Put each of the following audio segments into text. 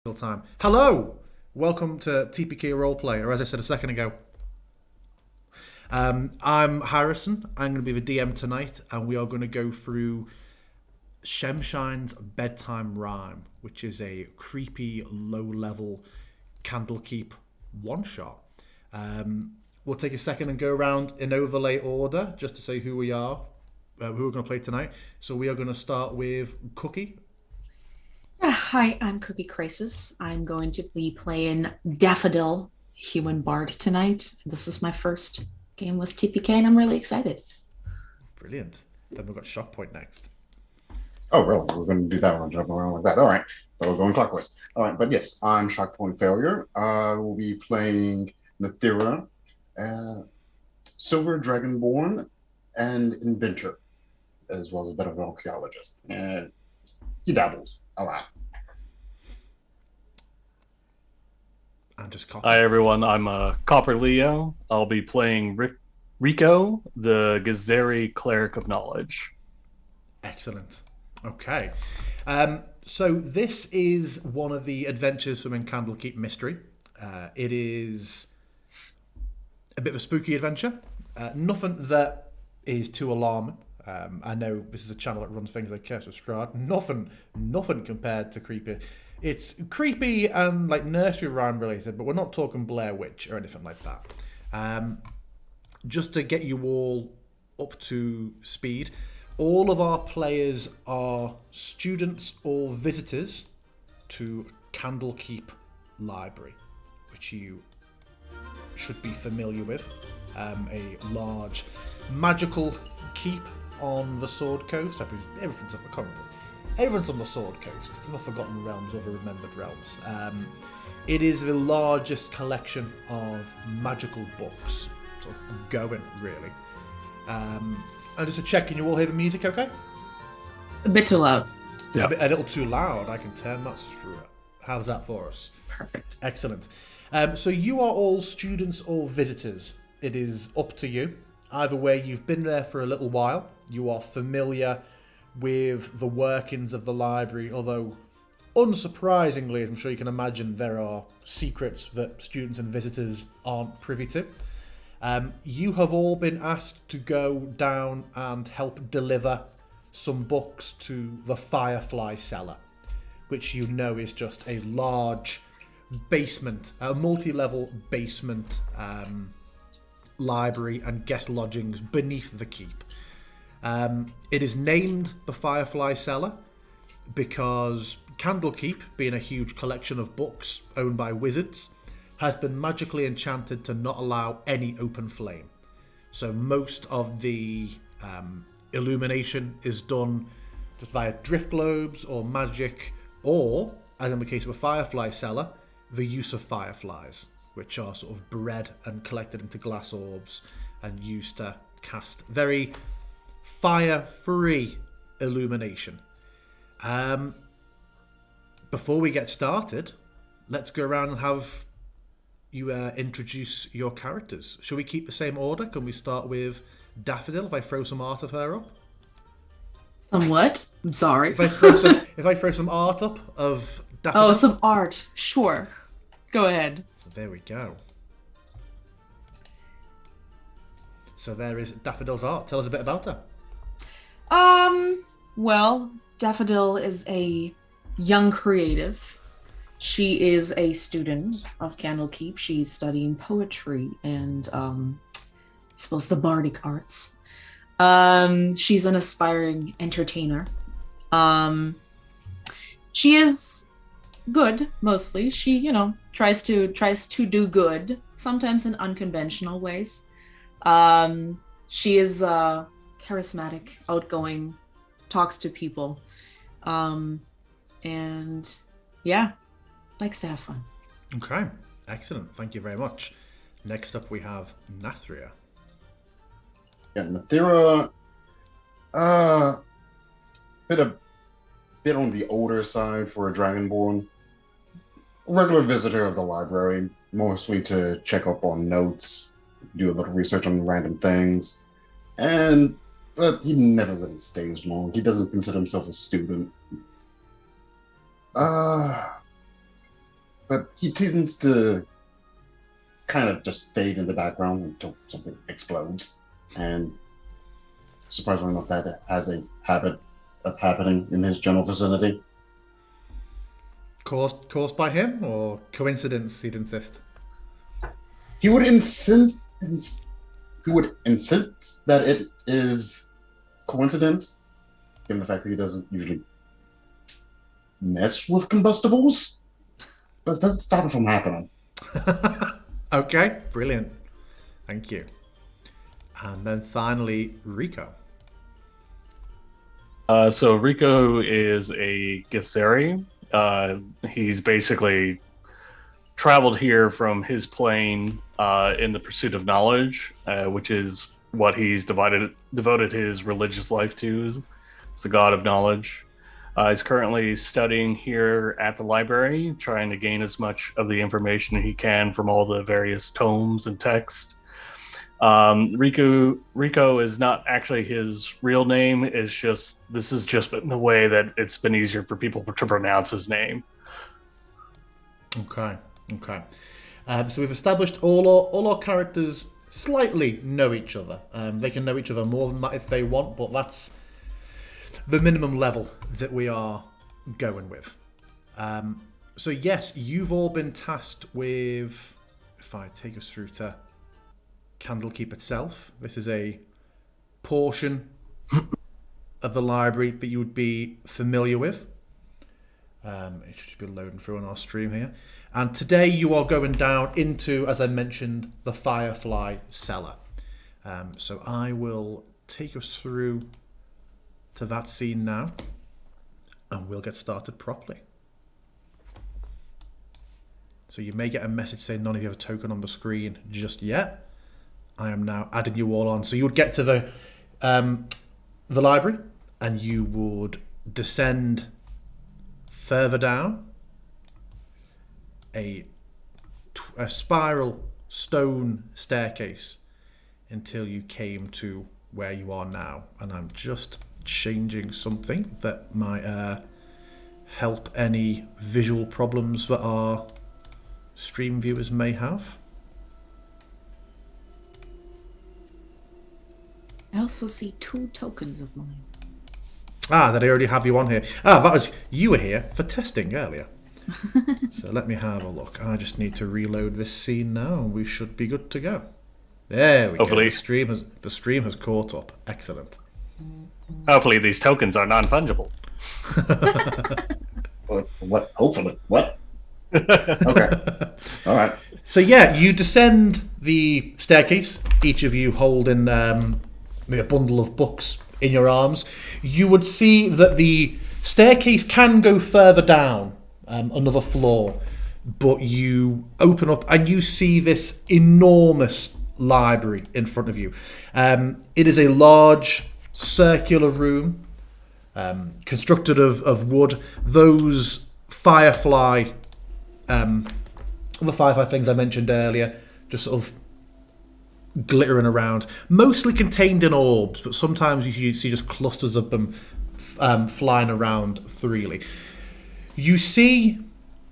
Time. Hello! Welcome to TPK Roleplay, or as I said a second ago. I'm Harrison. I'm going to be the DM tonight, and we are going to go through Shemshine's Bedtime Rhyme, which is a creepy, low-level Candlekeep one-shot. We'll take a second and go around in overlay order, just to say who we are, who we're going to play tonight. So we are going to start with Cookie. Yeah, hi, I'm CookieCrisis. I'm going to be playing Daffodil, human bard tonight. This is my first game with TPK, and I'm really excited. Brilliant. Then we've got Shockpoint next. Oh, really? We're going to do that one, jumping around like that. All right. So we're going clockwise. All right. But yes, I'm shockpointfailure. We'll be playing Nathyra, uh, Silver Dragonborn, and Inventor, as well as a bit of an archaeologist. And he dabbles a lot. And just Hi everyone, I'm Copper Leo. I'll be playing Rico, the Gazeri Cleric of Knowledge. Excellent. Okay. So this is one of the adventures from Candlekeep Mystery. It is a bit of a spooky adventure. Nothing that is too alarming. I know this is a channel that runs things like Curse of Strahd. Nothing compared to creepy. It's creepy and like nursery rhyme related, but we're not talking Blair Witch or anything like that. Just to get you all up to speed, all of our players are students or visitors to Candlekeep Library, which you should be familiar with. A large magical keep on the Sword Coast. Everything's up the country. Everyone's on the Sword Coast. It's not Forgotten Realms or the Remembered Realms. It is the largest collection of magical books, sort of going, really. And just to check, can you all hear the music okay? A bit too loud. Yeah. A little too loud. I can turn that straight. How's that for us? Perfect. Excellent. So you are all students or visitors. It is up to you. Either way, you've been there for a little while. You are familiar with the workings of the library, although unsurprisingly, as I'm sure you can imagine, there are secrets that students and visitors aren't privy to. You have all been asked to go down and help deliver some books to the Firefly Cellar, which you know is just a large basement, a multi-level basement library and guest lodgings beneath the keep. It is named the Firefly Cellar because Candlekeep, being a huge collection of books owned by wizards, has been magically enchanted to not allow any open flame. So most of the illumination is done just via drift globes or magic, or, as in the case of a Firefly Cellar, the use of fireflies, which are sort of bred and collected into glass orbs and used to cast very fire-free illumination. Before we get started, let's go around and have you introduce your characters. Shall we keep the same order? Can we start with Daffodil, if I throw some art of her up? Somewhat. I'm sorry. If I throw some art up of Daffodil? Oh, some art. Sure. Go ahead. There we go. So there is Daffodil's art. Tell us a bit about her. Well, Daffodil is a young creative. She is a student of Candlekeep. She's studying poetry and I suppose the bardic arts. She's an aspiring entertainer. She is good mostly. She, tries to do good, sometimes in unconventional ways. She is charismatic, outgoing, talks to people, and yeah, likes to have fun. Okay, excellent. Thank you very much. Next up, we have Nathyra. Yeah, Nathyra, bit on the older side for a Dragonborn. A regular visitor of the library, mostly to check up on notes, do a little research on random things, but he never really stays long. He doesn't consider himself a student. but he tends to kind of just fade in the background until something explodes. And surprisingly enough, that has a habit of happening in his general vicinity. Caused by him or coincidence? He'd insist. He would insist. He would insist that it is coincidence, given the fact that he doesn't usually mess with combustibles. But it doesn't stop it from happening. Okay, brilliant. Thank you. And then finally, Rico. So Rico is a Githeri. He's basically traveled here from his plane in the pursuit of knowledge, which is what he's devoted his religious life to. It's the god of knowledge. He's currently studying here at the library, trying to gain as much of the information he can from all the various tomes and texts. Rico is not actually his real name. This has just been the way that it's been easier for people to pronounce his name. Okay. So we've established all our characters slightly know each other. They can know each other more than that if they want, but that's the minimum level that we are going with. So yes, you've all been tasked with, if I take us through to Candlekeep itself, this is a portion of the library that you would be familiar with. It should be loading through on our stream here. And today you are going down into, as I mentioned, the Firefly Cellar. So I will take us through to that scene now, and we'll get started properly. So you may get a message saying none of you have a token on the screen just yet. I am now adding you all on. So you would get to the library, and you would descend further down a spiral stone staircase until you came to where you are now. And I'm just changing something that might help any visual problems that our stream viewers may have. I also see 2 tokens of mine. That I already have you on here. That was, you were here for testing earlier. So let me have a look. I just need to reload this scene now, and we should be good to go. There we go. The stream has caught up. Excellent. Hopefully these tokens are non-fungible. What? Hopefully. What? Okay. All right. So yeah, you descend the staircase, each of you holding a bundle of books in your arms. You would see that the staircase can go further down, another floor, but you open up and you see this enormous library in front of you. It is a large circular room, constructed of wood. Those firefly, the firefly things I mentioned earlier, just sort of glittering around, mostly contained in orbs, but sometimes you see just clusters of them flying around freely. You see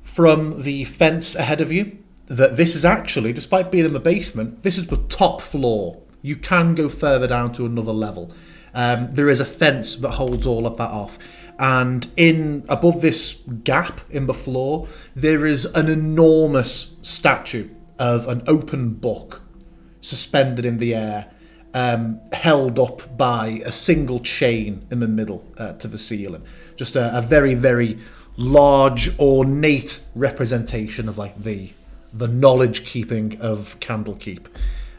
from the fence ahead of you that this is actually, despite being in the basement, this is the top floor. You can go further down to another level. There is a fence that holds all of that off. And above this gap in the floor, there is an enormous statue of an open book suspended in the air, held up by a single chain in the middle to the ceiling. Just a very, very large, ornate representation of like the knowledge keeping of Candlekeep.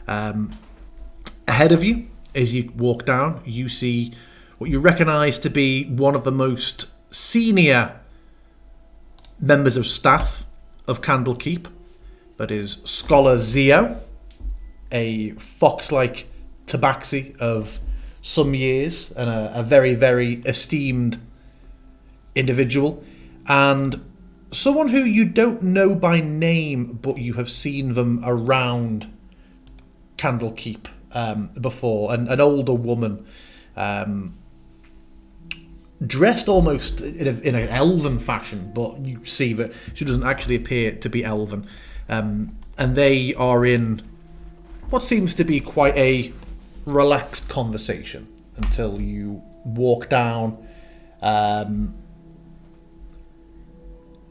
Ahead of you, as you walk down, you see what you recognise to be one of the most senior members of staff of Candlekeep. That is Scholar Zio, a fox-like tabaxi of some years and a very, very esteemed individual, and someone who you don't know by name, but you have seen them around Candlekeep before, an older woman dressed almost in an elven fashion, but you see that she doesn't actually appear to be elven. And they are in what seems to be quite a relaxed conversation until you walk down.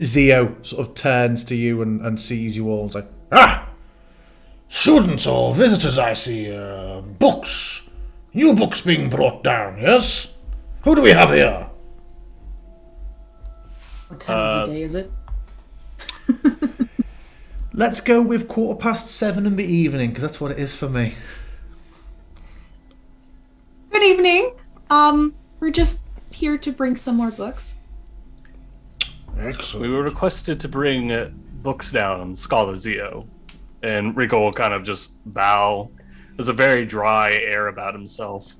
Zio sort of turns to you and sees you all and says, "Ah! Students or visitors, I see. Books. New books being brought down, yes? Who do we have here?" What time of the day is it? Let's go with 7:15 in the evening, because that's what it is for me. Good evening. We're just here to bring some more books. Excellent. We were requested to bring books down, Scholar Zio. And Rico will kind of just bow. There's a very dry air about himself.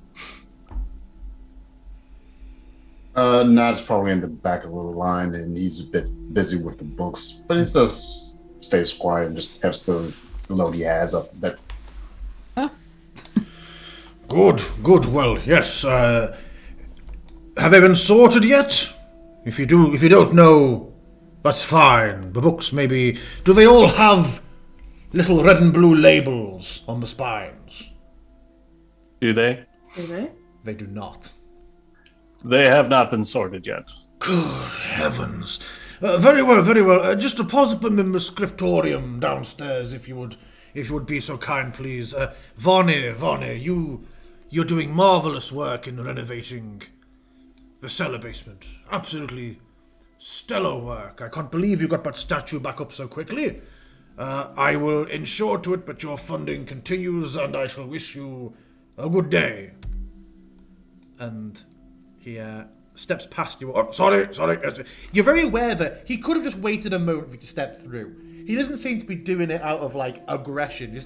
Nad's probably in the back of the line, and he's a bit busy with the books, but he just stays quiet and just has to load the ass up. That. Good. Well, yes. Have they been sorted yet? If you don't know, that's fine. The books, maybe. Do they all have little red and blue labels on the spines? Do they? Do they? They do not. They have not been sorted yet. Good heavens. Very well. Just deposit them in the scriptorium downstairs, if you would be so kind, please. Varney, you're doing marvelous work in renovating the cellar basement. Absolutely stellar work. I can't believe you got that statue back up so quickly. I will ensure to it that your funding continues, and I shall wish you a good day. And he steps past you. Oh, sorry. You're very aware that he could have just waited a moment for you to step through. He doesn't seem to be doing it out of aggression.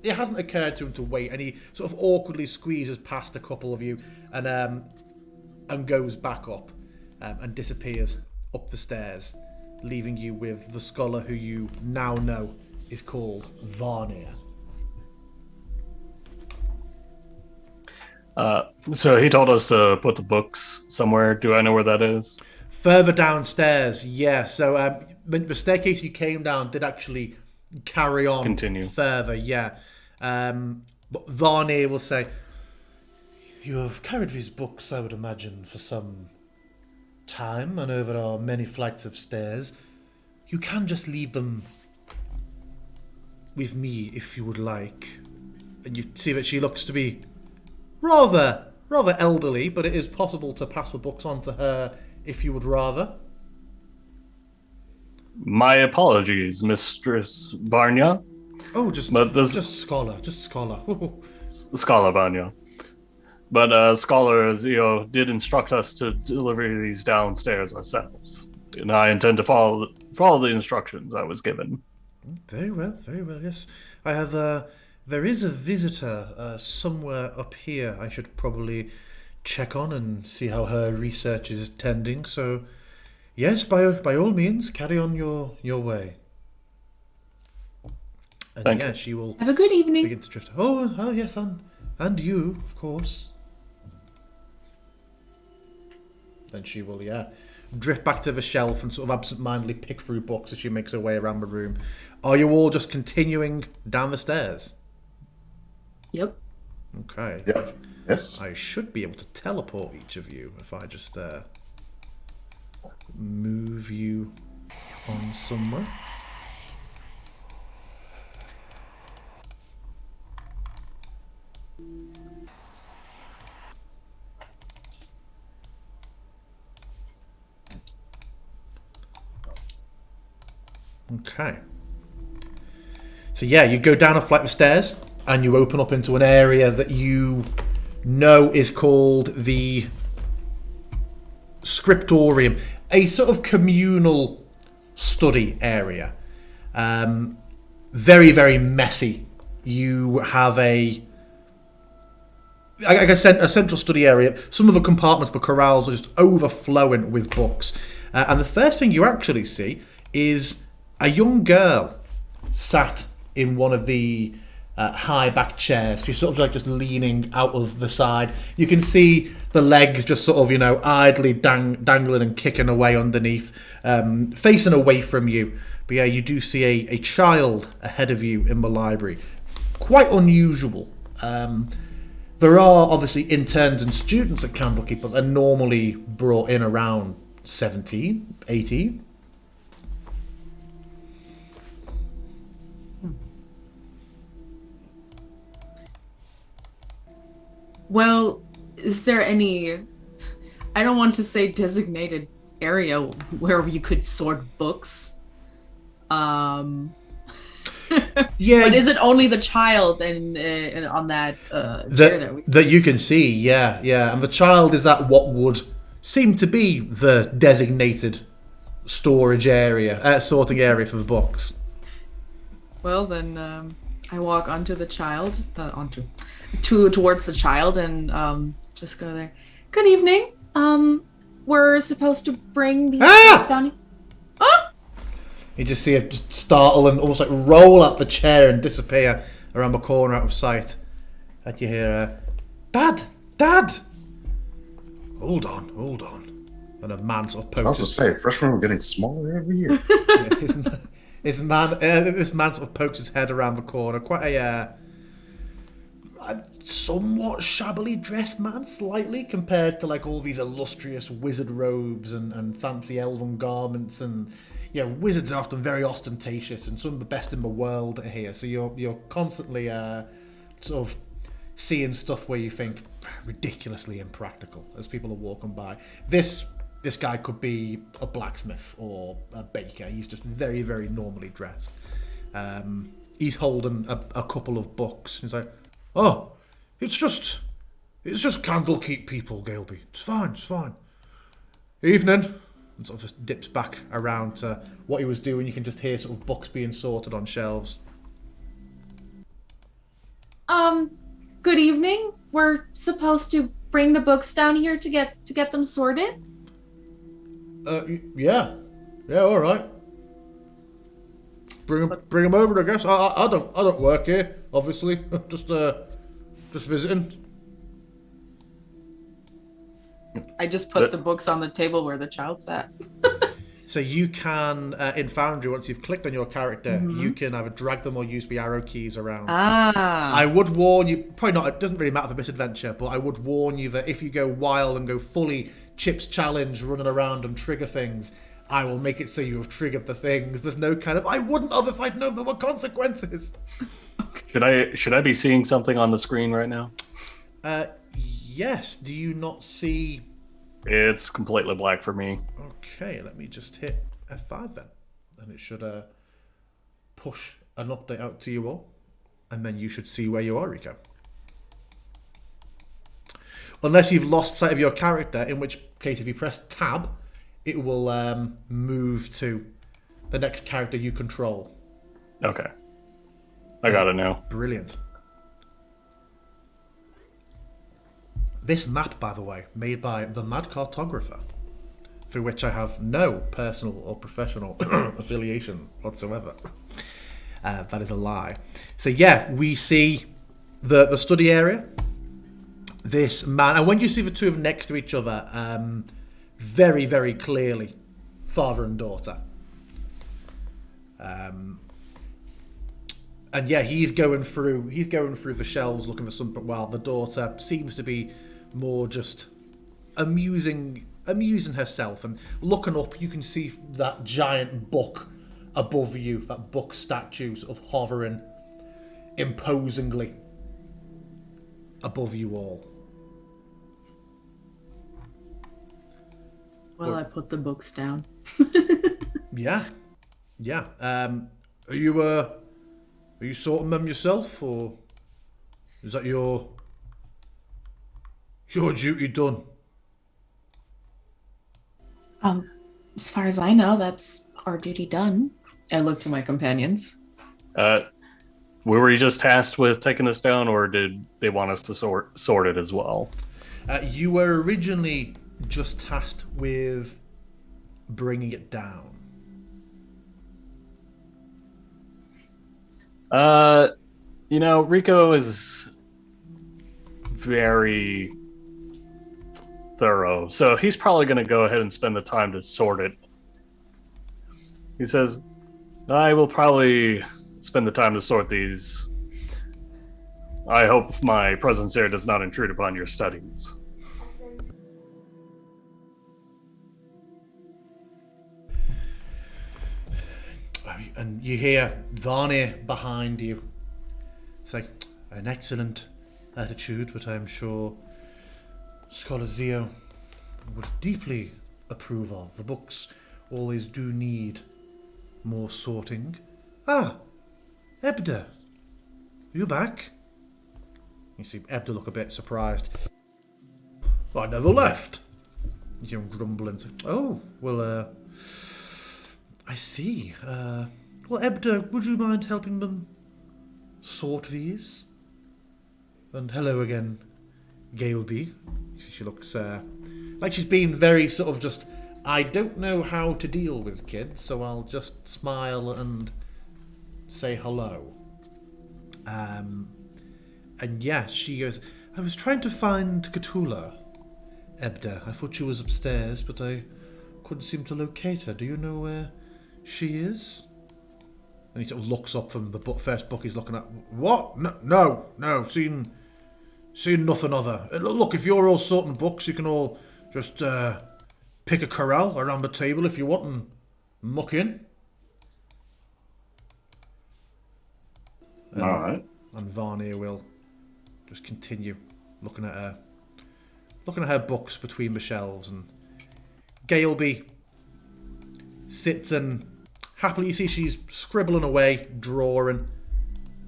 It hasn't occurred to him to wait, and he sort of awkwardly squeezes past a couple of you and goes back up and disappears up the stairs, leaving you with the scholar who you now know is called Varney. So he told us to put the books somewhere. Do I know where that is? Further downstairs, yeah. So the staircase you came down did actually carry on. Continue. Further, yeah. But Varney will say, "You have carried these books, I would imagine, for some time, and over our many flights of stairs. You can just leave them with me if you would like." And you see that she looks to be rather elderly, but it is possible to pass the books on to her if you would rather. My apologies, Mistress Barnya. Oh, just scholar. Scholar Barnya. But Scholar Zio did instruct us to deliver these downstairs ourselves. And I intend to follow the instructions I was given. Very well, yes. I have, there is a visitor somewhere up here I should probably check on and see how her research is tending. So, yes, by all means, carry on your way. And Thank yeah, you. she will Have a good evening. begin to drift. Oh yes, and you, of course. Then she will, drift back to the shelf and sort of absent-mindedly pick through books as she makes her way around the room. Are you all just continuing down the stairs? Yep. Okay. Yeah. Yes. I should be able to teleport each of you if I just move you on somewhere. Okay. So yeah, you go down a flight of stairs and you open up into an area that you know is called the scriptorium, a sort of communal study area. Very, very messy. You have a central study area. Some of the compartments, the corrals, are just overflowing with books. And the first thing you actually see is a young girl sat in one of the high back chairs. She's sort of like just leaning out of the side. You can see the legs just sort of, idly dangling and kicking away underneath, facing away from you. But yeah, you do see a child ahead of you in the library. Quite unusual. There are obviously interns and students at Candlekeep, but they're normally brought in around 17, 18. Well, is there any, I don't want to say designated area where you could sort books? Yeah, but is it only the child and on that chair that you can see? Yeah, and the child is at what would seem to be the designated storage area, sorting area for the books. Well, then I walk onto the child, towards the child, and just go there. Good evening. We're supposed to bring these books down here. Oh! You just see her just startle and almost like roll up the chair and disappear around the corner out of sight. And you hear, Dad! Hold on. And a man sort of pokes. I was just saying, freshmen were getting smaller every year. This man sort of pokes his head around the corner. Quite a somewhat shabbily dressed man, slightly, compared to like all these illustrious wizard robes and fancy elven garments. And wizards are often very ostentatious, and some of the best in the world are here. So you're constantly sort of seeing stuff where you think ridiculously impractical as people are walking by. This guy could be a blacksmith or a baker. He's just very, very normally dressed. He's holding a couple of books. He's like, "Oh, it's just Candlekeep people, Galeby. It's fine. Evening." And sort of just dips back around to what he was doing. You can just hear sort of books being sorted on shelves. Good evening. We're supposed to bring the books down here to get them sorted. Yeah, all right. Bring them over, I guess. I don't work here, obviously. just visiting. I just put the books on the table where the child sat. So you can, in Foundry, once you've clicked on your character, you can either drag them or use the arrow keys around. I would warn you, probably not, it doesn't really matter for this adventure, but I would warn you that if you go wild and go fully Chips Challenge, running around and trigger things, I will make it so you have triggered the things. There's no kind of, I wouldn't have if I'd known there were consequences. Should I be seeing something on the screen right now? Yes. Do you not see? It's completely black for me. Okay, let me just hit F5 then. And it should push an update out to you all. And then you should see where you are, Rico. Unless you've lost sight of your character, in which case if you press tab, it will move to the next character you control. Okay. I got it now. Brilliant. This map, by the way, made by the Mad Cartographer, through which I have no personal or professional affiliation whatsoever. That is a lie. So yeah, we see the study area. This man, and when you see the two of them next to each other, very, very clearly, father and daughter. And yeah, he's going through the shelves looking for something, while the daughter seems to be more just amusing herself. And looking up, you can see that giant book above you, that book statue sort of hovering imposingly above you all. Well, I put the books down. Yeah. Are you sorting them yourself, or is that your duty done? As far as I know, that's our duty done. I look to my companions. Were we just tasked with taking this down, or did they want us to sort it as well? You were originally just tasked with bringing it down. Rico is very thorough, so he's probably going to go ahead and spend the time to sort it. He says, I will probably spend the time to sort these. I hope my presence here does not intrude upon your studies. And you hear Varney behind you. It's like an excellent attitude, but I'm sure Scholar Zio would deeply approve of. The books always do need more sorting. Ah, Ebda, you back? You see Ebda look a bit surprised. I never left. You know, grumbling. Oh, well, I see. Well, Ebda, would you mind helping them sort these? And hello again, Galeby. You see she looks like she's been very sort of just, I don't know how to deal with kids, so I'll just smile and say hello. And yeah, she goes, I was trying to find Cthulhu, Ebda. I thought she was upstairs, but I couldn't seem to locate her. Do you know where she is? And he sort of looks up from the first book he's looking at. What? No, seen nothing of her. Look, if you're all sorting books, you can all just pick a corral around the table if you want and muck in. All right. And Varney will just continue looking at her books between the shelves, and Galeby sits and happily, you see she's scribbling away, drawing,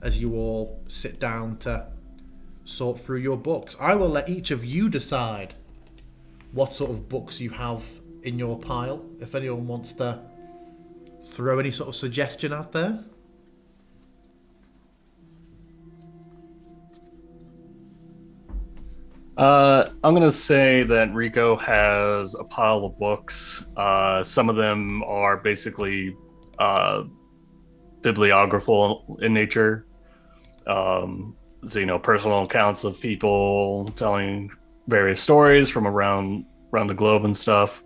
as you all sit down to sort through your books. I will let each of you decide what sort of books you have in your pile, if anyone wants to throw any sort of suggestion out there. I'm going to say that Rico has a pile of books. Some of them are basically bibliographical in nature. So, personal accounts of people telling various stories from around the globe and stuff.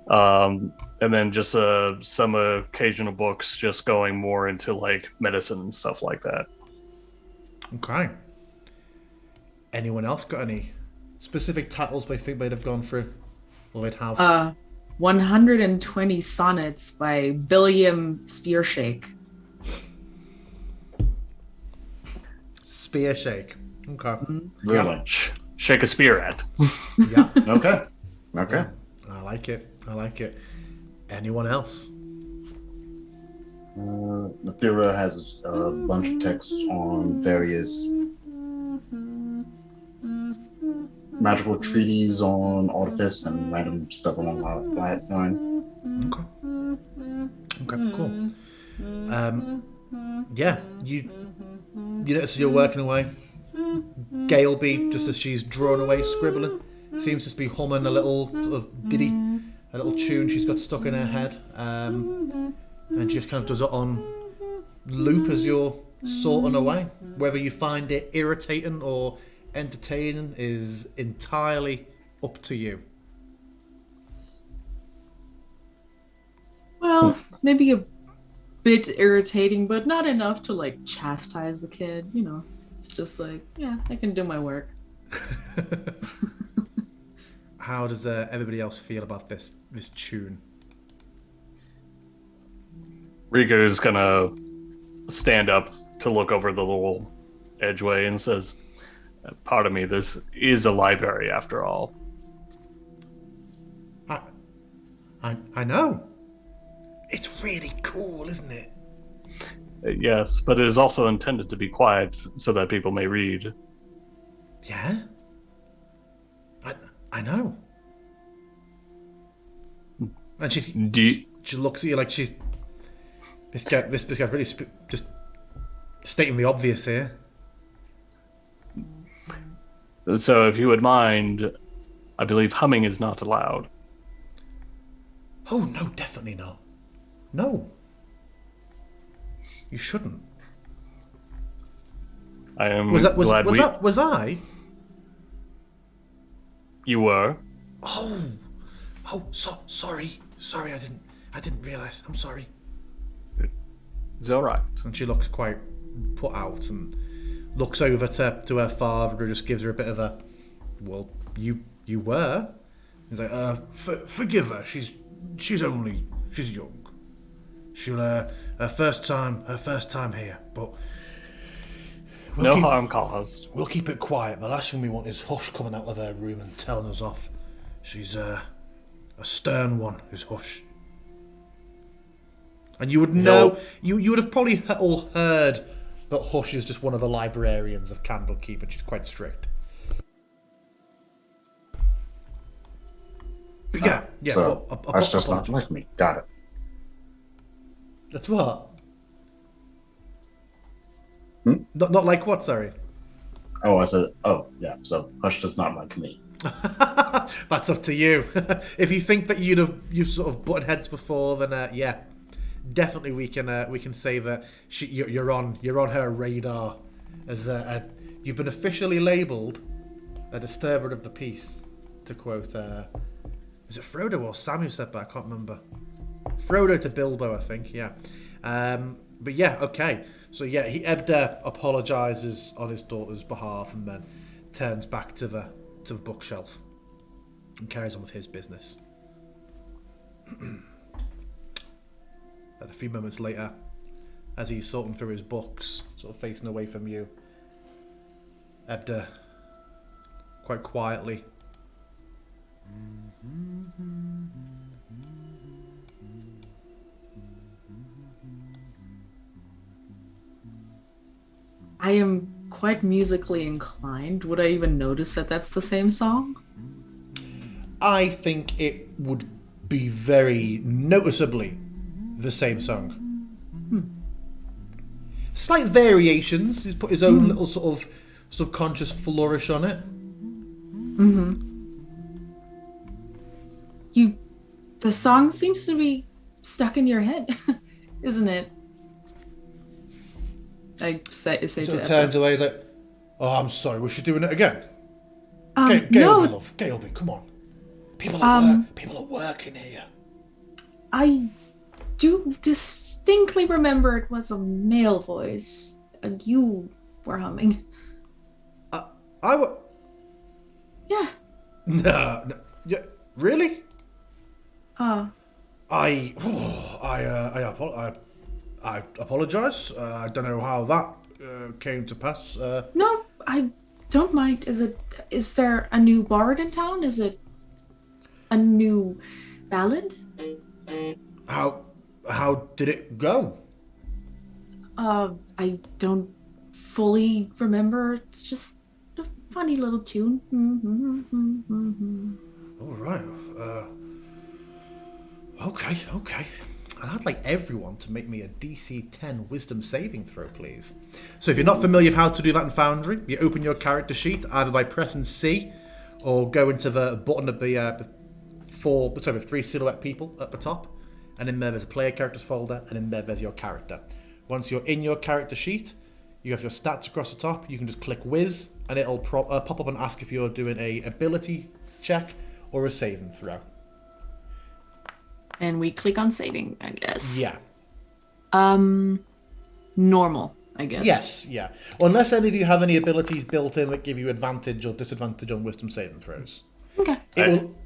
And then just some occasional books just going more into like medicine and stuff like that. Okay. Anyone else got any specific titles they think they'd have gone through? Or they'd have? 120 Sonnets by Billiam Spearshake. Spearshake. Okay. Really? Yeah. Shake a spear at. Yeah. Okay. I like it. Anyone else? Nathyra has a bunch of texts on various magical treaties on artifice and random stuff along that line. Okay, cool. Yeah, you notice you're working away. Galeby, just as she's drawn away, scribbling, seems to be humming a little sort of ditty, a little tune she's got stuck in her head, and she just kind of does it on loop as you're sorting away. Whether you find it irritating or entertaining is entirely up to you. Well, maybe a bit irritating, but not enough to like chastise the kid. It's just like, yeah, I can do my work. How does everybody else feel about this tune? Rico's gonna stand up to look over the little edgeway and says, pardon me, this is a library after all. I know. It's really cool, isn't it? Yes, but it is also intended to be quiet so that people may read. Yeah? I know. And she looks at you like she's... This guy really just stating the obvious here. So if you would mind, I believe humming is not allowed. Oh, no, definitely not. No. You shouldn't. I am Was glad I? You were. Sorry. I didn't realize. I'm sorry. It's all right. And she looks quite put out and looks over to her father, who just gives her a bit of a, well, you were. He's like, forgive her. She's young. She'll her first time here, but no harm caused. We'll keep it quiet. The last thing we want is Hush coming out of her room and telling us off. She's a stern one, is Hush. And you would know, you would have probably all heard that Hush is just one of the librarians of Candlekeep, and she's quite strict. But yeah. So that's just not apologies. like me. Got it. That's what? Not like what, sorry? Oh, I said, yeah, so Hush does not like me. That's up to you. If you think that you've sort of butted heads before, then yeah, definitely we can say that you're on her radar as you've been officially labelled a disturber of the peace, to quote is it Frodo or Sam who said that? I can't remember. Frodo to Bilbo, I think. Yeah, but yeah, okay. So yeah, Ebda apologizes on his daughter's behalf and then turns back to the bookshelf and carries on with his business. And a few moments later, as he's sorting through his books, sort of facing away from you, Ebda, quite quietly, I am quite musically inclined. Would I even notice that that's the same song? I think it would be very noticeably the same song. Slight variations. He's put his own little sort of subconscious flourish on it. The song seems to be stuck in your head, isn't it? I say to Sort of turns away. He's like, "Oh, I'm sorry. Was she doing it again?" no. Gailby, love. Gailby, come on. People are working here. I do distinctly remember it was a male voice, and you were humming. Yeah. No. Yeah. Really? I apologize. I don't know how that came to pass. No, I don't mind. Is there a new bard in town? Is it a new ballad? How did it go? I don't fully remember. It's just a funny little tune. All right. Okay. I'd like everyone to make me a DC 10 Wisdom saving throw, please. So if you're not familiar with how to do that in Foundry, you open your character sheet either by pressing C or go into the button of the three silhouette people at the top, and in there's a player characters folder, and in there's your character. Once you're in your character sheet, you have your stats across the top. You can just click Wiz, and it'll pop up and ask if you're doing a ability check or a saving throw. And we click on saving, I guess. Yeah. Normal, I guess. Yes, yeah. Unless any of you have any abilities built in that give you advantage or disadvantage on wisdom saving throws. Okay.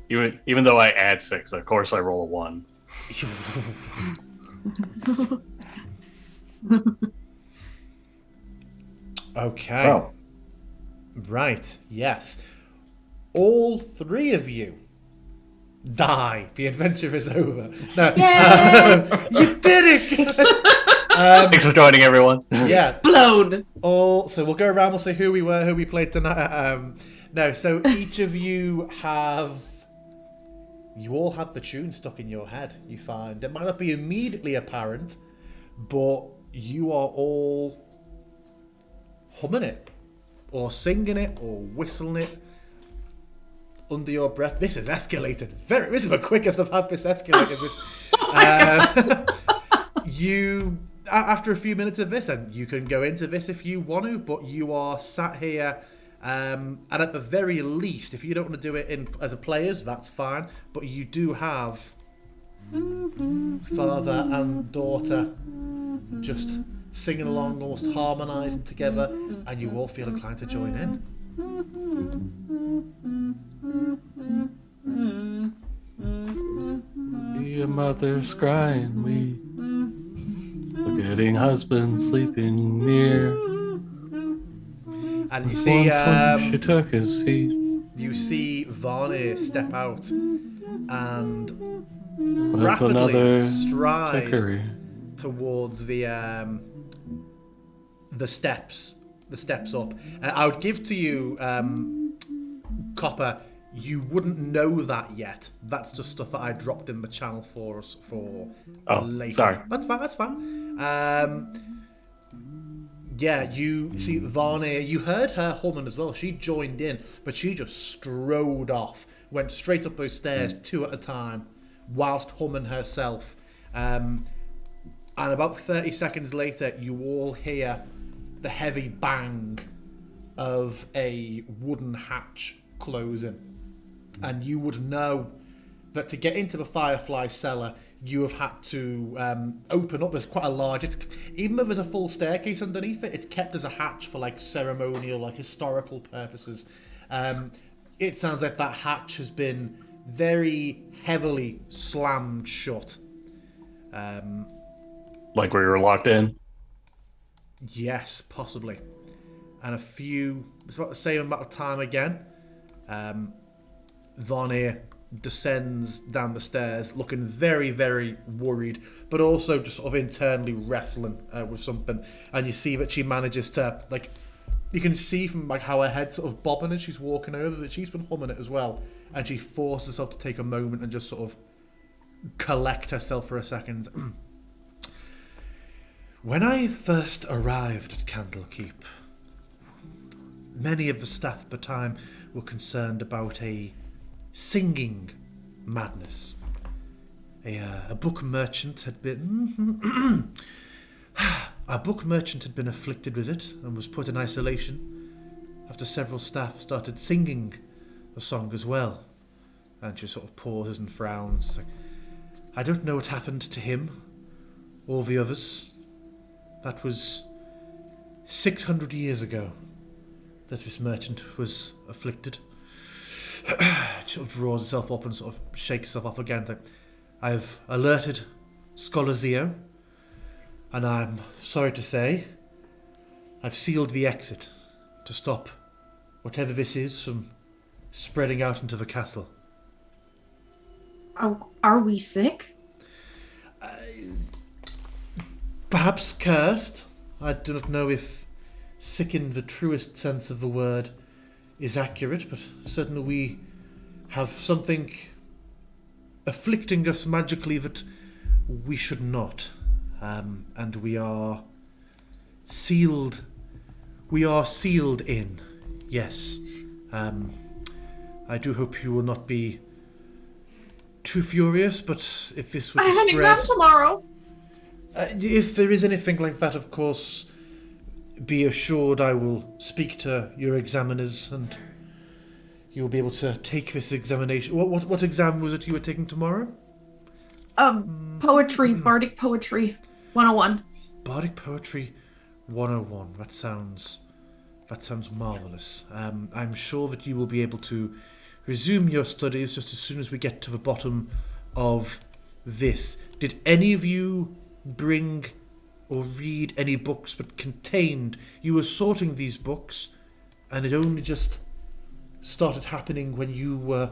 Even though I add 6, of course I roll a 1. Okay. Oh. Right, yes. All three of you die. The adventure is over. No. You did it! Thanks for joining, everyone. Yeah. Explode! So we'll go around, we'll say who we were, who we played tonight. No, so each of you all have the tune stuck in your head, you find. It might not be immediately apparent, but you are all humming it, or singing it, or whistling it under your breath. This has escalated this is the quickest I've had this escalated. You after a few minutes of this, and you can go into this if you want to, but you are sat here, and at the very least, if you don't want to do it as a players, that's fine. But you do have father and daughter just singing along, almost harmonising together, and you all feel inclined to join in. Your mother's crying, we forgetting husband sleeping near. And you see, she took his feet. you see Varney step out and With rapidly another stride tickery. towards the steps up. I would give to you, Copper. You wouldn't know that yet. That's just stuff that I dropped in the channel for us for later. Sorry. That's fine. Yeah, you see Varney, you heard her humming as well. She joined in, but she just strode off, went straight up those stairs, 2 at a time, whilst humming herself. And about 30 seconds later, you all hear the heavy bang of a wooden hatch closing. And you would know that to get into the Firefly Cellar, you have had to open up. There's quite a large. Even though there's a full staircase underneath it, it's kept as a hatch for like ceremonial, like historical purposes. It sounds like that hatch has been very heavily slammed shut. Like we were locked in? Yes, possibly. And it's about the same amount of time again. Varney descends down the stairs looking very, very worried, but also just sort of internally wrestling with something. And you see that she manages to, like, you can see from like how her head's sort of bobbing as she's walking over that she's been humming it as well. And she forces herself to take a moment and just sort of collect herself for a second. When I first arrived at Candlekeep, many of the staff at the time were concerned about a singing madness. A book merchant had been afflicted with it and was put in isolation after several staff started singing the song as well. And she sort of pauses and frowns. It's like, I don't know what happened to him or the others. That was 600 years ago that this merchant was afflicted. Sort of draws herself up and sort of shakes herself off again. Like, I've alerted Scholar Zio, and I'm sorry to say, I've sealed the exit to stop whatever this is from spreading out into the castle. Are we sick? Perhaps cursed. I do not know if sick in the truest sense of the word is accurate, but certainly we have something afflicting us magically that we should not. And we are sealed. We are sealed in. Yes. I do hope you will not be too furious, but if this were to I have an spread, exam tomorrow. If there is anything like that, of course, be assured I will speak to your examiners and you'll be able to take this examination. What exam was it you were taking tomorrow? Poetry, Bardic Poetry 101. Bardic Poetry 101. That sounds marvellous. I'm sure that you will be able to resume your studies just as soon as we get to the bottom of this. Did any of you bring or read any books that contained... You were sorting these books, and it only just started happening when you were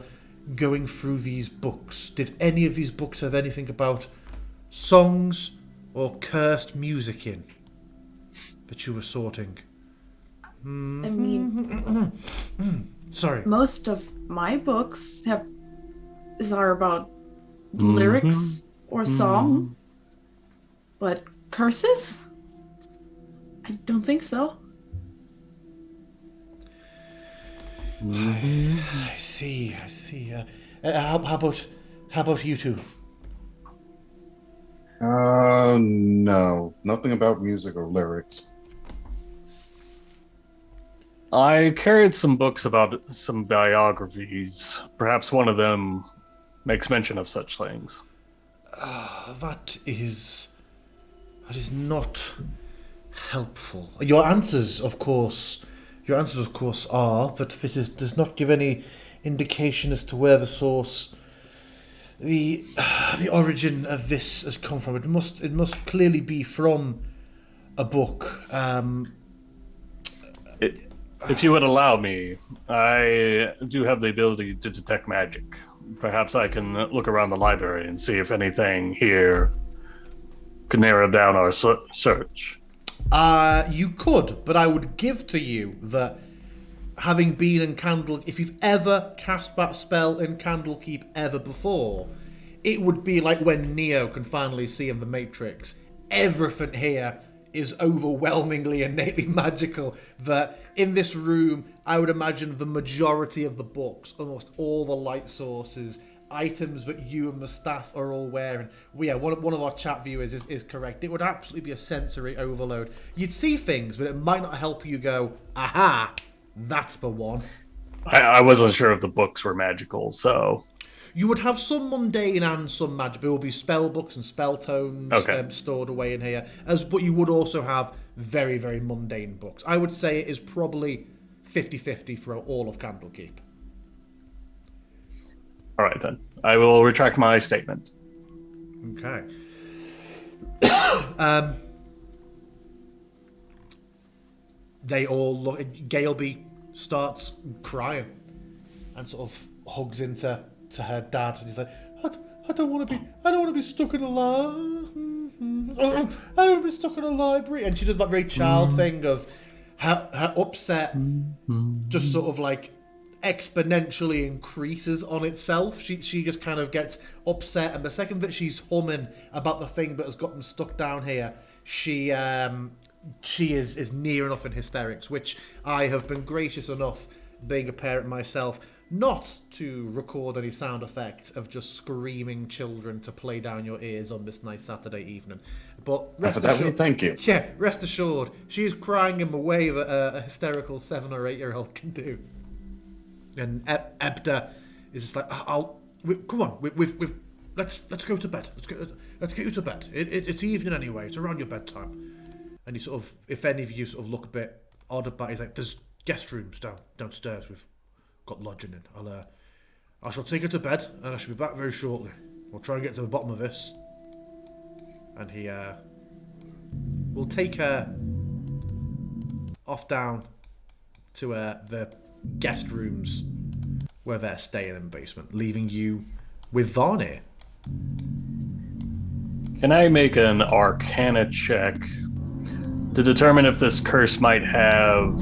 going through these books. Did any of these books have anything about songs or cursed music in that you were sorting? I mean... Sorry. Most of my books are about lyrics or song, but curses? I don't think so. I see. How about you two? No, nothing about music or lyrics. I carried some books about some biographies. Perhaps one of them makes mention of such things. That is not helpful. Your answers, of course, are, but does not give any indication as to where the source, the origin of this has come from. It must clearly be from a book. If you would allow me, I do have the ability to detect magic. Perhaps I can look around the library and see if anything here could narrow down our search. You could, but I would give to you that having been in if you've ever cast that spell in Candlekeep ever before, it would be like when Neo can finally see in the Matrix. Everything here is overwhelmingly innately magical. That in this room, I would imagine the majority of the books, almost all the light sources, items that you and the staff are all wearing. Well, yeah, one of our chat viewers is correct. It would absolutely be a sensory overload. You'd see things, but it might not help you go, aha, that's the one. I wasn't sure if the books were magical, so... You would have some mundane and some magic. There will be spell books and spell tomes stored away in here, but you would also have very, very mundane books. I would say it is probably 50-50 for all of Candlekeep. All right, then. I will retract my statement. Okay. They all look. Galeby starts crying and sort of hugs into her dad, and he's like, "I don't want to be stuck in a I don't want to be stuck in a library." And she does that very child thing of her upset, just sort of like exponentially increases on itself. She just kind of gets upset, and the second that she's humming about the thing that has gotten stuck down here, she is near enough in hysterics, which I have been gracious enough, being a parent myself, not to record any sound effects of just screaming children to play down your ears on this nice Saturday evening. But rest assured, thank you. Yeah, rest assured, she is crying in the way that a hysterical 7 or 8 year old can do. And Ebda is just like, come on, let's go to bed. Let's get you to bed. It's evening anyway. It's around your bedtime. And he sort of, if any of you sort of look a bit odd about it, he's like, there's guest rooms downstairs. We've got lodging in. I shall take her to bed, and I shall be back very shortly. We'll try and get to the bottom of this. And he will take her off down to the guest rooms where they're staying in the basement, leaving you with Varnir. Can I make an Arcana check to determine if this curse might have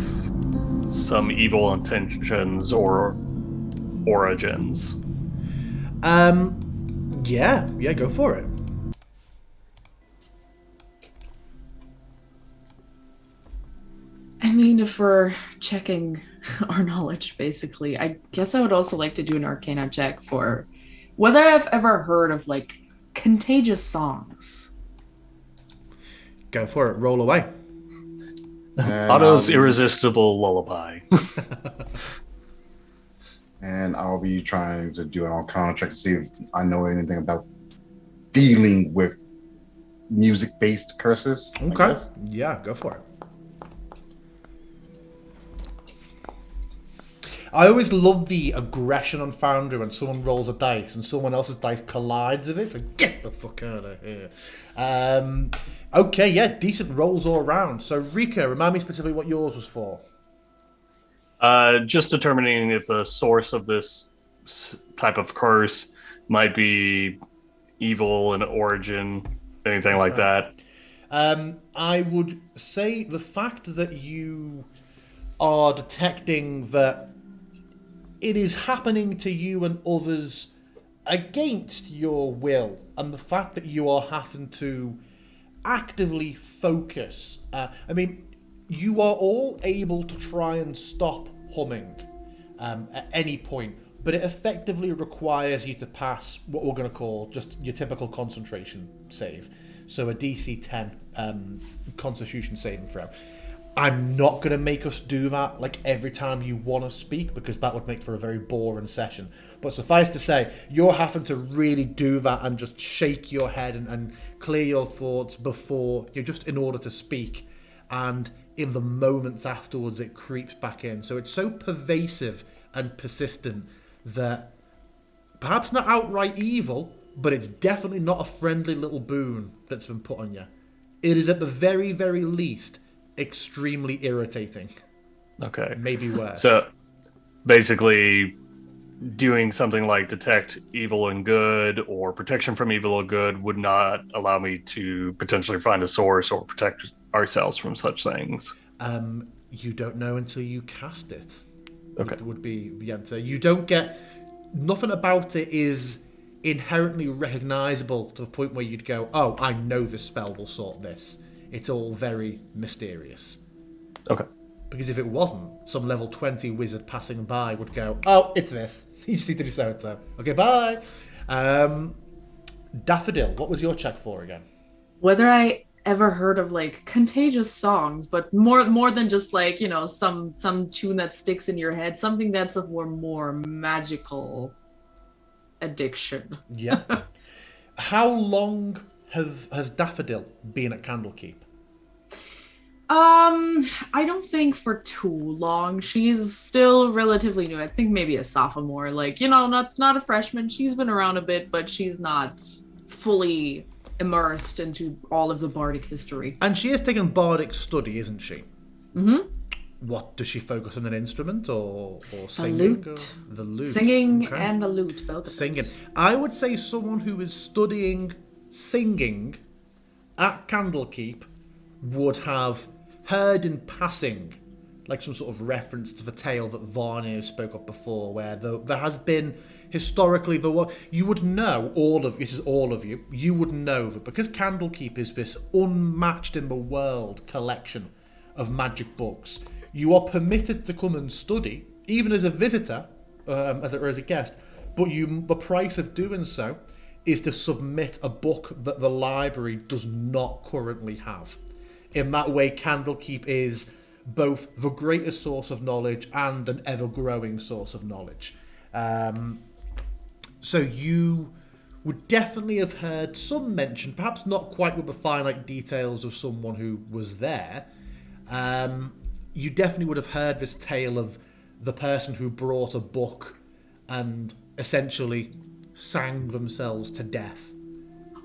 some evil intentions or origins? Yeah, go for it. I mean, if we're checking our knowledge, basically, I guess I would also like to do an Arcana check for whether I've ever heard of, like, contagious songs. Go for it. Roll away. Otto's irresistible lullaby. And I'll be trying to do an Arcana check to see if I know anything about dealing with music-based curses. Okay. Yeah, go for it. I always love the aggression on Foundry when someone rolls a dice and someone else's dice collides with it. Like, get the fuck out of here. Okay, yeah, decent rolls all around. So, Rico, remind me specifically what yours was for. Just determining if the source of this type of curse might be evil in origin, anything like that. I would say the fact that you are detecting that it is happening to you and others against your will, and the fact that you are having to actively focus. I mean, you are all able to try and stop humming at any point, but it effectively requires you to pass what we're going to call just your typical concentration save. so a DC 10 Constitution saving throw. I'm not going to make us do that like every time you want to speak, because that would make for a very boring session. But suffice to say, you're having to really do that and just shake your head and clear your thoughts before you're just in order to speak. And in the moments afterwards, it creeps back in. So it's so pervasive and persistent that perhaps not outright evil, but it's definitely not a friendly little boon that's been put on you. It is at the very, very least extremely irritating. Okay. Maybe worse. So basically doing something like detect evil and good or protection from evil or good would not allow me to potentially find a source or protect ourselves from such things. You don't know until you cast it. Okay. Would be the answer. You don't get... Nothing about it is inherently recognizable to the point where you'd go, oh, I know this spell will sort this. It's all very mysterious. Okay. Because if it wasn't, some level 20 wizard passing by would go, oh, it's this. You just need to do so-and-so. Okay, bye. Daffodil, what was your check for again? Whether I ever heard of like contagious songs, but more than just like, you know, some tune that sticks in your head, something that's of a more magical addiction. Yeah. How long has Daffodil been at Candlekeep? I don't think for too long. She's still relatively new. I think maybe a sophomore. Like, you know, not a freshman. She's been around a bit, but she's not fully immersed into all of the bardic history. And she is taking bardic study, isn't she? Mm-hmm. What, does she focus on an instrument or singing? Lute. Or the lute. Singing Okay. and the lute, both of Singing. those. I would say someone who is studying singing at Candlekeep would have heard in passing, like some sort of reference to the tale that Varnir spoke of before, where there has been historically you would know all of you. You would know that because Candlekeep is this unmatched in the world collection of magic books, you are permitted to come and study, even as a visitor, as a guest. But the price of doing so is to submit a book that the library does not currently have. In that way, Candlekeep is both the greatest source of knowledge and an ever-growing source of knowledge. So you would definitely have heard some mention, perhaps not quite with the finite details of someone who was there. You definitely would have heard this tale of the person who brought a book and essentially sang themselves to death.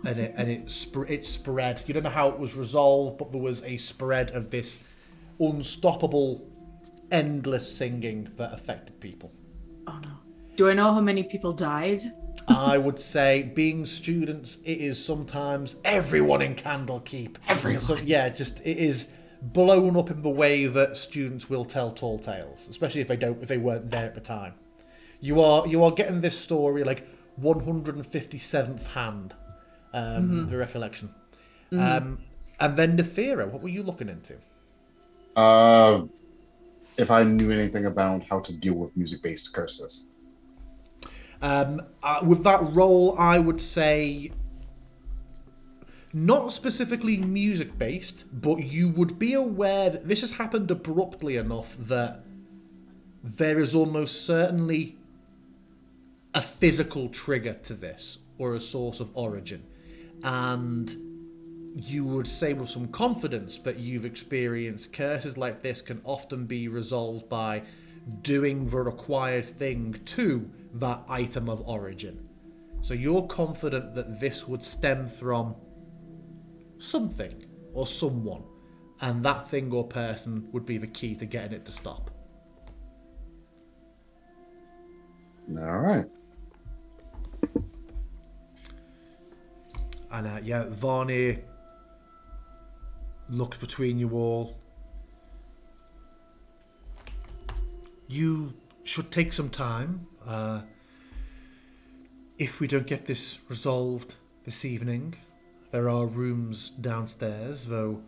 And it spread. You don't know how it was resolved, but there was a spread of this unstoppable, endless singing that affected people. Oh no. Do I know how many people died? I would say, being students, it is sometimes everyone in Candlekeep. Everyone. So, yeah, just it is blown up in the way that students will tell tall tales, especially if they weren't there at the time. You are getting this story like 157th hand. The recollection. And then Nathyra, what were you looking into? If I knew anything about how to deal with music-based curses. With that role, I would say not specifically music-based, but you would be aware that this has happened abruptly enough that there is almost certainly a physical trigger to this, or a source of origin. And you would say with some confidence that you've experienced curses like this can often be resolved by doing the required thing to that item of origin. So you're confident that this would stem from something or someone, and that thing or person would be the key to getting it to stop. All right. And Varnir looks between you all. You should take some time. If we don't get this resolved this evening, there are rooms downstairs, though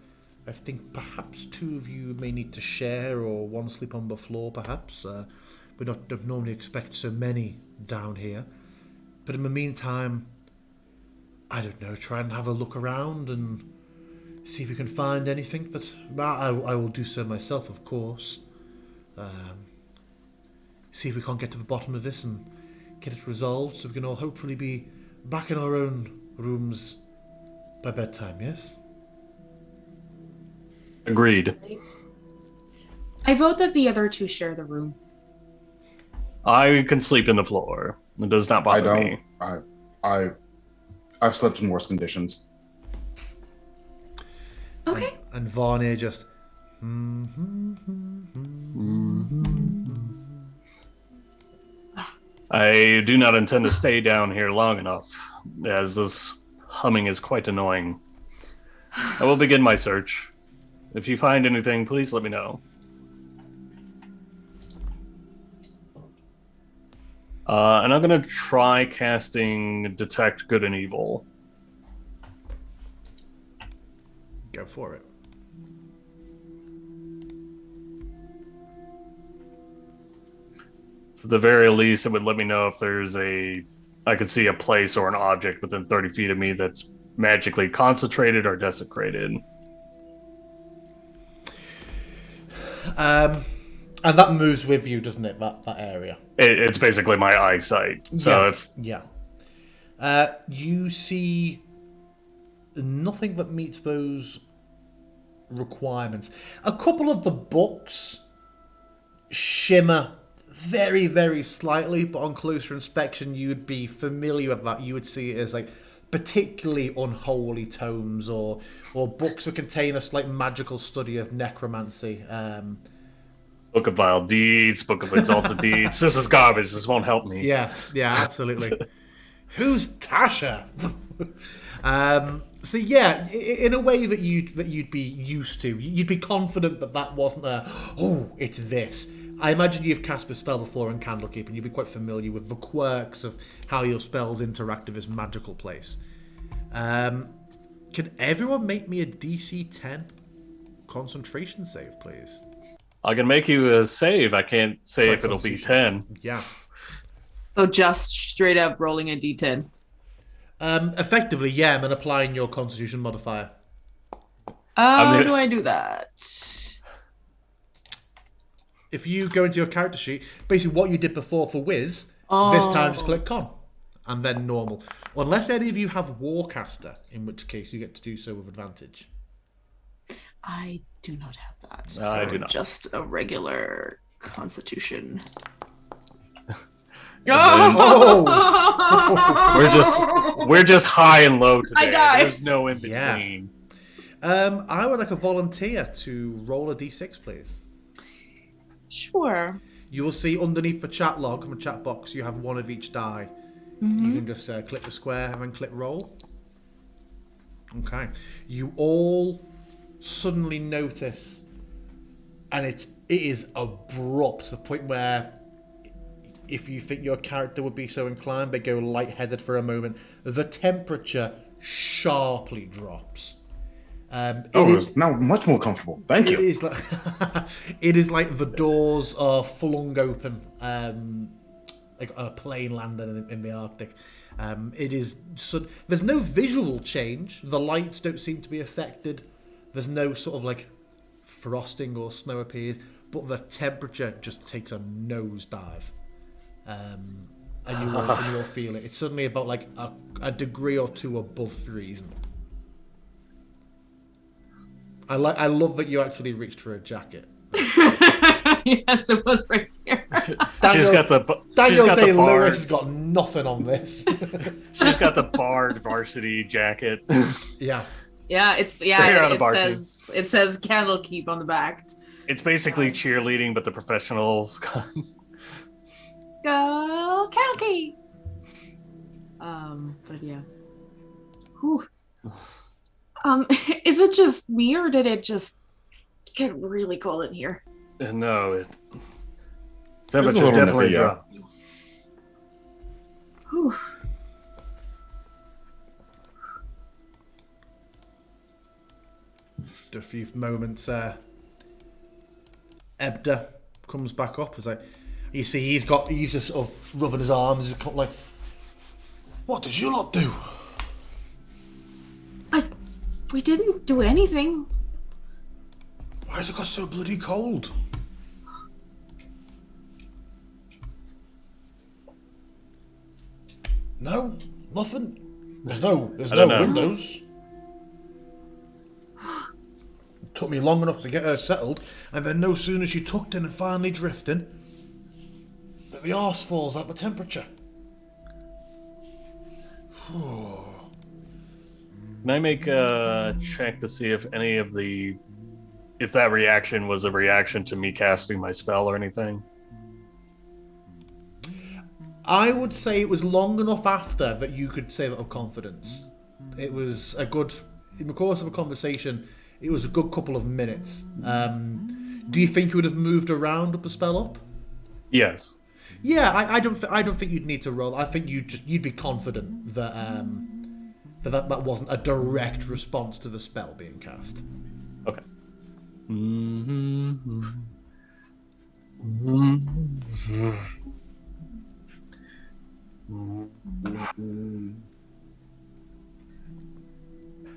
I think perhaps two of you may need to share, or one sleep on the floor perhaps. We don't normally expect so many down here. But in the meantime, I don't know, try and have a look around and see if we can find anything. But I will do so myself, of course. See if we can't get to the bottom of this and get it resolved so we can all hopefully be back in our own rooms by bedtime, yes? Agreed. I vote that the other two share the room. I can sleep in the floor. It does not I bother me. don't. I've slept in worse conditions. Okay. And Varney just... I do not intend to stay down here long enough, as this humming is quite annoying. I will begin my search. If you find anything, please let me know. And I'm going to try casting Detect Good and Evil. Go for it. So at the very least, it would let me know if there's I could see a place or an object within 30 feet of me that's magically concentrated or desecrated. And that moves with you, doesn't it, that area? It's basically my eyesight. So yeah. You see nothing that meets those requirements. A couple of the books shimmer very, very slightly, but on closer inspection, you would be familiar with that. You would see it as like particularly unholy tomes or books that contain a slight magical study of necromancy. Book of Vile Deeds, Book of Exalted Deeds. This is garbage. This won't help me. Yeah, absolutely. Who's Tasha? So yeah, in a way that you'd be used to, you'd be confident that wasn't it's this. I imagine you've cast a spell before in Candlekeep, and you'd be quite familiar with the quirks of how your spells interact with this magical place. Can everyone make me a DC 10 concentration save, please? I can make you a save. I can't say if it'll be 10. Yeah. So just straight up rolling a d10. Effectively, yeah, and then applying your Constitution modifier. How do I do that? If you go into your character sheet, basically what you did before for Wiz, this time just click con, and then normal. Unless any of you have Warcaster, in which case you get to do so with advantage. I do not have that. I do not. Just a regular Constitution. We're just high and low today. I died. There's no in between. Yeah. I would like a volunteer to roll a d6, please. Sure. You will see underneath the chat log, from the chat box, you have one of each die. You can just click the square and then click roll. Okay. You all suddenly notice, and it is abrupt to the point where if you think your character would be so inclined, they go lightheaded for a moment. The temperature sharply drops. It's now much more comfortable. Thank you. It is like the doors are flung open, like on a plane landing in the Arctic. There's no visual change. The lights don't seem to be affected. There's no sort of like frosting or snow appears, but the temperature just takes a nosedive. And you will feel it. It's suddenly about like a degree or two above freezing. I love that you actually reached for a jacket. Yes, it was right there. She's got the Day-Lewis has got nothing on this. She's got the barred varsity jacket. Yeah. Yeah, it says Candlekeep on the back. It's basically cheerleading, but the professional. Go Candlekeep. But yeah. Whew. Is it just me, or did it just get really cold in here? No, There's a temperature little definitely nippy, yeah. dropped. Whew. After a few moments, Ebda comes back up. It's like, you see, he's just sort of rubbing his arms. He's like, what did you lot do? We didn't do anything. Why has it got so bloody cold? No, nothing. There's no windows. It took me long enough to get her settled, and then no sooner she tucked in and finally drifting, that the arse falls out the temperature. Can I make a check to see if if that reaction was a reaction to me casting my spell or anything? I would say it was long enough after that you could say that with confidence. It was a good, in the course of a conversation, it was a good couple of minutes. Do you think you would have moved around with the spell up? Yes. Yeah, I don't think you'd need to roll. I think you'd be confident that that wasn't a direct response to the spell being cast. Okay.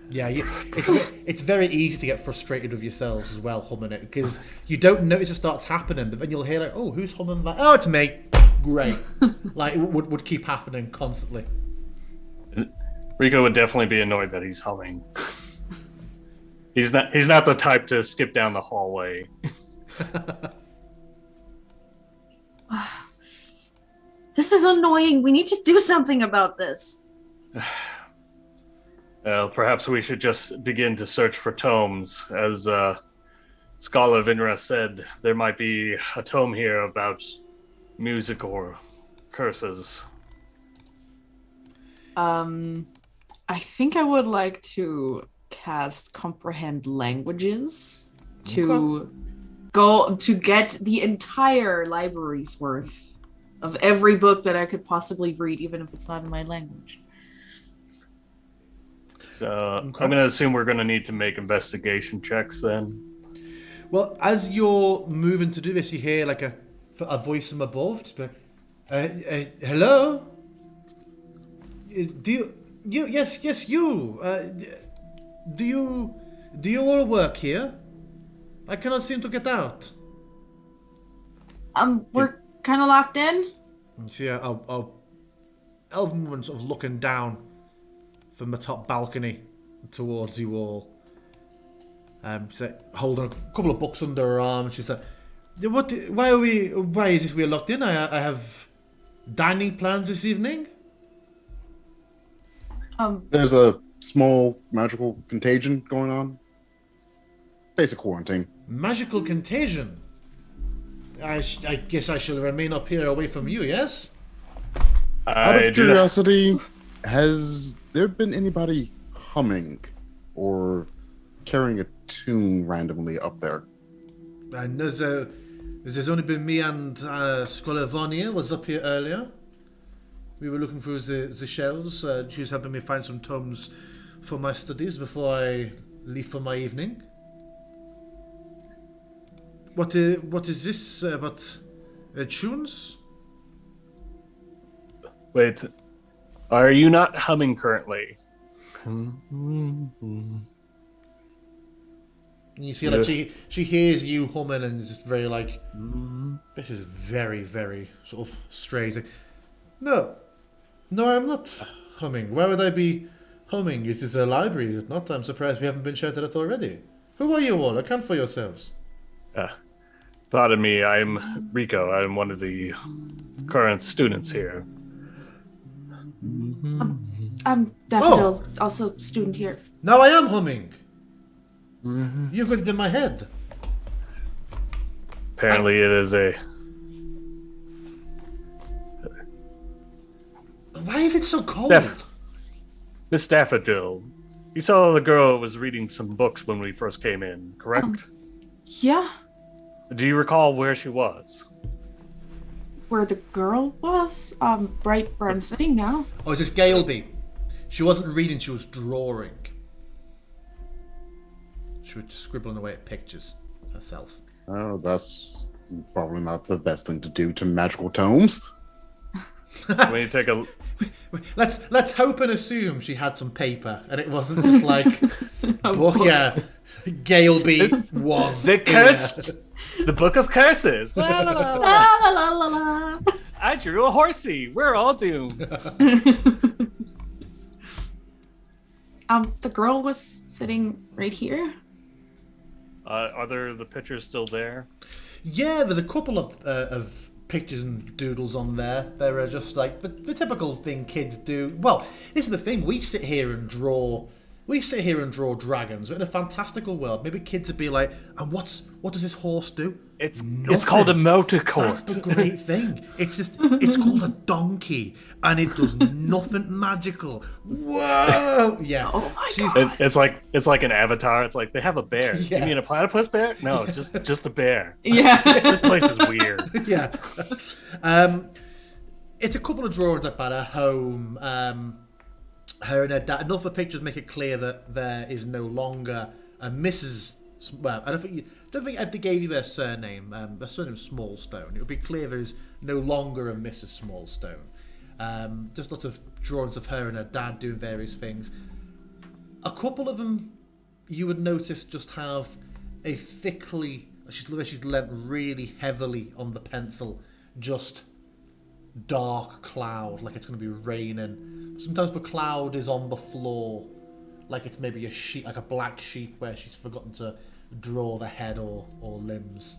Yeah, it's very easy to get frustrated with yourselves as well, humming it, because you don't notice it starts happening, but then you'll hear like, oh, who's humming that? Oh, it's me. Great. Like, it would keep happening constantly. Rico would definitely be annoyed that he's humming. He's not the type to skip down the hallway. This is annoying. We need to do something about this. Perhaps we should just begin to search for tomes. As Scholar Vinra said, there might be a tome here about music or curses. I think I would like to cast Comprehend Languages to go to get the entire library's worth of every book that I could possibly read, even if it's not in my language. So I'm going to assume we're going to need to make investigation checks then. Well, as you're moving to do this, you hear like a voice from above. Just hello? Do you? Yes, you. Do you all work here? I cannot seem to get out. We're kind of locked in. See a elven woman sort of looking down from the top balcony towards you all. Holding a couple of books under her arm. She said, why is this we are locked in? I have dining plans this evening. There's a small magical contagion going on. Basic quarantine. Magical contagion? I guess I shall remain up here away from you, yes? Out of curiosity, has there been anybody humming or carrying a tune randomly up there? And there's only been me and Scholar Vonier was up here earlier. We were looking through the shelves. She was helping me find some tomes for my studies before I leave for my evening. What is this about tunes? Wait, are you not humming currently? You see, like she hears you humming and is just very like, this is very, very sort of strange. Like, no, I'm not humming. Why would I be humming? This is a library, is it not? I'm surprised we haven't been shouted at already. Who are you all? Account for yourselves. Pardon me, I'm Rico. I'm one of the current students here. I'm Daffodil, also student here. Now I am humming. You got it in my head. Apparently it is a... Why is it so cold? Miss Daffodil, you saw the girl was reading some books when we first came in, correct? Yeah. Do you recall where she was? Where the girl was? Right where I'm sitting now. Oh, is this Galeby? She wasn't reading, she was drawing. She was just scribbling away at pictures herself. Oh, that's probably not the best thing to do to magical tomes. When you take a Let's hope and assume she had some paper, and it wasn't just like book. Yeah, Galeby was the cursed, the book of curses. La, la, la, la. La la la la. I drew a horsey. We're all doomed. The girl was sitting right here. Are there the pictures still there? Yeah, there's a couple of pictures and doodles on there. They're just like the typical thing kids do. Well, this is the thing. We sit here and draw dragons. We're in a fantastical world. Maybe kids would be like, and what does this horse do? It's Nothing. It's called a motor court. That's the great thing. It's called a donkey, and it does nothing magical. Whoa! Yeah. Oh my god. It's like an avatar. It's like they have a bear. Yeah. You mean a platypus bear? No, just a bear. Yeah. This place is weird. Yeah. It's a couple of drawings up at her home. Her and her dad. Enough of the pictures make it clear that there is no longer a Mrs. Well, I don't think Ebda gave you their surname. Their surname is Smallstone. It would be clear there is no longer a Mrs. Smallstone. Just lots of drawings of her and her dad doing various things. A couple of them you would notice just have a thickly. She's lent really heavily on the pencil. Just dark cloud, like it's going to be raining. Sometimes the cloud is on the floor, like it's maybe a sheet, like a black sheet where she's forgotten to draw the head or limbs.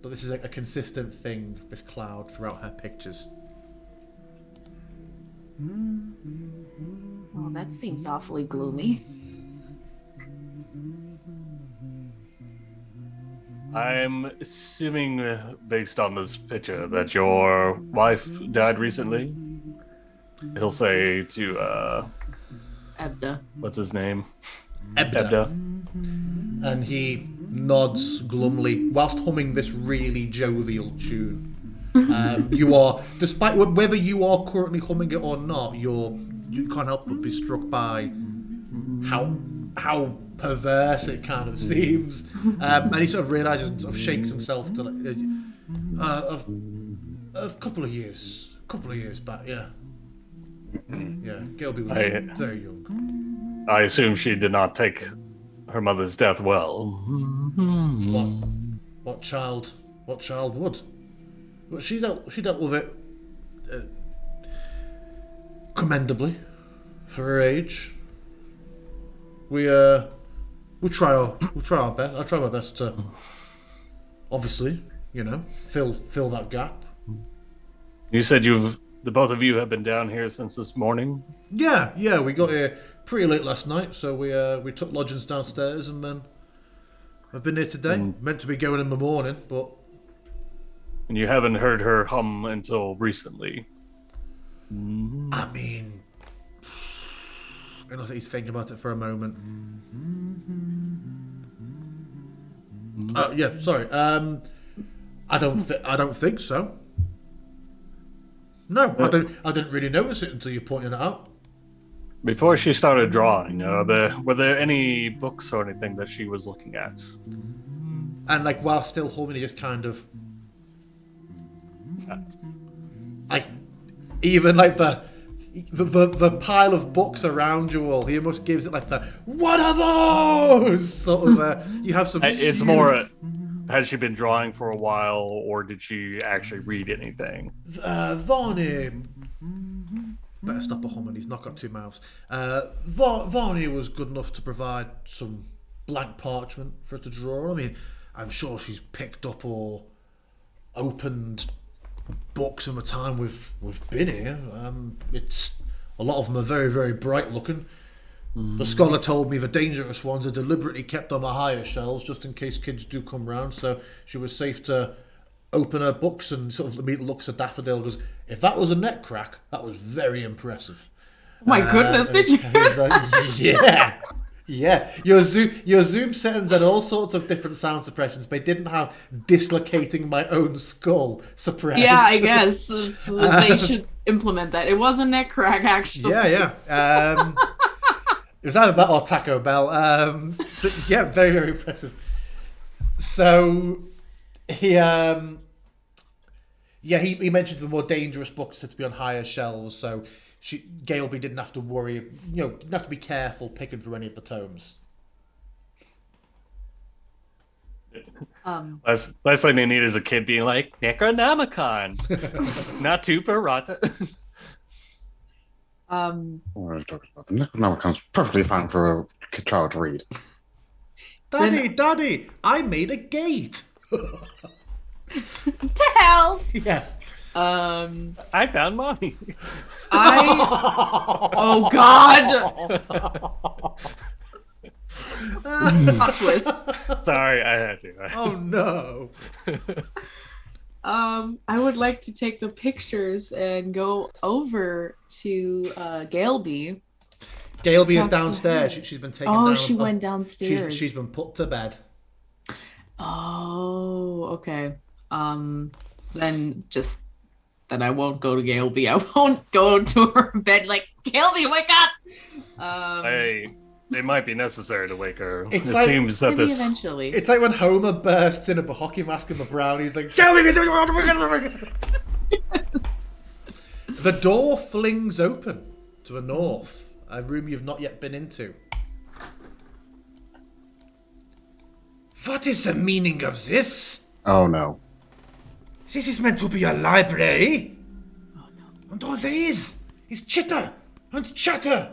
But this is a consistent thing, this cloud, throughout her pictures. Well, that seems awfully gloomy. I'm assuming, based on this picture, that your wife died recently. He'll say to Ebda. what's his name? Ebda. And he nods glumly whilst humming this really jovial tune. You are, despite whether you are currently humming it or not, you can't help but be struck by how perverse it kind of seems. And he sort of realizes and sort of shakes himself to a couple of years back. Yeah. Gilby was very young. I assume she did not take her mother's death well. What child would? But she dealt with it commendably for her age. We try our best. I try my best to, obviously, fill that gap. You said the both of you have been down here since this morning? Yeah, we got here pretty late last night, so we took lodgings downstairs, and then I've been here today. Meant to be going in the morning, but... And you haven't heard her hum until recently? I mean... I don't think he's thinking about it for a moment. Yeah, sorry. I don't think so. No, I didn't really notice it until you pointed it out. Before she started drawing, were there any books or anything that she was looking at? And like while still humming, he just kind of like even like the pile of books around you all, he almost gives it like the "what are those?" sort of. You have some. It's more. Has she been drawing for a while, or did she actually read anything? Varney. Better stop a humming. He's not got two mouths. Varney was good enough to provide some blank parchment for her to draw. I mean, I'm sure she's picked up or opened books in the time we've been here. It's a lot of them are very, very bright looking. The scholar told me the dangerous ones are deliberately kept on the higher shelves just in case kids do come round, so she was safe to open her books and sort of immediately looks at Daffodil and goes, "If that was a neck crack, that was very impressive." Oh my goodness, did you hear that? Yeah. Your Zoom settings had all sorts of different sound suppressions, but it didn't have dislocating my own skull suppressed. Yeah, I guess they should implement that. It was a neck crack, actually. Yeah. It was either that or Taco Bell. So, yeah, very, very impressive. So he Yeah, he mentioned the more dangerous books had to be on higher shelves, so Galeby didn't have to worry, didn't have to be careful picking through any of the tomes. Last thing they need is a kid being like, Necronomicon, not too parata. What are you talking about? The Necronomicon's perfectly fine for a child to read. Daddy, I made a gate. To hell. Yeah. I found mommy. Oh God. Plot twist. Sorry, I had to. Oh no. I would like to take the pictures and go over to Galeby. Galeby is downstairs. She's been taken down. Oh, she went downstairs. She's been put to bed. Oh, okay. Then I won't go to Galeby. I won't go to her bed like, Galeby, wake up! It might be necessary to wake her. It seems that maybe this... eventually. It's like when Homer bursts in a hockey mask and the brownie's like, Galeby! The door flings open to the north, a room you've not yet been into. What is the meaning of this? Oh no. This is meant to be a library. Oh no. And all there is chitter and chatter.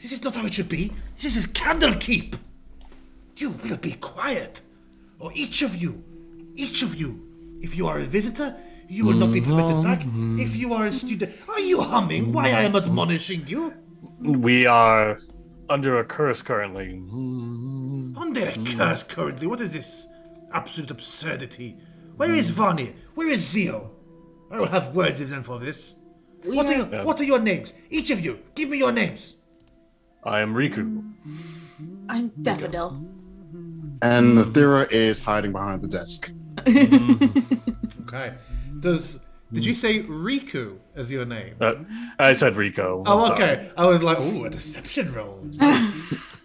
This is not how it should be. This is Candlekeep. You will be quiet. Or each of you, if you are a visitor, you will not be permitted back. If you are a student, are you humming? Why I am admonishing you? We are under a curse currently. Under a curse currently? What is this absolute absurdity? Where is Vani? Where is Zio? I will have words with them for this. What are your names? Each of you, give me your names. I am Rico. I'm Daffodil. And Nathyra is hiding behind the desk. Okay. Did you say Riku as your name? I said Rico. Oh, okay. I was like, ooh, a deception roll. Nice.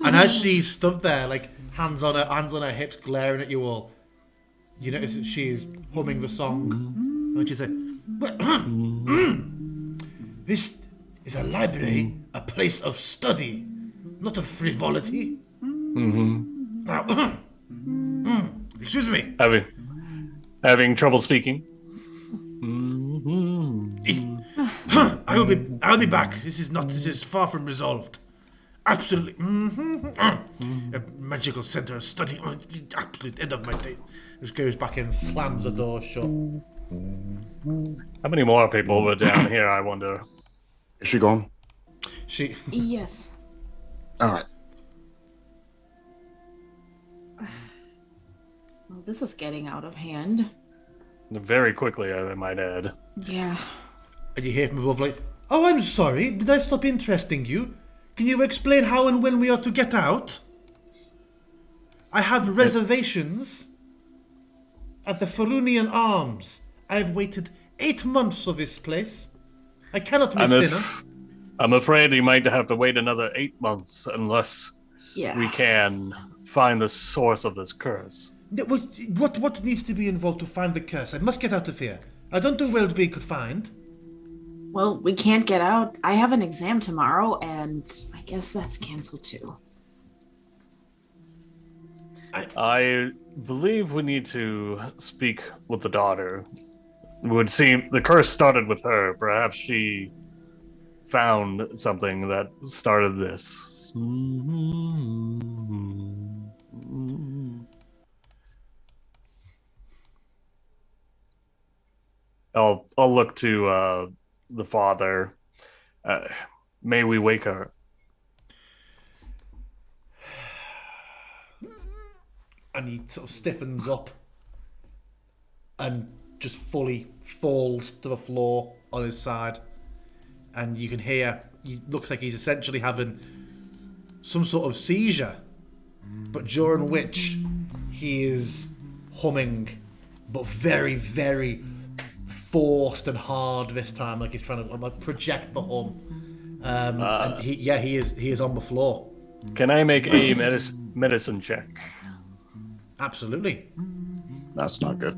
And as she stood there, like hands on her hips, glaring at you all, you notice that she's humming the song. And she said, "This is a library, a place of study, not of frivolity." Now, excuse me. Having trouble speaking. I'll be back. This is far from resolved. Absolutely. A magical center of study. Absolute end of my day. Just goes back in and slams the door shut. How many more people were down here, I wonder? Is she gone? Yes. All right. Well, this is getting out of hand. Very quickly, I might add. Yeah. And you hear from above like, "Oh, I'm sorry. Did I stop interesting you? Can you explain how and when we are to get out? I have reservations at the Farunian Arms. I have waited 8 months for this place. I cannot miss dinner." I'm afraid you might have to wait another 8 months unless we can find the source of this curse. What needs to be involved to find the curse? I must get out of here. I don't do well to be confined. Well, we can't get out. I have an exam tomorrow, and I guess that's canceled too. I believe we need to speak with the daughter. It would seem the curse started with her. Perhaps she found something that started this. I'll look to the father. May we wake her? And he sort of stiffens up and just fully falls to the floor on his side. And you can hear, it looks like he's essentially having some sort of seizure, but during which he is humming, but very, very forced and hard this time, like he's trying to project the hum. And he is on the floor. Can I make a medicine check? Absolutely. That's not good.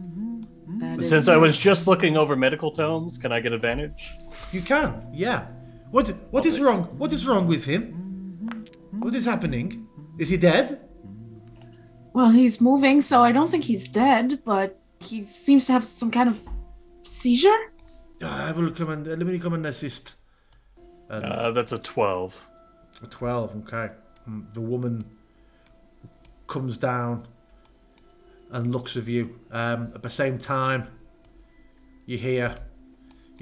Since I was just looking over medical tomes, can I get advantage? You can, yeah. What is wrong? What is wrong with him? What is happening? Is he dead? Well, he's moving, so I don't think he's dead, but he seems to have some kind of seizure. I will come and let me come and assist. That's a 12. A 12, okay. The woman comes down and looks at you. At the same time, you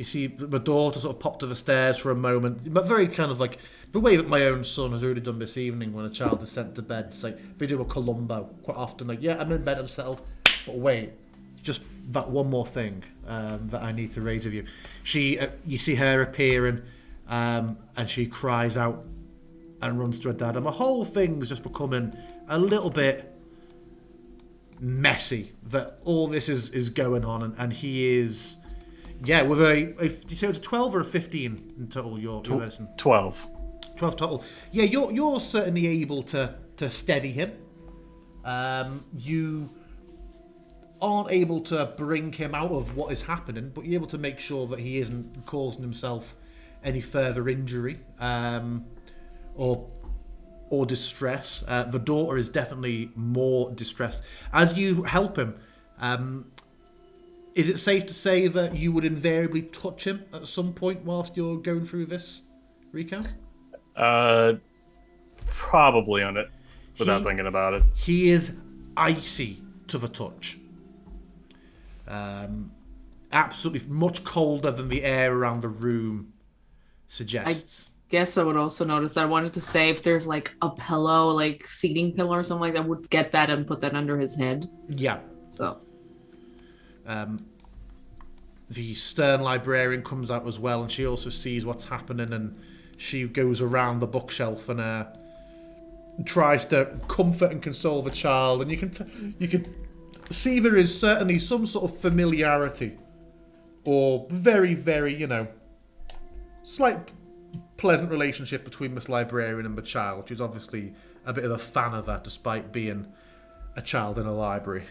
see the daughter sort of pop to the stairs for a moment, but very kind of like the way that my own son has already done this evening when a child is sent to bed. It's like they do a Columbo quite often, like, yeah, I'm in bed, I'm settled, but wait, just that one more thing that I need to raise with you. You see her appearing, and she cries out and runs to her dad, and the whole thing's just becoming a little bit messy, that all this is going on, and he is, yeah, with do you say it was a 12 or a 15 in total, your medicine? 12. 12 total. Yeah, you're certainly able to steady him. You aren't able to bring him out of what is happening, but you're able to make sure that he isn't causing himself any further injury or distress. The daughter is definitely more distressed. As you help him, is it safe to say that you would invariably touch him at some point whilst you're going through this, Rico? Probably on it, without thinking about it. He is icy to the touch. Absolutely much colder than the air around the room suggests. I guess I would also notice that I wanted to say if there's like a pillow, like seating pillow or something like that, would get that and put that under his head. Yeah. So. The stern librarian comes out as well, and she also sees what's happening, and she goes around the bookshelf and tries to comfort and console the child. And you can see there is certainly some sort of familiarity, or very, very, slight pleasant relationship between this librarian and the child. She's obviously a bit of a fan of that, despite being a child in a library.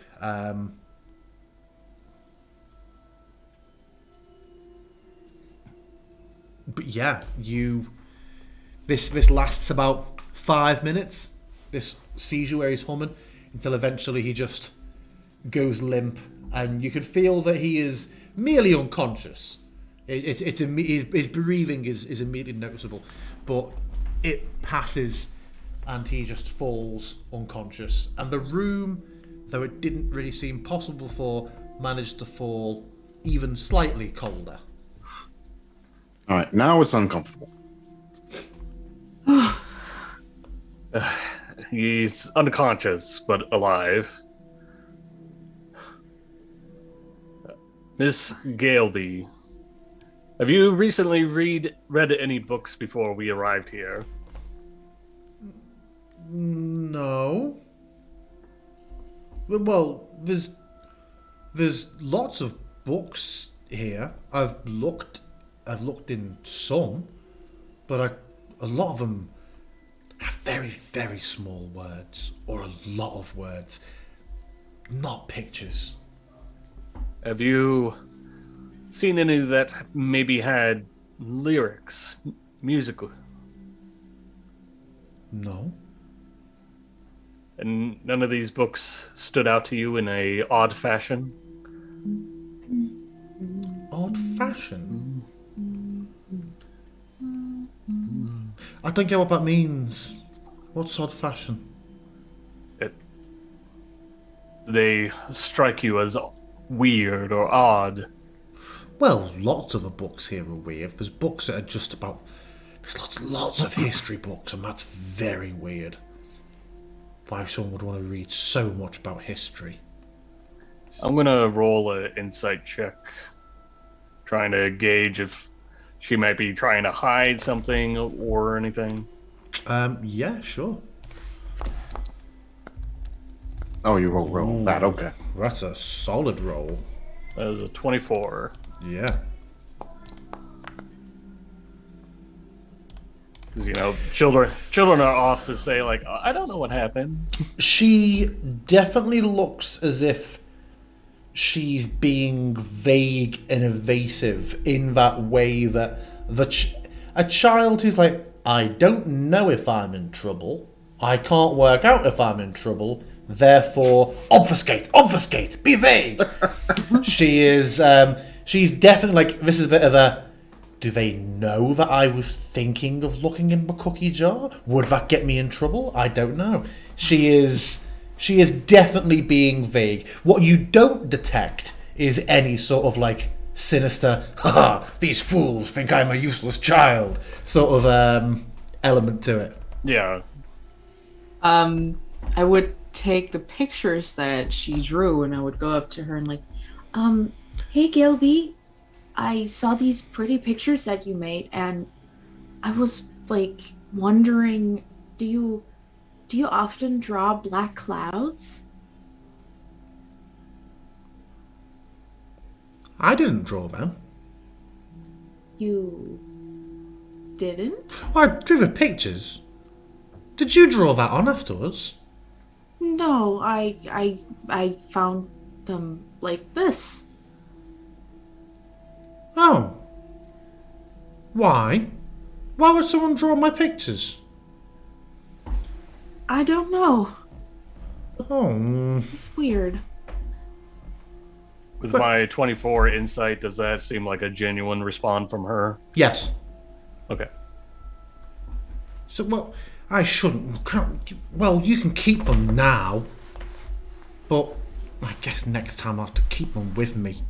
But yeah, this lasts about 5 minutes, this seizure where he's humming, until eventually he just goes limp, and you can feel that he is merely unconscious. His breathing is immediately noticeable, but it passes and he just falls unconscious. And the room, though it didn't really seem possible for, managed to fall even slightly colder. All right, now it's uncomfortable. He's unconscious, but alive. Miss Galeby, have you recently read any books before we arrived here? No. Well, there's lots of books here. I've looked in some, but a lot of them have very, very small words, or a lot of words, not pictures. Have you seen any that maybe had lyrics, musical? No. And none of these books stood out to you in a odd fashion? Odd fashion? I don't get what that means. What's odd fashion? They strike you as weird or odd. Well, lots of the books here are weird. There's books that are just about... There's lots of history books, and that's very weird. Why someone would want to read so much about history. I'm gonna roll an insight check, trying to gauge if she might be trying to hide something or anything. Yeah, sure. Oh, you roll that, okay. That's a solid roll. That was a 24. Yeah. Because, children are off to say, like, I don't know what happened. She definitely looks as if she's being vague and evasive in that way that a child who's like, I don't know if I'm in trouble. I can't work out if I'm in trouble. Therefore, obfuscate, be vague. She's definitely like, this is a bit of a, do they know that I was thinking of looking in the cookie jar? Would that get me in trouble? I don't know. She is definitely being vague. What you don't detect is any sort of like sinister, haha, these fools think I'm a useless child sort of element to it. Yeah. I would take the pictures that she drew and I would go up to her and like, hey Gilby, I saw these pretty pictures that you made and I was like wondering, do you often draw black clouds? I didn't draw them. You didn't? I drew the pictures. Did you draw that on afterwards? No, I found them like this. Oh. Why? Why would someone draw my pictures? I don't know. Oh. It's weird. With my 24 insight, does that seem like a genuine response from her? Yes. Okay. So, well, I shouldn't. Well, you can keep them now. But I guess next time I'll have to keep them with me.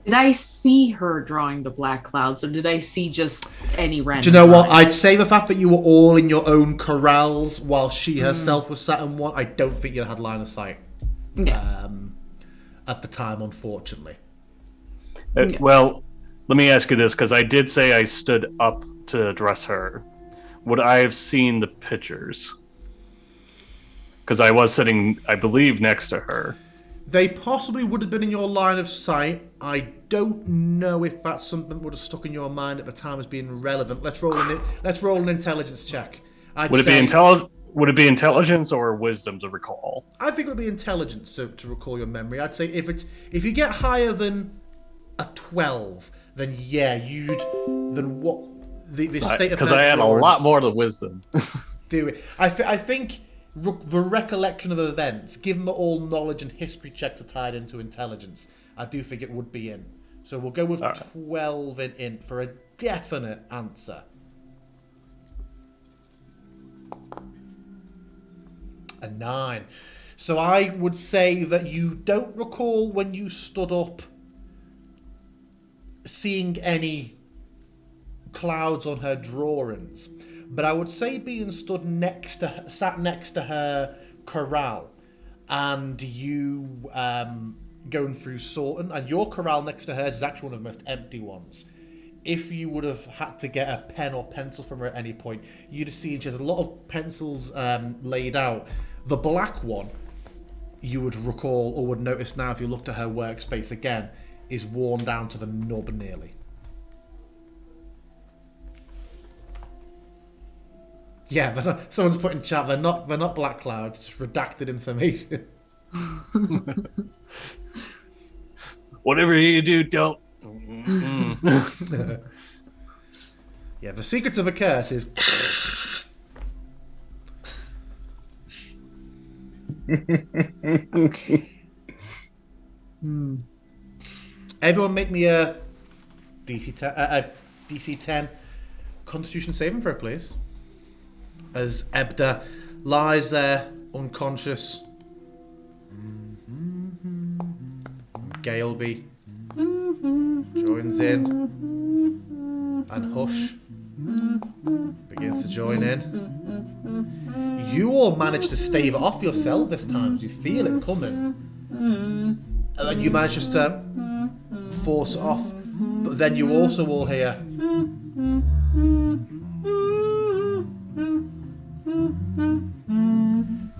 Did I see her drawing the black clouds, or did I see just any random? Do you know what? drawing? I'd say the fact that you were all in your own corrals while she herself was sat in one, I don't think you had line of sight Yeah. at the time, unfortunately. Yeah. Well, let me ask you this, because I did say I stood up to address her. Would I have seen the pictures? Because I was sitting, I believe, next to her. They possibly would have been in your line of sight. I don't know if that's something that would have stuck in your mind at the time as being relevant. Let's roll an intelligence check. Would it be intelligence or wisdom to recall? I think it would be intelligence to recall your memory. I'd say if you get higher than a 12, then yeah, than what the state of, because I had a lot more than wisdom. Do it. I think the recollection of events, given that all knowledge and history checks are tied into intelligence, I do think it would be in. So we'll go with 12 in int for a definite answer. A 9. So I would say that you don't recall when you stood up seeing any clouds on her drawings, but I would say being sat next to her corral, and you going through sorting, and your corral next to hers is actually one of the most empty ones. If you would have had to get a pen or pencil from her at any point, you'd have seen she has a lot of pencils laid out. The black one, you would recall or would notice now if you looked at her workspace again, is worn down to the nub nearly. Yeah, but someone's put in chat, they're not black clouds, it's redacted information. Whatever you do, don't. Yeah, the secret of the curse is. Okay. Everyone make me a DC 10 Constitution saving throw, please. As Ebda lies there unconscious. Galeby joins in, and Hush begins to join in. You all manage to stave it off yourself this time. You feel it coming, and then you manage just to force it off. But then you also all hear.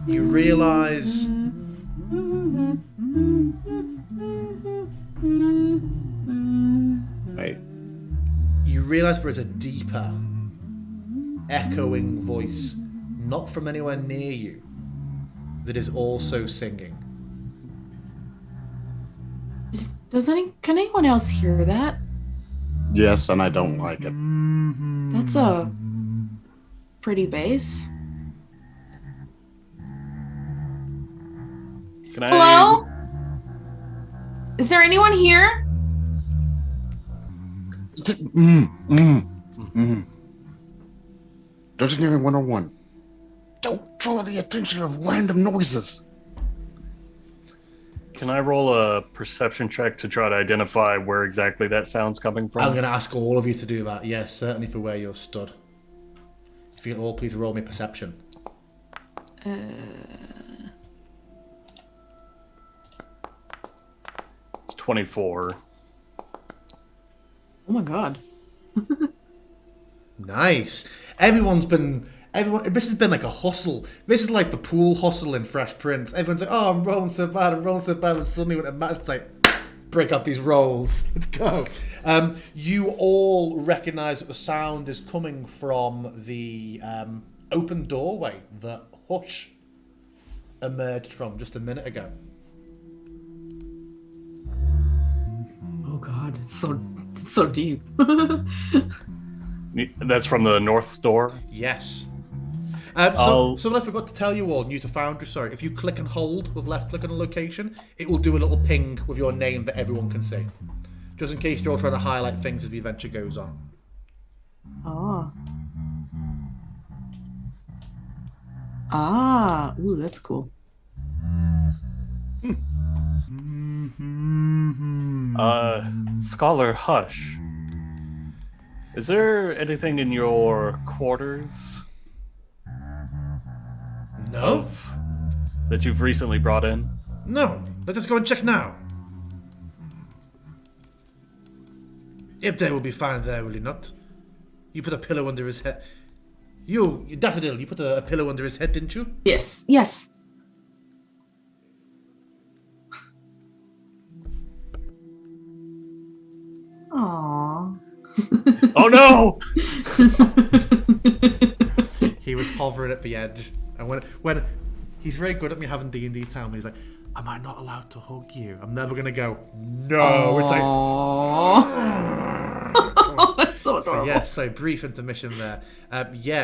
You realise there is a deeper, echoing voice, not from anywhere near you, that is also singing. Can anyone else hear that? Yes, and I don't like it. That's a pretty bass. Can I? Hello? Is there anyone here? Engineering 101. Don't draw the attention of random noises. Can I roll a perception check to try to identify where exactly that sound's coming from? I'm going to ask all of you to do that. Yes, certainly for where you're stood. If you can all please roll me perception. It's 24. Oh my god. Nice. Everyone. This has been like a hustle. This is like the pool hustle in Fresh Prince. Everyone's like, "Oh, I'm rolling so bad. And suddenly, when it matters, it's like, break up these rolls. Let's go. You all recognise that the sound is coming from the open doorway that Hush emerged from just a minute ago. Oh god, it's so deep. That's from the north door? Yes. Oh. So what I forgot to tell you all, new to Foundry, sorry, if you click and hold with left click on a location, it will do a little ping with your name that everyone can see. Just in case you're all trying to highlight things as the adventure goes on. Oh. Ah, ooh, that's cool. Scholar Hush. Is there anything in your quarters No? that you've recently brought in? No. Let us go and check now. Ibday will be fine there, will he not? You put a pillow under his head. You Daffodil, you put a pillow under his head, didn't you? Yes, yes. Aww. Oh no! He was hovering at the edge, and when he's very good at me having D&D time, he's like, "Am I not allowed to hug you? I'm never gonna go. No." It's like, That's so adorable. so brief intermission there.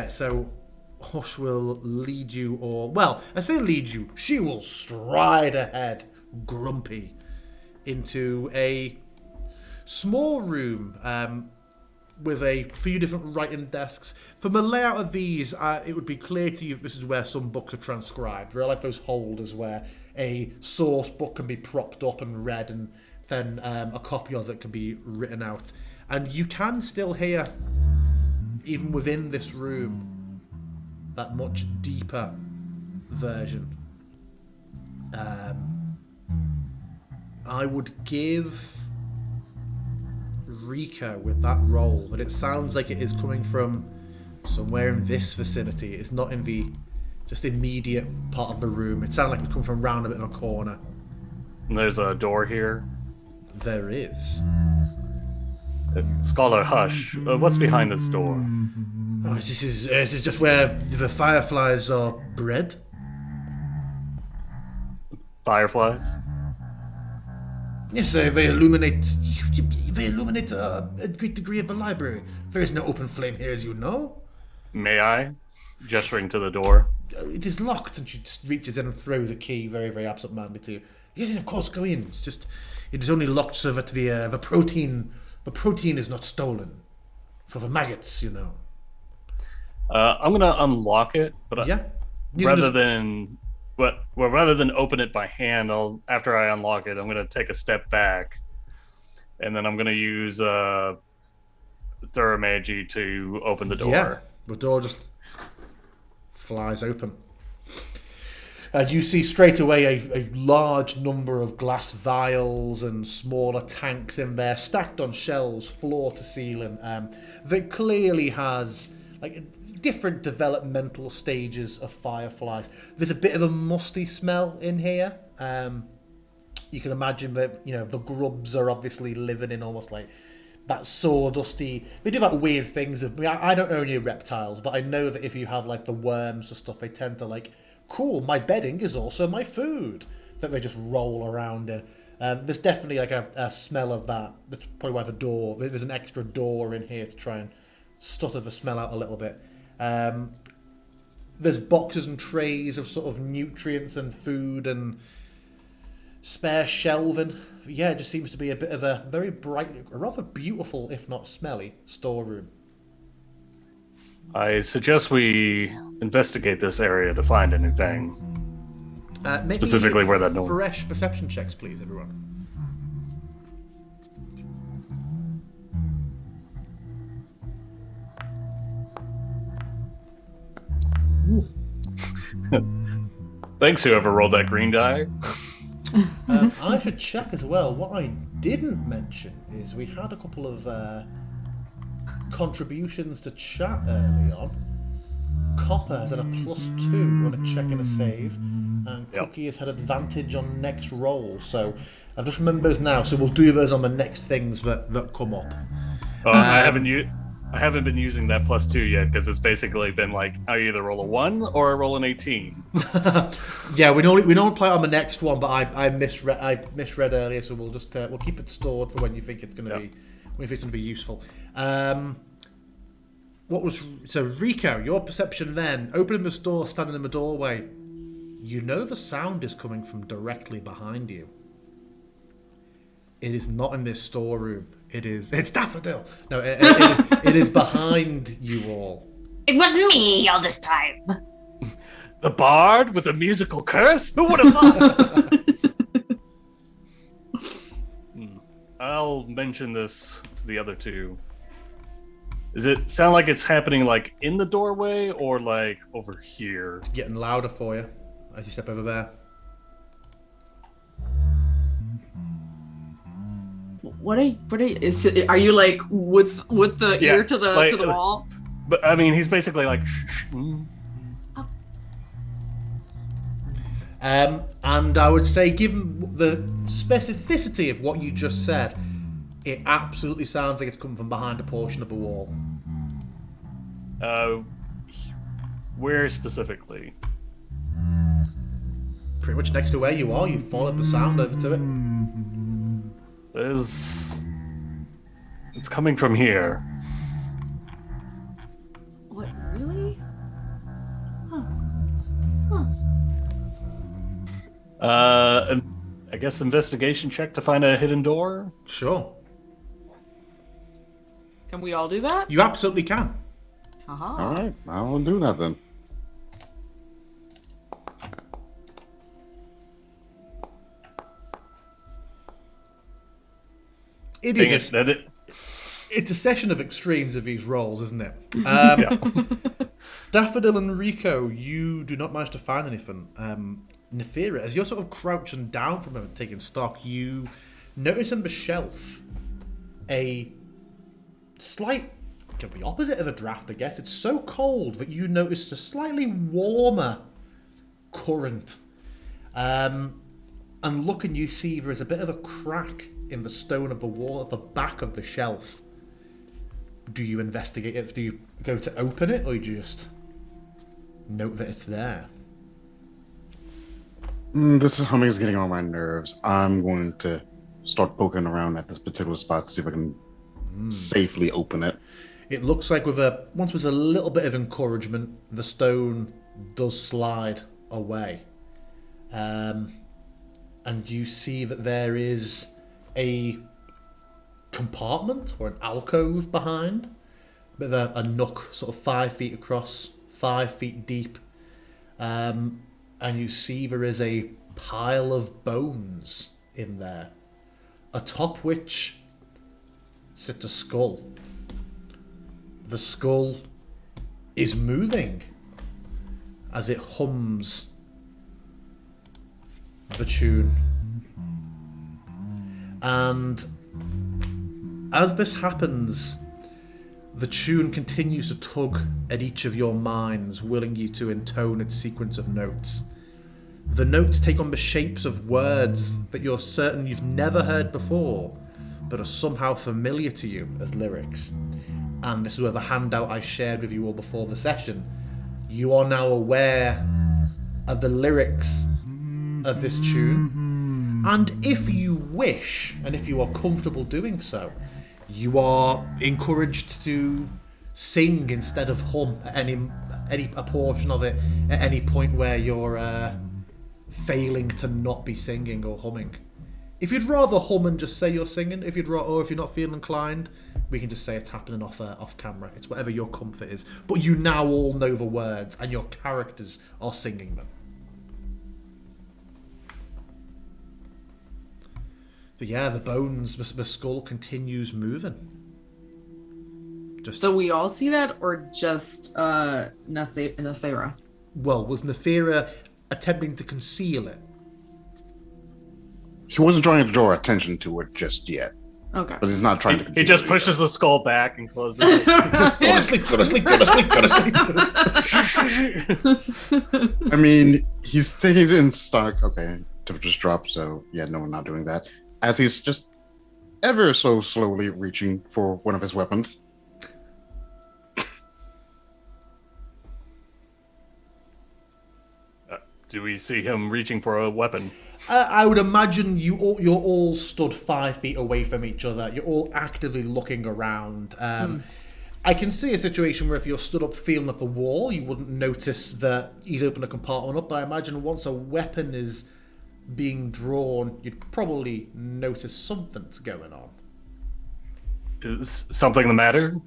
So Hush will lead you, I say lead you. She will stride ahead, grumpy, into a small room with a few different writing desks. From the layout of these, it would be clear to you this is where some books are transcribed. They're like those holders where a source book can be propped up and read, and then a copy of it can be written out. And you can still hear, even within this room, that much deeper version. I would give Rico with that roll, but it sounds like it is coming from somewhere in this vicinity. It's not in the just immediate part of the room. It sounds like it's coming from round a bit in a corner. And there's a door here. There is. Scholar Hush, what's behind this door? Oh, this is just where the fireflies are bred. Fireflies? Yes, they illuminate. They illuminate a great degree of the library. There is no open flame here, as you know. May I? Gesturing to the door. It is locked, and she just reaches in and throws a key, very, very absent-mindedly to you. Yes, of course, go in. It is only locked so that the protein is not stolen for the maggots, you know. I'm gonna unlock it, but Yeah. rather than open it by hand, after I unlock it, I'm gonna take a step back, and then I'm gonna use Thaumaturgy to open the door. Yeah, the door just flies open. You see straight away a large number of glass vials and smaller tanks in there, stacked on shelves, floor to ceiling. That clearly has like different developmental stages of fireflies. There's a bit of a musty smell in here. You can imagine that the grubs are obviously living in almost like that sawdusty. They do that weird things. I don't know any reptiles, but I know that if you have like the worms and stuff, they tend to like. Cool, my bedding is also my food. That they just roll around in. There's definitely like a smell of that. That's probably why there's an extra door in here to try and stutter the smell out a little bit. There's boxes and trays of sort of nutrients and food and spare shelving. Yeah, it just seems to be a bit of a very bright, rather beautiful, if not smelly, storeroom. I suggest we investigate this area to find anything. Maybe Specifically where that door. fresh perception checks, please, everyone. Thanks, whoever rolled that green die. I should check as well. What I didn't mention is we had a couple of contributions to chat early on. Copper has had a +2 on a check and a save, and Cookie has had advantage on next roll. So I've just remembered those now. So we'll do those on the next things that come up. I haven't been using that +2 yet because it's basically been like I either roll a 1 or I roll an 18. Yeah, we don't play it on the next one, but I misread earlier, so we'll keep it stored for when you think it's going to be useful. So Rico, your perception then, opening the store, standing in the doorway, you know the sound is coming from directly behind you. It is not in this storeroom. It's Daffodil. No, it is behind you all. It was me all this time. The bard with a musical curse? Who would have thought? I'll mention this to the other two. Does it sound like it's happening like in the doorway or like over here? It's getting louder for you as you step over there. Are you like with the ear to the wall? But I mean, he's basically like. Shh. And I would say, given the specificity of what you just said, it absolutely sounds like it's coming from behind a portion of the wall. Where specifically? Pretty much next to where you are. You followed the sound over to it. It's coming from here. What, really? I guess investigation check to find a hidden door? Sure. Can we all do that? You absolutely can. Aha. All right, I will do that then. It's a session of extremes of these rolls, isn't it? Daffodil and Rico, you do not manage to find anything. Nathyra, as you're sort of crouching down from him taking stock, you notice on the shelf a slight, the opposite of a draft, I guess. It's so cold that you notice a slightly warmer current. And looking, you see there is a bit of a crack in the stone of the wall at the back of the shelf. Do you investigate it? Do you go to open it, or do you just note that it's there? This humming is getting on my nerves. I'm going to start poking around at this particular spot to see if I can safely open it. It looks like once with a little bit of encouragement, the stone does slide away. And you see that there is a compartment or an alcove behind. A bit of a nook, sort of 5 feet across, 5 feet deep. And you see there is a pile of bones in there, atop which sits a skull. The skull is moving as it hums the tune. And as this happens, the tune continues to tug at each of your minds, willing you to intone its sequence of notes. The notes take on the shapes of words that you're certain you've never heard before, but are somehow familiar to you as lyrics. And this is where the handout I shared with you all before the session. You are now aware of the lyrics of this tune, And if you wish, and if you are comfortable doing so, you are encouraged to sing instead of hum at a portion of it at any point where you're failing to not be singing or humming. If you'd rather hum and just say you're singing, or if you're not feeling inclined, we can just say it's happening off camera. It's whatever your comfort is. But you now all know the words, and your characters are singing them. But yeah, the skull continues moving. So we all see that, or just Nathyra? Well, was Nathyra attempting to conceal it? He wasn't trying to draw attention to it just yet. Okay. But he's not trying to conceal He just it pushes the skull back and closes it. Go to sleep, go to sleep, go to sleep, go to sleep. I mean, he's taking it in stock. Okay, temperatures drop, so yeah, no, we're not doing that. As he's just ever so slowly reaching for one of his weapons. Do we see him reaching for a weapon? I would imagine you're all stood 5 feet away from each other. You're all actively looking around. I can see a situation where if you're stood up feeling at the wall, you wouldn't notice that he's opened a compartment up. But I imagine once a weapon is being drawn, you'd probably notice something's going on. Is something the matter?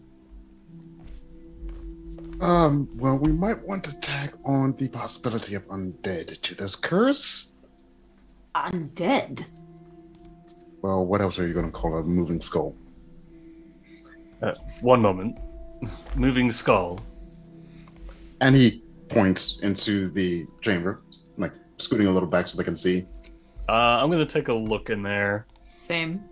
Well, we might want to tag on the possibility of undead to this curse. Undead? Well, what else are you going to call a moving skull? One moment. Moving skull. And he points into the chamber, like scooting a little back so they can see. I'm going to take a look in there. Same.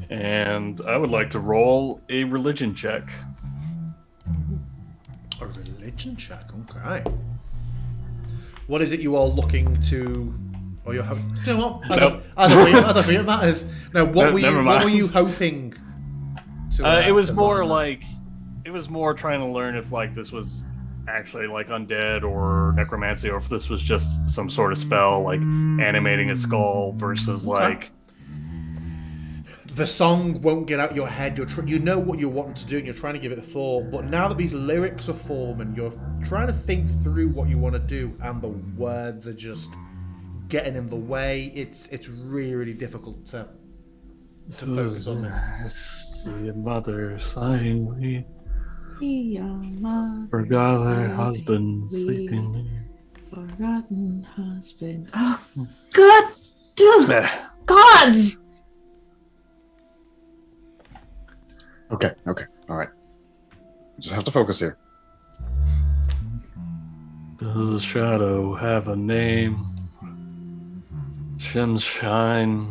And I would like to roll a religion check. A religion check, okay. What is it you are looking to, or you're hoping? You know what? I don't think it matters. No, what were you hoping to? It was to more find? like, it was more trying to learn if like this was actually like undead or necromancy, or if this was just some sort of spell like animating a skull versus like. The song won't get out your head. You know what you're wanting to do, and you're trying to give it a thought. But now that these lyrics are forming, you're trying to think through what you want to do, and the words are just getting in the way. It's really, really difficult to focus on this. See a mother silently See a mother forgot her silently husband sleeping. Forgotten husband. Oh, God! Dude. Eh, Gods! Okay, all right. Just have to focus here. Does the shadow have a name? Shemshine.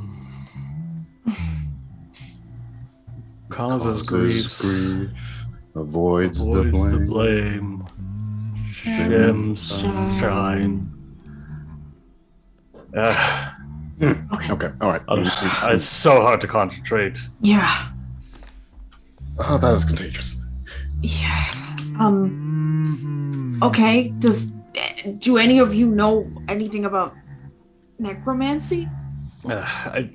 Causes grief. Avoids the blame. Shemshine. Okay, all right. It's so hard to concentrate. Yeah. Oh, that is contagious. Yeah. Okay. Do any of you know anything about necromancy? I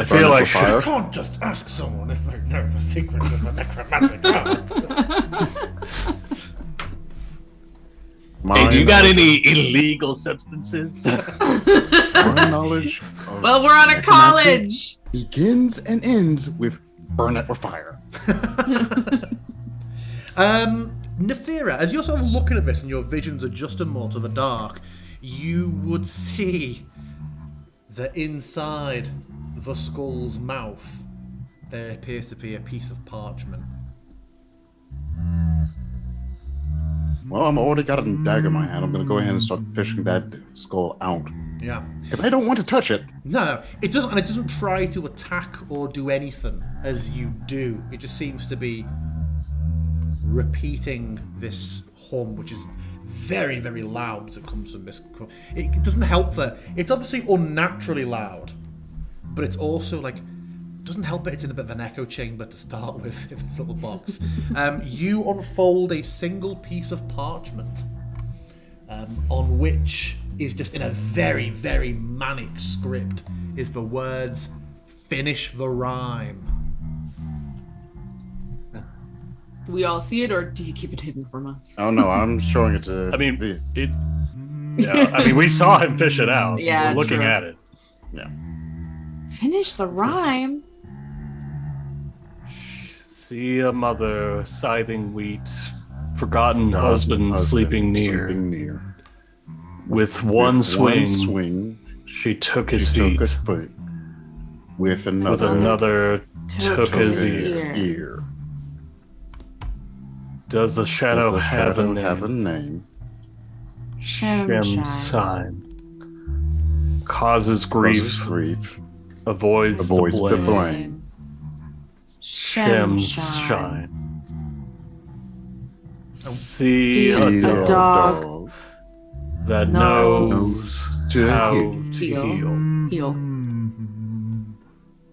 feel like You can't just ask someone if they know the secrets of a necromantic art. Hey, do you got any illegal substances? My knowledge of Well, we're out of necromancy college. begins and ends with burn it with fire. Nathyra, as you're sort of looking at this and your visions adjusting more to the dark, you would see that inside the skull's mouth there appears to be a piece of parchment. Well, I'm already got a dagger in my hand. I'm going to go ahead and start fishing that skull out. Yeah. Because I don't want to touch it. No, it doesn't, and it doesn't try to attack or do anything as you do. It just seems to be repeating this hum, which is very, very loud as it comes from this. It doesn't help that it's obviously unnaturally loud, but it's also like doesn't help it. It's in a bit of an echo chamber to start with in this little box. You unfold a single piece of parchment, on which is just in a very, very manic script is the words, "Finish the rhyme." Do we all see it, or do you keep it hidden from us? Oh no, I'm showing it to. I mean, we saw him fish it out. Yeah, We're looking true. at it. Yeah. Finish the rhyme. See a mother scything wheat, forgotten husband sleeping near. With one swing, she took his feet. With another, took his ear. Does the shadow, have a name? Shemshine. Causes grief. Avoids the blame. Shemshine. See a dog that knows how to heal.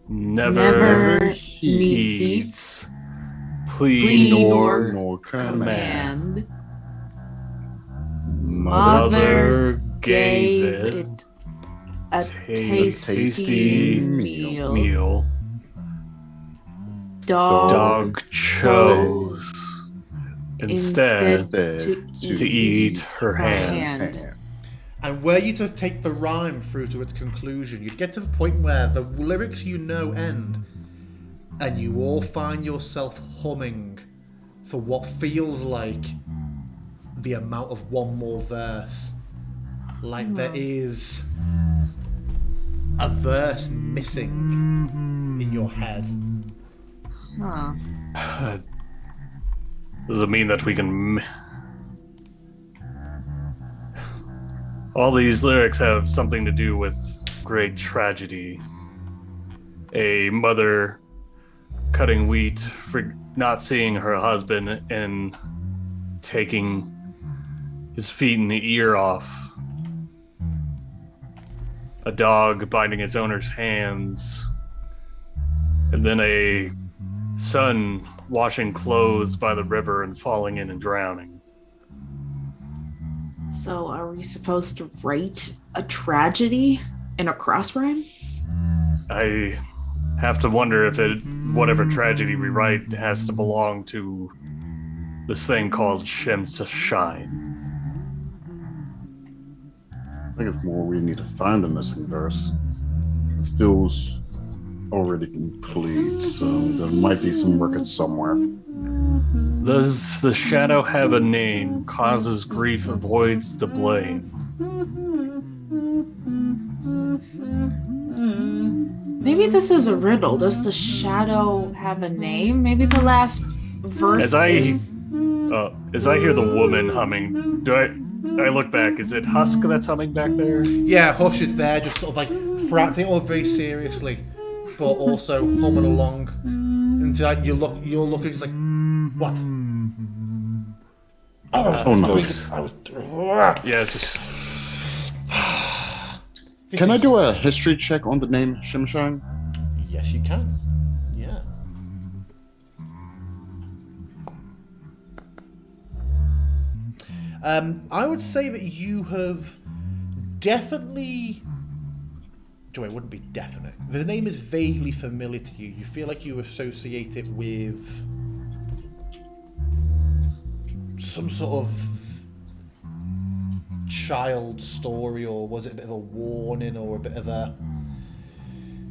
Never heeds plea nor command. Mother gave it a tasty meal. Dog chose instead to eat her hand. And were you to take the rhyme through to its conclusion, you'd get to the point where the lyrics you know end, and you all find yourself humming for what feels like the amount of one more verse. Like there is a verse missing in your head. Huh. Does it mean that we can... All these lyrics have something to do with great tragedy. A mother cutting wheat for not seeing her husband and taking his feet and the ear off. A dog biting its owner's hands. And then a son washing clothes by the river and falling in and drowning. So are we supposed to write a tragedy in a cross rhyme? I have to wonder if whatever tragedy we write has to belong to this thing called Shemshine. I think it's more we need to find the missing verse. It feels already complete, so there might be some records somewhere. Does the shadow have a name? Causes grief, avoids the blame. Maybe this is a riddle. Does the shadow have a name? Maybe the last verse As I is... hear the woman humming, I look back, is it Husk that's humming back there? Yeah, Hush is there, just sort of like taking it all very seriously, but also humming along. And like you're looking, it's like, what? Oh no! Yes. Can I do a history check on the name Shemshine? Yes, you can. Yeah. I would say that you have definitely... it wouldn't be definite. The name is vaguely familiar to you. You feel like you associate it with some sort of child story, or was it a bit of a warning or a bit of a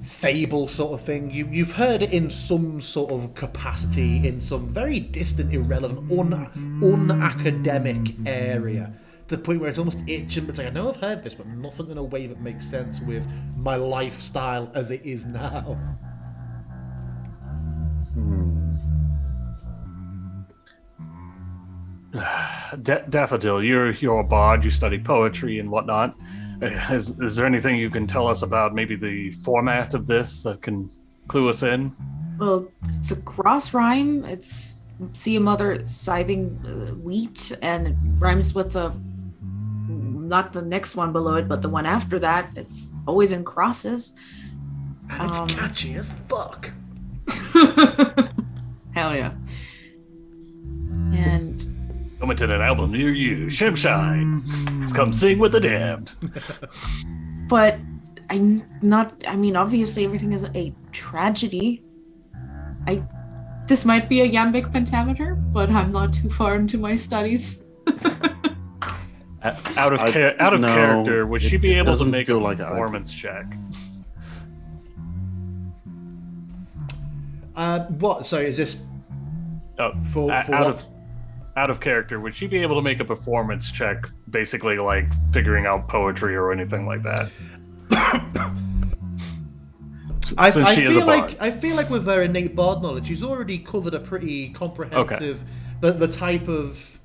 fable sort of thing? You've heard it in some sort of capacity in some very distant, irrelevant, unacademic area, to the point where it's almost itching, but it's like, I know I've heard this, but nothing in a way that makes sense with my lifestyle as it is now. Daffodil, you're a bard, you study poetry and whatnot. Is there anything you can tell us about maybe the format of this that can clue us in? Well, it's a cross rhyme. It's see a mother scything wheat, and it rhymes with the not the next one below it, but the one after that. It's always in crosses. And it's catchy as fuck. Hell yeah. And Coming to an album near you, Shemshine. Let's come sing with the damned. But obviously everything is a tragedy. This might be a iambic pentameter, but I'm not too far into my studies. Out of character, would she be able to make a like performance check? What? So is this for out of character? Would she be able to make a performance check, basically like figuring out poetry or anything like that? I feel like with her innate bard knowledge, she's already covered a pretty comprehensive. The type of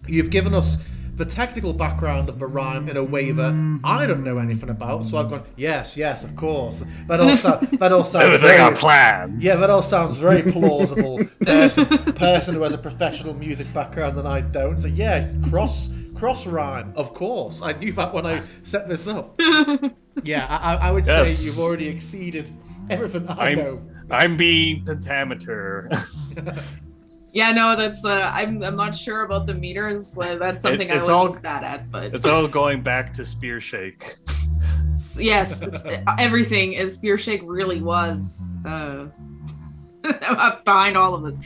you've given us the technical background of the rhyme in a way that I don't know anything about. So I've gone, yes, of course. That all sounds everything I planned. Yeah, that all sounds very plausible. Person who has a professional music background and I don't. So yeah, cross rhyme. Of course, I knew that when I set this up. Yeah, I would say you've already exceeded everything I know. I'm being pentameter. Yeah, no, that's I'm not sure about the meters. That's something I was bad at, but it's all going back to spear shake. Yes, everything is spear shake really was behind all of this.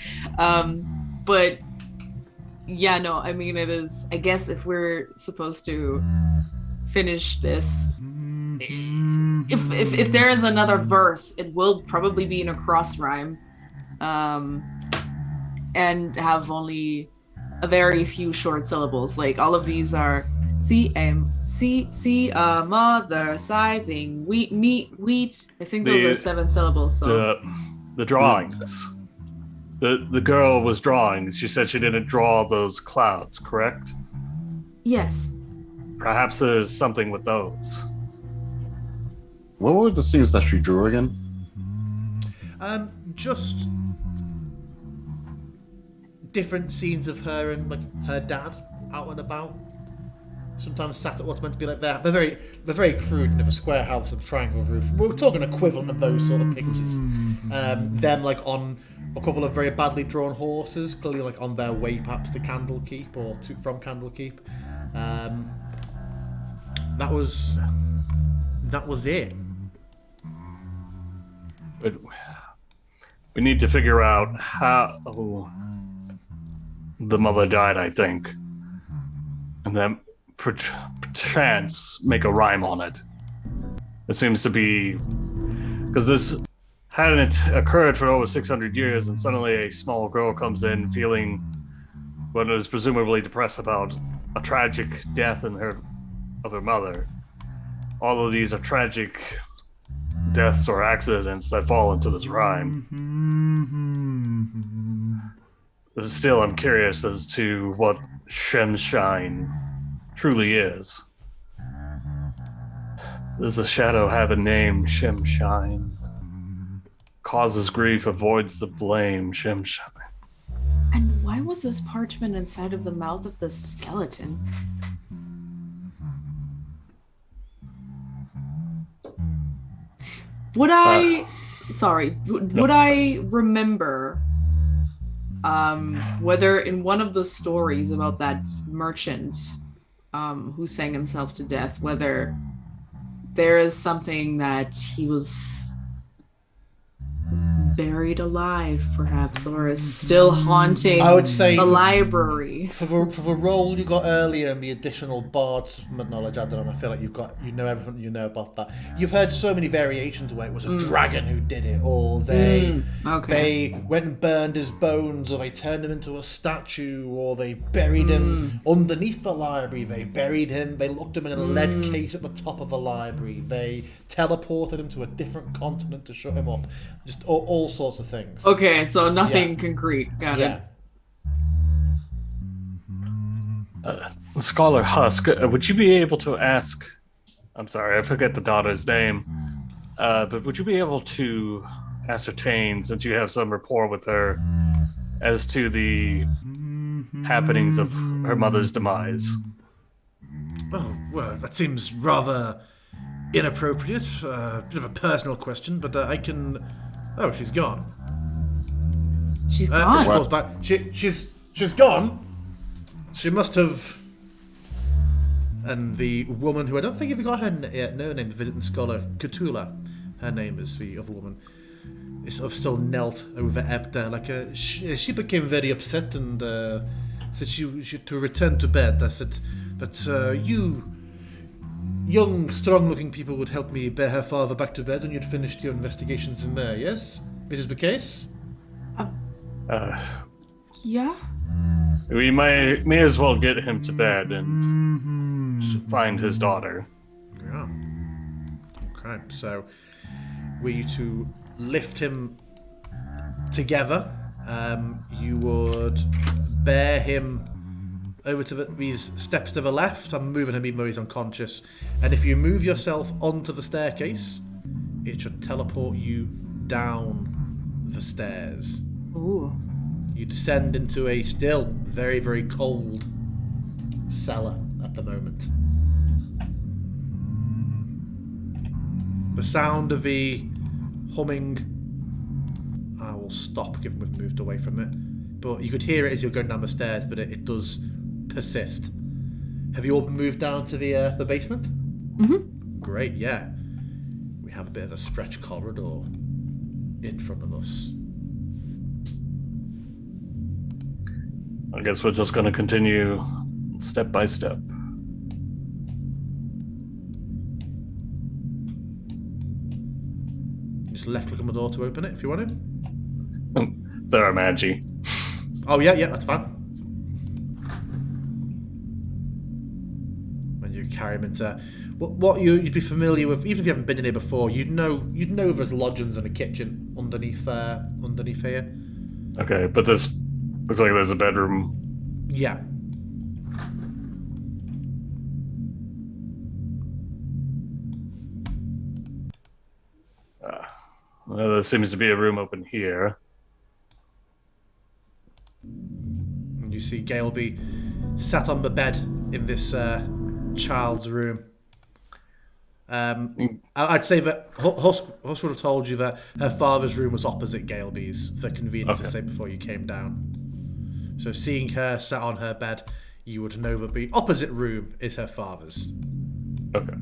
But yeah, no, I mean it is. I guess if we're supposed to finish this, if there is another verse, it will probably be in a cross rhyme. And have only a very few short syllables. Like all of these are mother, scything, wheat. I think those are 7 syllables. So the drawings. The girl was drawing. She said she didn't draw those clouds, correct? Yes. Perhaps there's something with those. What were the scenes that she drew again? Just different scenes of her and like her dad out and about. Sometimes sat at what's meant to be like that. They're very crude, of a square house with a triangle roof. We're talking equivalent of those sort of pictures. Them like on a couple of very badly drawn horses, clearly like on their way perhaps to Candlekeep or from Candlekeep. That was it. But we need to figure out how the mother died, I think, and then perchance make a rhyme on it. It seems to be because this hadn't occurred for over 600 years, and suddenly a small girl comes in feeling what is presumably depressed about a tragic death of her mother. All of these are tragic deaths or accidents that fall into this rhyme. But still, I'm curious as to what Shemshine truly is. Does the shadow have a name? Shemshine. Causes grief, avoids the blame. Shemshine. And why was this parchment inside of the mouth of the skeleton? Would I remember whether in one of the stories about that merchant who sang himself to death, whether there is something that he was buried alive, perhaps, or is still haunting I would say the library. For the role you got earlier and the additional bard knowledge added on, I feel like you know everything you know about that. You've heard so many variations where it was a dragon who did it, or they went and burned his bones, or they turned him into a statue, or they buried him underneath the library. They buried him. They locked him in a lead case at the top of the library. They teleported him to a different continent to shut him up. Just all sorts of things. Okay, so nothing concrete. Got it. Scholar Husk, would you be able to ask... I'm sorry, I forget the daughter's name. But would you be able to ascertain, since you have some rapport with her, as to the happenings of her mother's demise? Oh, well, that seems rather inappropriate. Bit of a personal question, but I can... Oh, she's gone. She's gone? Back. She's gone? She must have. And the woman who I don't think you've got her name, visiting scholar Cthulhu. Her name is the other woman. Is sort of still knelt over Ebda. Like she became very upset and said she to return to bed. I said that you young, strong-looking people would help me bear her father back to bed when you'd finished your investigations in there. Yes, Mrs. Bacase? Yeah. We may as well get him to bed and find his daughter. Yeah. Okay, so were you to lift him together, you would bear him over to these steps to the left. I'm moving him even though he's unconscious. And if you move yourself onto the staircase, it should teleport you down the stairs. Ooh. You descend into a still very, very cold cellar at the moment. The sound of the humming, I will stop given we've moved away from it, but you could hear it as you're going down the stairs, but it does persist. Have you all moved down to the basement? Mm-hmm. Great, yeah. We have a bit of a stretch corridor in front of us. I guess we're just going to continue step by step. Just left click on the door to open it if you want to. Thaumaturgy. Oh yeah, that's fine. When you carry him into what you'd be familiar with, even if you haven't been in here before, you'd know there's lodgings and a kitchen underneath here. Okay, but this looks like there's a bedroom. Yeah. Well, there seems to be a room open here. And you see Galeby sat on the bed in this child's room. I'd say that Husk would have told you that her father's room was opposite Galeby's for convenience to say before you came down. So seeing her sat on her bed, you would know that the opposite room is her father's. Okay.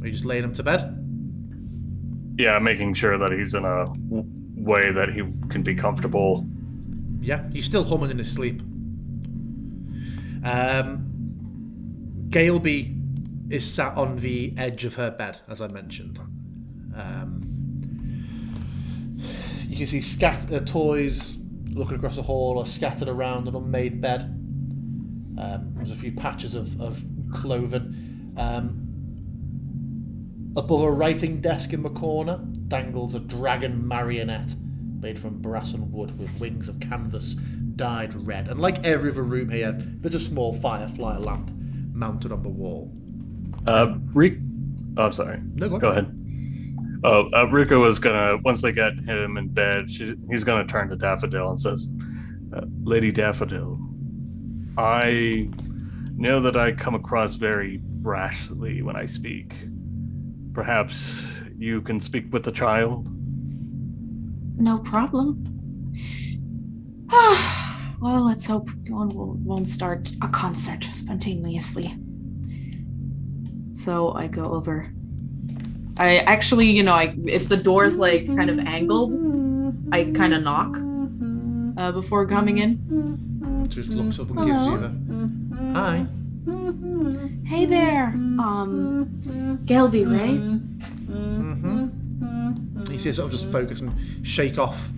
Are you just laying him to bed? Yeah, making sure that he's in a way that he can be comfortable. Yeah, he's still humming in his sleep. Galeby is sat on the edge of her bed, as I mentioned. You can see toys looking across the hall are scattered around an unmade bed. There's a few patches of clothing. Above a writing desk in the corner dangles a dragon marionette made from brass and wood with wings of canvas dyed red. And like every other room here, there's a small firefly lamp mounted on the wall. I'm sorry. No, go ahead. Rico is gonna, once they get him in bed, he's gonna turn to Daffodil and says, Lady Daffodil, I know that I come across very brashly when I speak. Perhaps you can speak with the child? No problem. Well, let's hope one won't start a concert spontaneously. So I go over. I actually, if the door's like kind of angled, I kind of knock before coming in. Just looks up and gives you the hi. Hey there, Galeby, right? Mm-hmm. You see her sort of just focus and shake off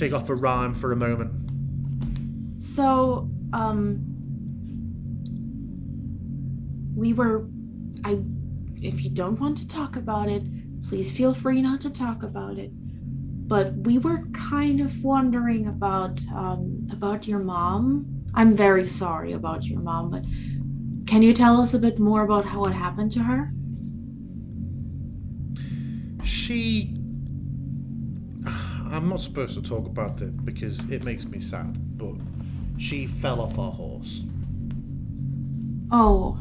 a rhyme for a moment. So, if you don't want to talk about it, please feel free not to talk about it. But we were kind of wondering about your mom. I'm very sorry about your mom, but can you tell us a bit more about what happened to her? I'm not supposed to talk about it because it makes me sad, but she fell off our horse. Oh,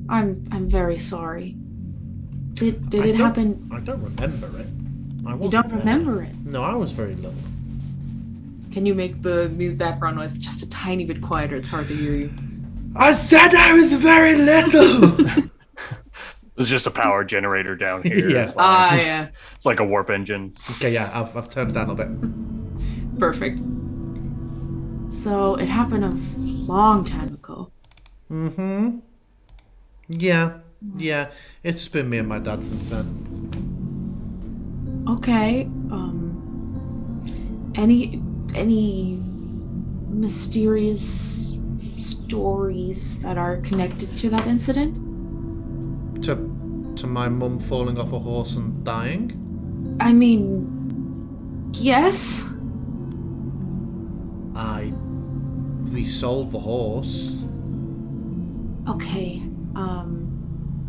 I'm very sorry. Did it happen? I don't remember it. You don't remember it? No, I was very little. Can you make the background noise just a tiny bit quieter? It's hard to hear you. I said I was very little. There's just a power generator down here. Yeah. It's fine. Yeah. It's like a warp engine. Okay, yeah, I've turned it down a bit. Perfect. So it happened a long time ago. Mm-hmm. Yeah. It's been me and my dad since then. Okay. Any mysterious stories that are connected to that incident? To my mum falling off a horse and dying? I mean, yes. We sold the horse. Okay.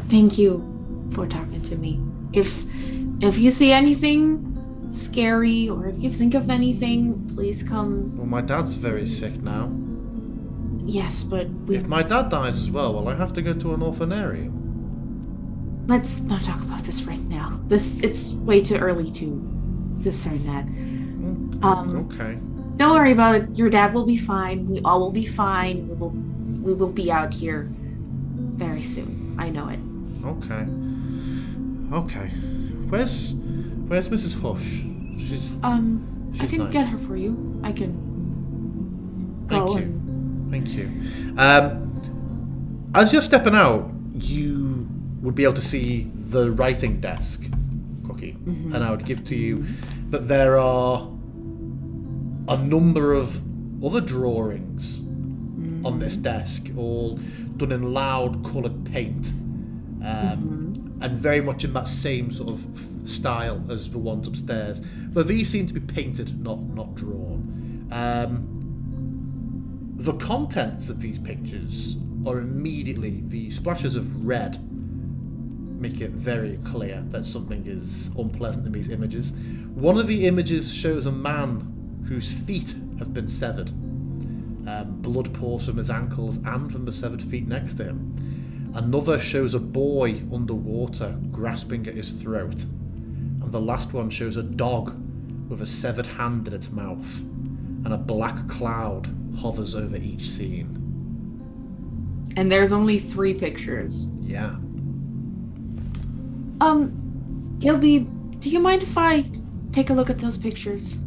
Thank you for talking to me. If you see anything scary or if you think of anything, please come. Well, my dad's very sick now. Yes, but If my dad dies as well, will I have to go to an orphanarium? let's not talk about this right now. It's way too early to discern that. Okay. Don't worry about it. Your dad will be fine. We all will be fine. We will be out here very soon. I know it. Okay. Where's Mrs. Hush? She's I can nice. get her for you. I can go. Thank you. As you're stepping out, you would be able to see the writing desk, Cookie, and I would give to you that there are a number of other drawings on this desk, all done in loud coloured paint, and very much in that same sort of style as the ones upstairs. But these seem to be painted, not drawn. The contents of these pictures are immediately the splashes of red make it very clear that something is unpleasant in these images. One of the images shows a man whose feet have been severed. Blood pours from his ankles and from the severed feet next to him. Another shows a boy underwater grasping at his throat. And the last one shows a dog with a severed hand in its mouth. And a black cloud hovers over each scene. And there's only 3 pictures. Yeah. Gilby, do you mind if I take a look at those pictures?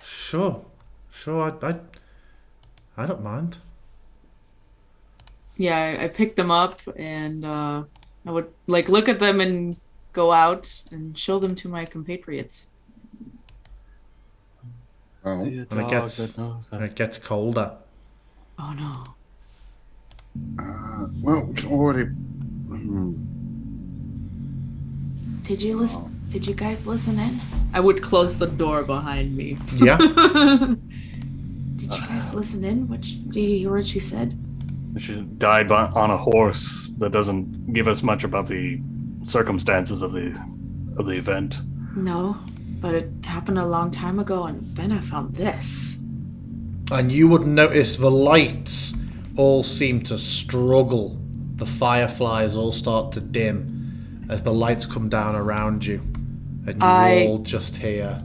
Sure. I don't mind. Yeah, I picked them up and I would look at them and go out and show them to my compatriots. Oh, And it gets colder. Oh no. well, we can already. Did you guys listen in? I would close the door behind me. Yeah. Did you guys listen in? Do you hear what she said? She died on a horse. That doesn't give us much about the circumstances of the event. No, but it happened a long time ago, and then I found this. And you would notice the lights all seem to struggle. The fireflies all start to dim as the lights come down around you. And you all just hear...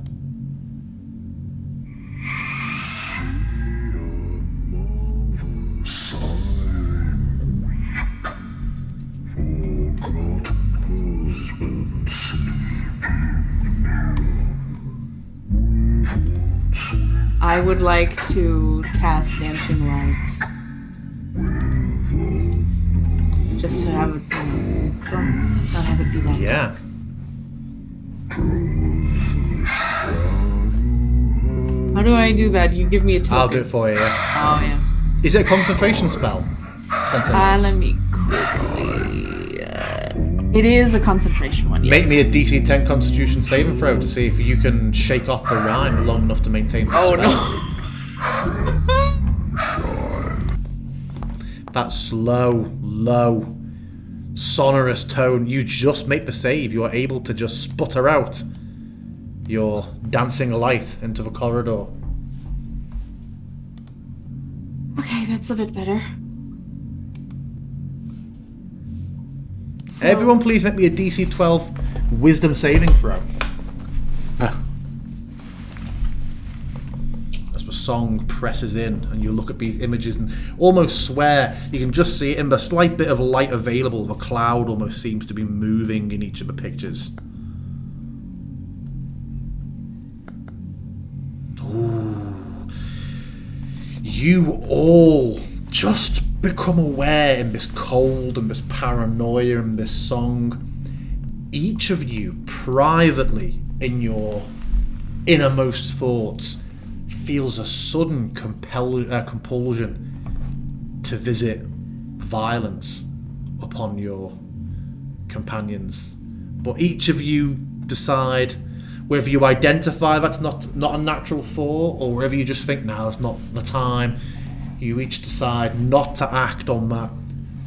I would like to cast Dancing Lights. Just to have it, don't have it be that. Yeah. How do I do that? You give me a token. I'll do it for you, yeah. Oh, yeah. Is it a concentration spell? Let me quickly... it is a concentration one, yes. Make me a DC 10 Constitution saving throw to see if you can shake off the rhyme long enough to maintain the spell. No. That slow, low, sonorous tone, you just make the save. You are able to just sputter out your dancing light into the corridor. Okay, that's a bit better. So, Everyone please make me a DC 12 wisdom saving throw. That's song presses in, and you look at these images and almost swear you can just see it in the slight bit of light available. The cloud almost seems to be moving in each of the pictures. Ooh. You all just become aware in this cold and this paranoia and this song. Each of you privately in your innermost thoughts feels a sudden compulsion to visit violence upon your companions. But each of you decide whether you identify that's not a natural thought, or whether you just think, no, it's not the time. You each decide not to act on that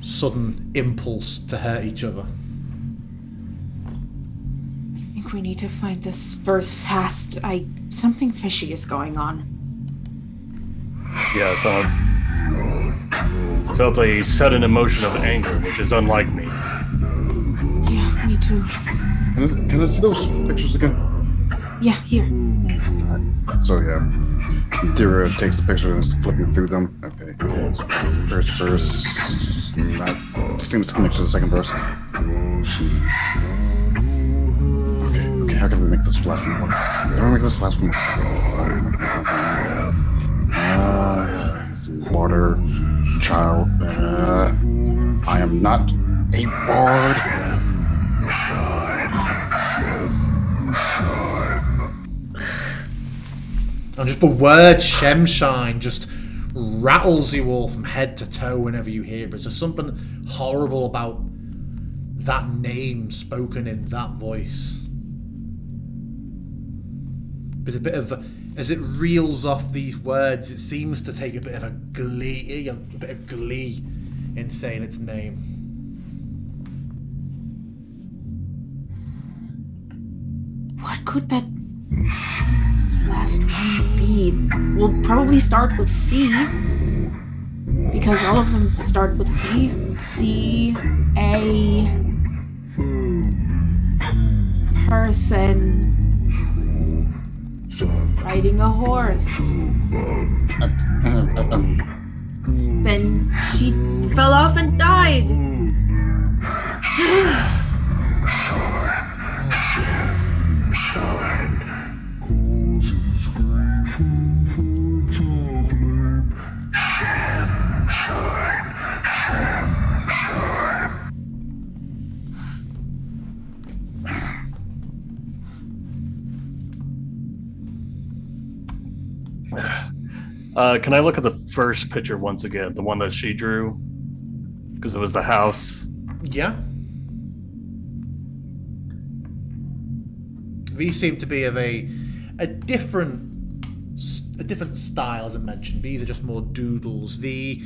sudden impulse to hurt each other. I think we need to find this verse fast. Something fishy is going on. Yes, I felt a sudden emotion of anger, which is unlike me. Yeah, me too. Can I see those pictures again? Yeah, here. So yeah, Nathyra takes the picture and is flipping through them. Okay, so first verse. Not seems to connect to the second verse. Okay, how can we make this flash more? How can we make this flash more? Let's see, water, child. I am not a bard. And just the word Shemshine just rattles you all from head to toe whenever you hear it. There's just something horrible about that name spoken in that voice. But a bit of, as it reels off these words, it seems to take a bit of glee in saying its name. What could that last one be? We'll probably start with C, because all of them start with C. C, A, person, riding a horse. Then she fell off and died. Can I look at the first picture once again, the one that she drew? Because it was the house. Yeah. These seem to be of a different style, as I mentioned. These are just more doodles. The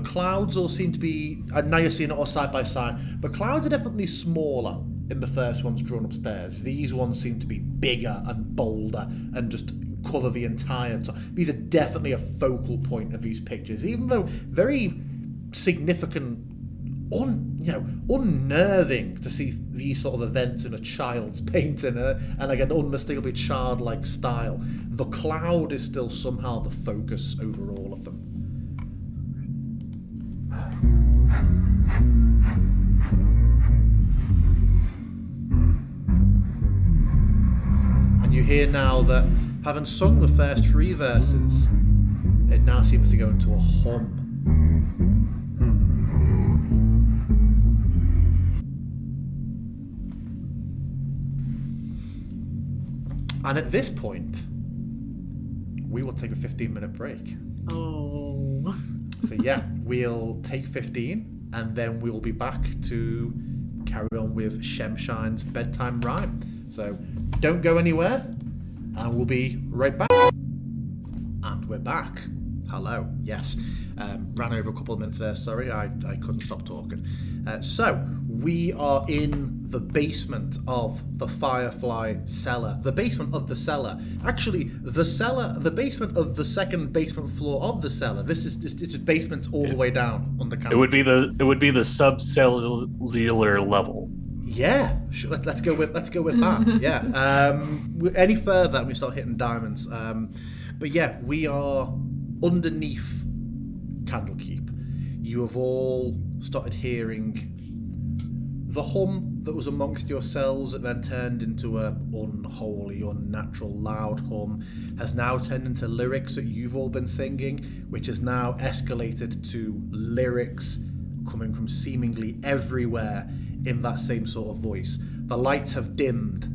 clouds all seem to be, now you're seeing it all side by side. The clouds are definitely smaller in the first ones drawn upstairs. These ones seem to be bigger and bolder and just cover the entire top. These are definitely a focal point of these pictures, even though very significant, unnerving to see these sort of events in a child's painting, and like an unmistakably childlike style. The cloud is still somehow the focus over all of them. And you hear now that, having sung the first three verses, it now seems to go into a hum. And at this point, we will take a 15-minute break. Oh. So yeah, we'll take 15, and then we'll be back to carry on with Shemshine's bedtime rhyme. So don't go anywhere, and we'll be right back. And we're back. Hello. Yes. Ran over a couple of minutes there, sorry. I couldn't stop talking. So we are in the basement of the Firefly Cellar. The basement of the cellar. Actually, the basement of the second basement floor of the cellar. This is just, it's a basement all the way down under Candlekeep. It would be the subcellular level. Yeah, sure, let's go with that. Yeah. Any further, and we start hitting diamonds. But yeah, we are underneath Candlekeep. You have all started hearing the hum that was amongst yourselves that then turned into a unholy, unnatural, loud hum has now turned into lyrics that you've all been singing, which has now escalated to lyrics coming from seemingly everywhere in that same sort of voice. The lights have dimmed.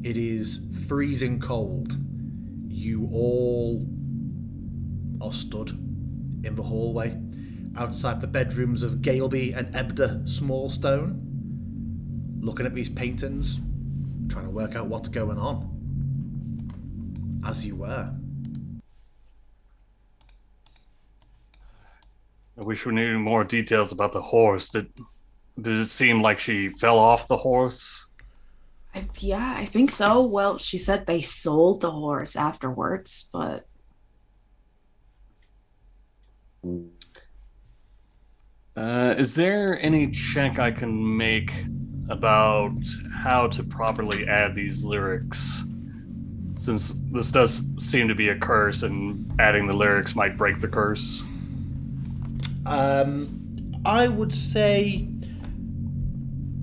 It is freezing cold. You all are stood in the hallway outside the bedrooms of Galeby and Ebda Smallstone, looking at these paintings, trying to work out what's going on. As you were. I wish we knew more details about the horse. Did it seem like she fell off the horse? Yeah, I think so. Well, she said they sold the horse afterwards, but... Is there any check I can make about how to properly add these lyrics? Since this does seem to be a curse, and adding the lyrics might break the curse. I would say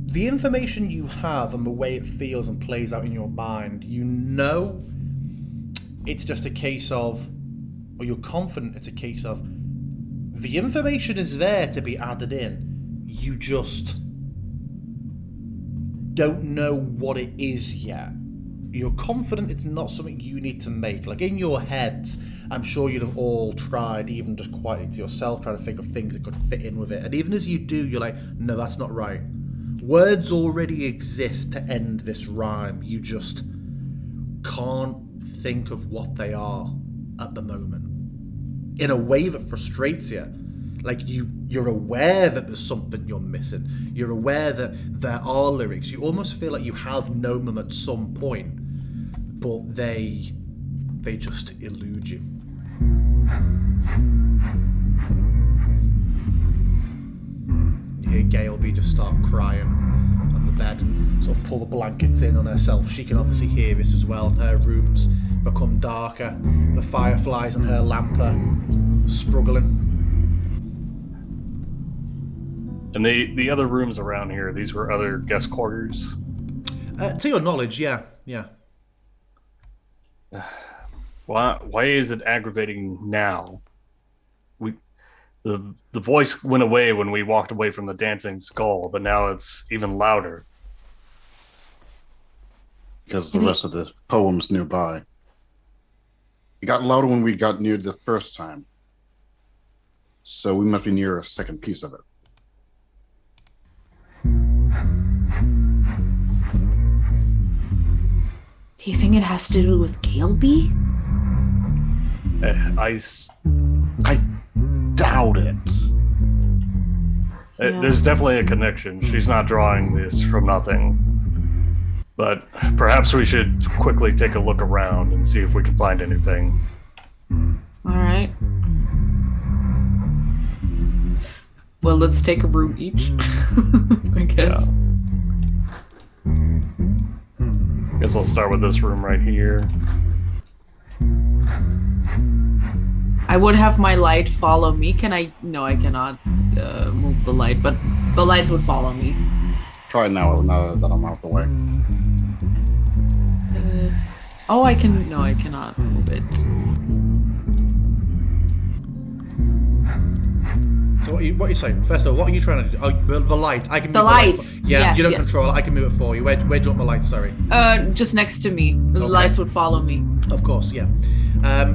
the information you have and the way it feels and plays out in your mind, you know it's just a case of, or you're confident it's a case of, the information is there to be added in. You just don't know what it is yet. You're confident it's not something you need to make. Like in your heads, I'm sure you'd have all tried, even just quietly to yourself, trying to think of things that could fit in with it. And even as you do, you're like, no, that's not right. Words already exist to end this rhyme. You just can't think of what they are at the moment. In a way that frustrates you. Like you're aware that there's something you're missing. You're aware that there are lyrics. You almost feel like you have known them at some point, but they just elude you. You hear Galeby just start crying on the bed and sort of pull the blankets in on herself. She can obviously hear this as well, and her room's become darker. The fireflies and her lamp are struggling. And the other rooms around here, these were other guest quarters? To your knowledge, yeah. Why is it aggravating now? The voice went away when we walked away from the dancing skull, but now it's even louder. Because the rest of the poem's nearby. It got louder when we got near the first time. So we must be near a second piece of it. Do you think it has to do with Galeby? I doubt it. There's definitely a connection. She's not drawing this from nothing. But perhaps we should quickly take a look around and see if we can find anything. All right. Well, let's take a room each, I guess. Yeah. Guess I'll start with this room right here. I would have my light follow me. Can I? No, I cannot move the light, but the lights would follow me. Try it now that I'm out the way. Oh, I can. No, I cannot move it. So what are you saying? First of all, what are you trying to do? Oh, the light. I can move The lights. Yeah, Yes, you don't yes. control it. I can move it for you. Where do you want the light? Sorry. Just next to me. The lights would follow me. Of course, yeah.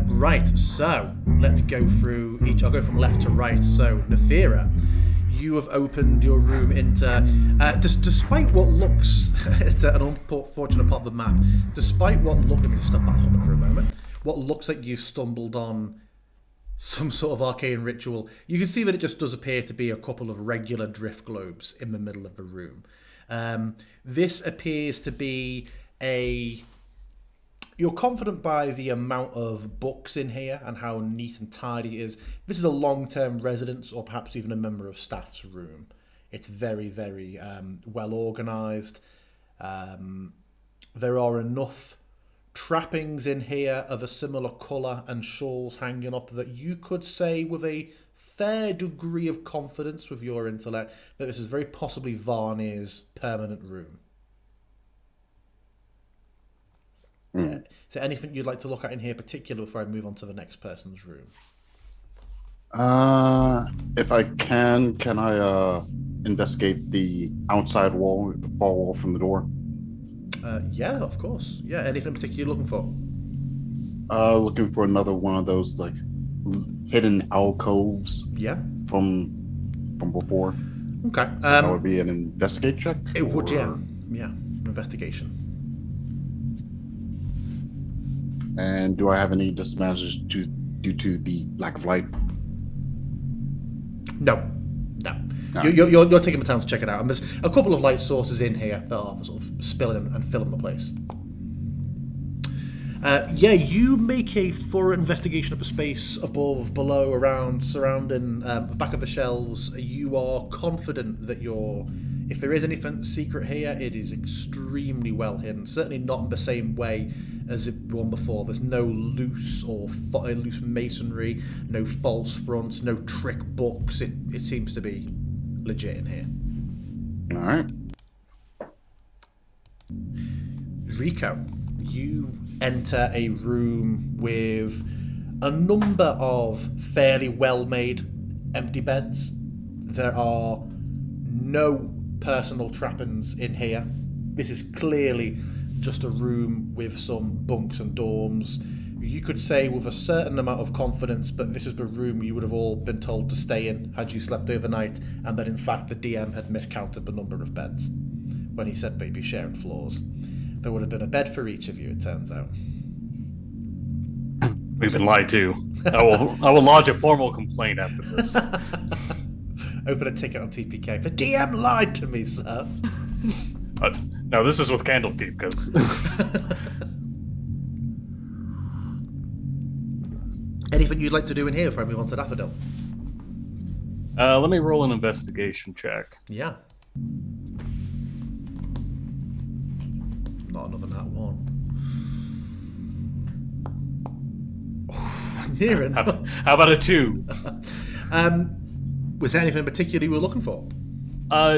Right, so let's go through each. I'll go from left to right. So, Nathyra, you have opened your room into, despite what looks, it's an unfortunate part of the map, despite what look, let me just stop that humming for a moment, what looks like you stumbled on some sort of arcane ritual, you can see that it just does appear to be a couple of regular drift globes in the middle of the room. This appears to be you're confident by the amount of books in here and how neat and tidy it is. This is a long-term residence or perhaps even a member of staff's room. It's very, very well organised. There are enough trappings in here of a similar colour and shawls hanging up that you could say with a fair degree of confidence with your intellect that this is very possibly Varney's permanent room. Is there anything you'd like to look at in here particular before I move on to the next person's room? If I can I investigate the outside wall, the far wall from the door? Yeah, of course. Yeah, anything in particular you're looking for? Looking for another one of those like hidden alcoves. Yeah. From before. Okay. So that would be an investigate check. It would, yeah. Yeah, investigation. And do I have any disadvantages due to the lack of light? No. You're taking the time to check it out, and there's a couple of light sources in here that are sort of spilling and filling the place. You make a thorough investigation of the space above, below, around, surrounding, the back of the shelves. You are confident that if there is anything secret here, it is extremely well hidden. Certainly not in the same way as the one before. There's no loose masonry, no false fronts, no trick books. It seems to be legit in here. All right. Rico, you enter a room with a number of fairly well-made empty beds. There are no personal trappings in here. This is clearly just a room with some bunks and dorms. You could say with a certain amount of confidence, but this is the room you would have all been told to stay in had you slept overnight, and that in fact the DM had miscounted the number of beds when he said maybe sharing floors. There would have been a bed for each of you, it turns out. We've been lied to. I will lodge a formal complaint after this. Open a ticket on TPK. The DM lied to me, sir. No, this is with Candlekeep, because... Anything you'd like to do in here before I move on to Daffodil? Let me roll an investigation check. Yeah. Not another nat one. Near enough. How about a 2? Was there anything in particular you were looking for?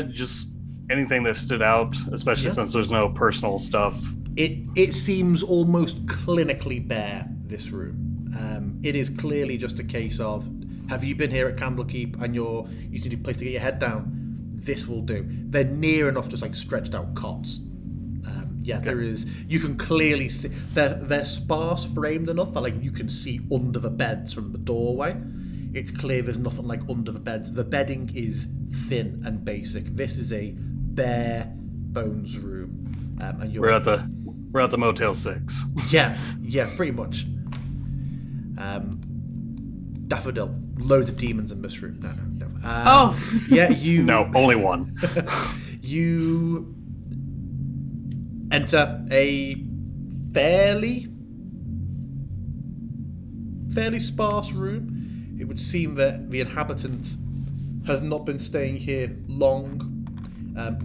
Just anything that stood out, especially since there's no personal stuff. It seems almost clinically bare, this room. It is clearly just a case of, have you been here at Candlekeep and you need a place to get your head down? This will do. They're near enough, just like stretched out cots. There is. You can clearly see they're sparse framed enough that like you can see under the beds from the doorway. It's clear there's nothing like under the beds. The bedding is thin and basic. This is a bare bones room, and we're at the Motel 6. Yeah, pretty much. Daffodil, loads of demons in this room. No. Yeah, you. No, only one. You enter a fairly sparse room. It would seem that the inhabitant has not been staying here long,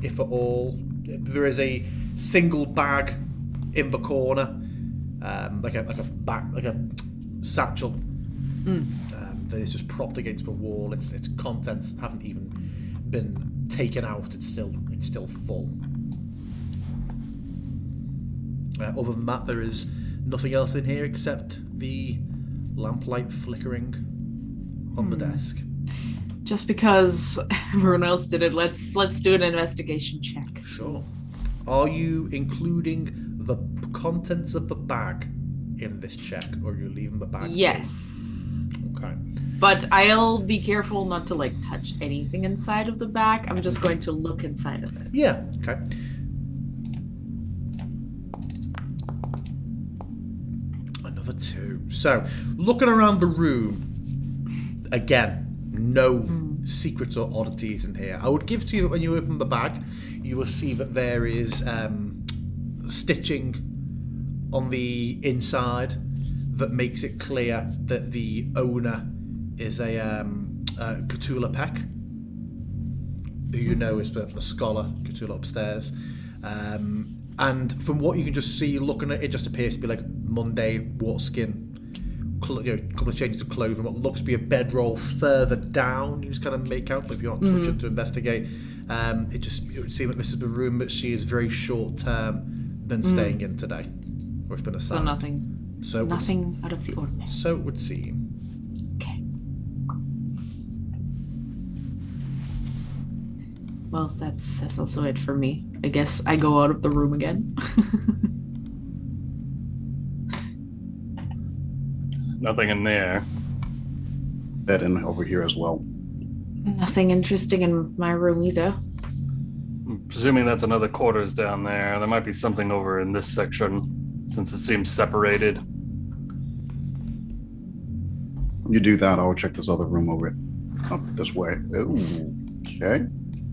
if at all. There is a single bag in the corner, like a satchel that is just propped against the wall. Its contents haven't even been taken out. It's still full. Other than that, there is nothing else in here except the lamplight flickering on the desk. Just because everyone else did it, let's do an investigation check. Sure. Are you including the contents of the bag in this check, or are you leaving the bag? Yes. Okay. But I'll be careful not to touch anything inside of the bag. I'm just going to look inside of it. Yeah. Okay. Another 2. So, looking around the room, again, no secrets or oddities in here. I would give to you that when you open the bag, you will see that there is stitching on the inside that makes it clear that the owner is a Cthulhu Peck, who you know is the scholar Cthulhu upstairs. And from what you can just see, looking at it, just appears to be like mundane water skin. A couple of changes of clothing, what looks to be a bedroll further down. You just kind of make out, but if you're not touching to investigate, it would seem that this is the room that she is very short term been staying in today, or it's been assigned. So nothing out of the ordinary. So it would seem. Okay. Well, that's also it for me. I guess I go out of the room again. Nothing in there. That in over here as well. Nothing interesting in my room either. I'm presuming that's another quarters down there. There might be something over in this section, since it seems separated. You do that, I'll check this other room over up this way. Ooh, okay.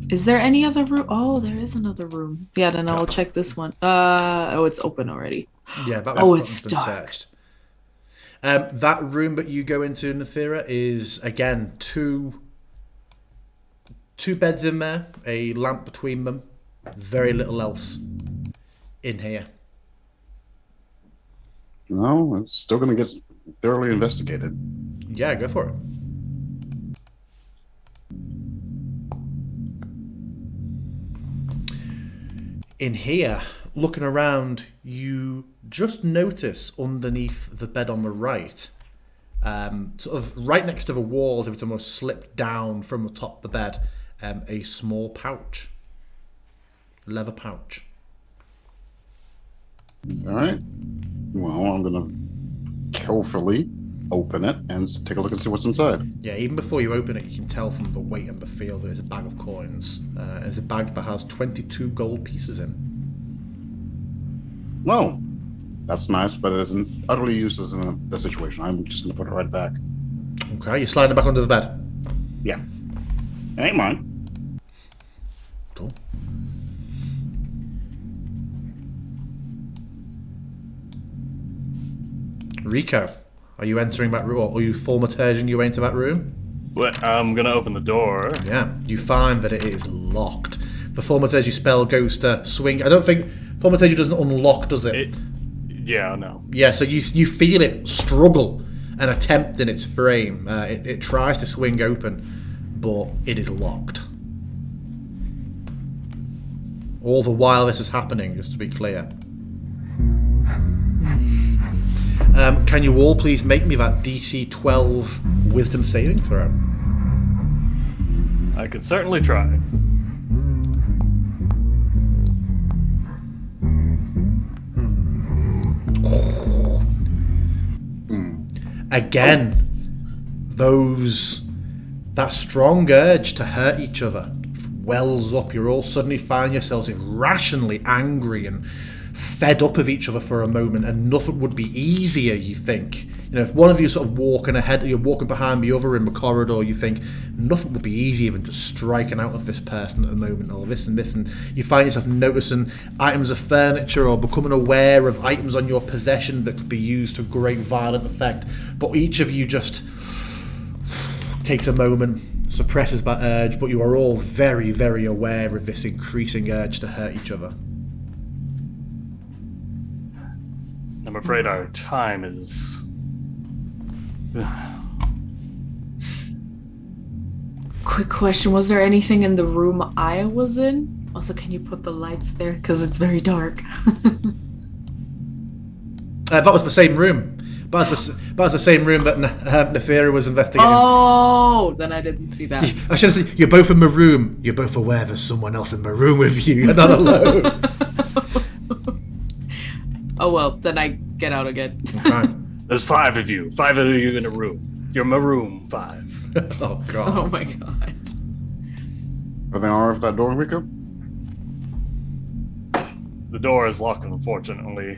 Is there any other room? Oh, there is another room. Yeah, then I will check this one. Oh, it's open already. Yeah, it's been dark. searched. That room that you go into, Nathyra, is again two beds in there, a lamp between them, very little else in here. No, it's still going to get thoroughly investigated. Yeah, go for it. In here, looking around, you just notice underneath the bed on the right, sort of right next to the wall, as if it's almost slipped down from the top of the bed, a small pouch. Leather pouch. All right. Well, I'm going to carefully open it and take a look and see what's inside. Yeah, even before you open it, you can tell from the weight and the feel that it's a bag of coins. It's a bag that has 22 gold pieces in. Well, that's nice, but it isn't utterly useless in the situation. I'm just going to put it right back. Okay, you're sliding it back under the bed. Yeah. It ain't mine. Cool. Rico, are you entering that room, or are you thaumaturging your way into that room? Well, I'm gonna open the door. Yeah, you find that it is locked. The thaumaturgy spell goes to swing. I don't think thaumaturgy doesn't unlock, does it? Yeah, no. Yeah, so you feel it struggle and attempt in its frame. It tries to swing open, but it is locked. All the while this is happening, just to be clear. Can you all please make me that DC 12 Wisdom saving throw? I could certainly try. Again, that strong urge to hurt each other wells up. You all suddenly find yourselves irrationally angry and fed up of each other for a moment, and nothing would be easier, you think. You know, if one of you sort of you're walking behind the other in the corridor, you think nothing would be easier than just striking out of this person at the moment, or this, and you find yourself noticing items of furniture or becoming aware of items on your possession that could be used to great violent effect. But each of you just takes a moment, suppresses that urge, but you are all very, very aware of this increasing urge to hurt each other. I'm afraid our time is... Quick question, was there anything in the room I was in? Also, can you put the lights there? Because it's very dark. That was the same room. That was the same room that Nathyra was investigating. Oh, then I didn't see that. I should have said, you're both in the room. You're both aware there's someone else in the room with you. You're not alone. Oh well, then I get out again. Okay. There's 5 of you. 5 of you in a room. You're maroon 5. Oh, God. Oh my god. Everything all right with that door, Rico? The door is locked, unfortunately.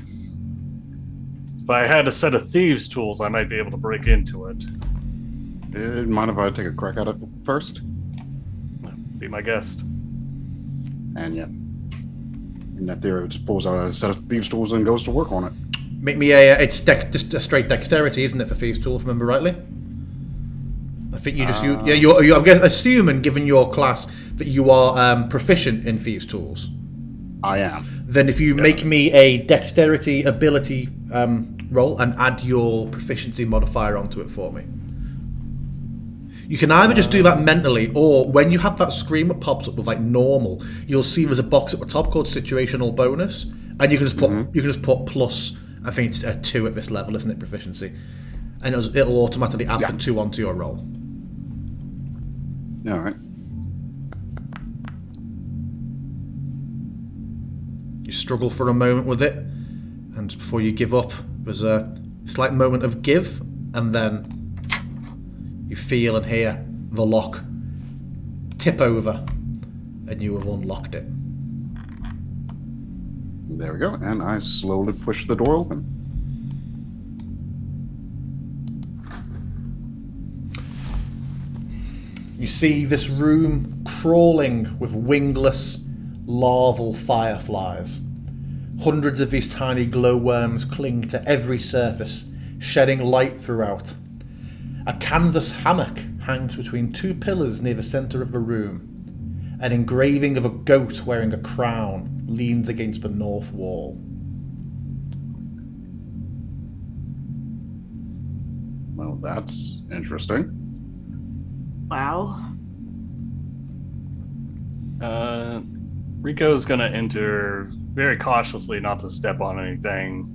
If I had a set of thieves' tools, I might be able to break into it. Mind if I take a crack at it first? Be my guest. And yeah. And Nathyra just pulls out a set of thieves' tools and goes to work on it. Make me it's just a straight dexterity, isn't it, for thieves' tools? Remember rightly? I think you just I'm assuming, given your class, that you are proficient in thieves' tools. I am. Then if you make me a dexterity ability roll and add your proficiency modifier onto it for me. You can either just do that mentally, or when you have that screen that pops up with like normal, you'll see there's a box at the top called situational bonus, and you can just put plus. I think it's a 2 at this level, isn't it? Proficiency, and it'll automatically add the 2 onto your roll. All right. You struggle for a moment with it, and before you give up, there's a slight moment of give, and then you feel and hear the lock tip over, and you have unlocked it. There we go. And I slowly push the door open. You see this room crawling with wingless, larval fireflies. Hundreds of these tiny glowworms cling to every surface, shedding light throughout. A canvas hammock hangs between 2 pillars near the centre of the room. An engraving of a goat wearing a crown leans against the north wall. Well, that's interesting. Wow. Rico's gonna enter very cautiously, not to step on anything.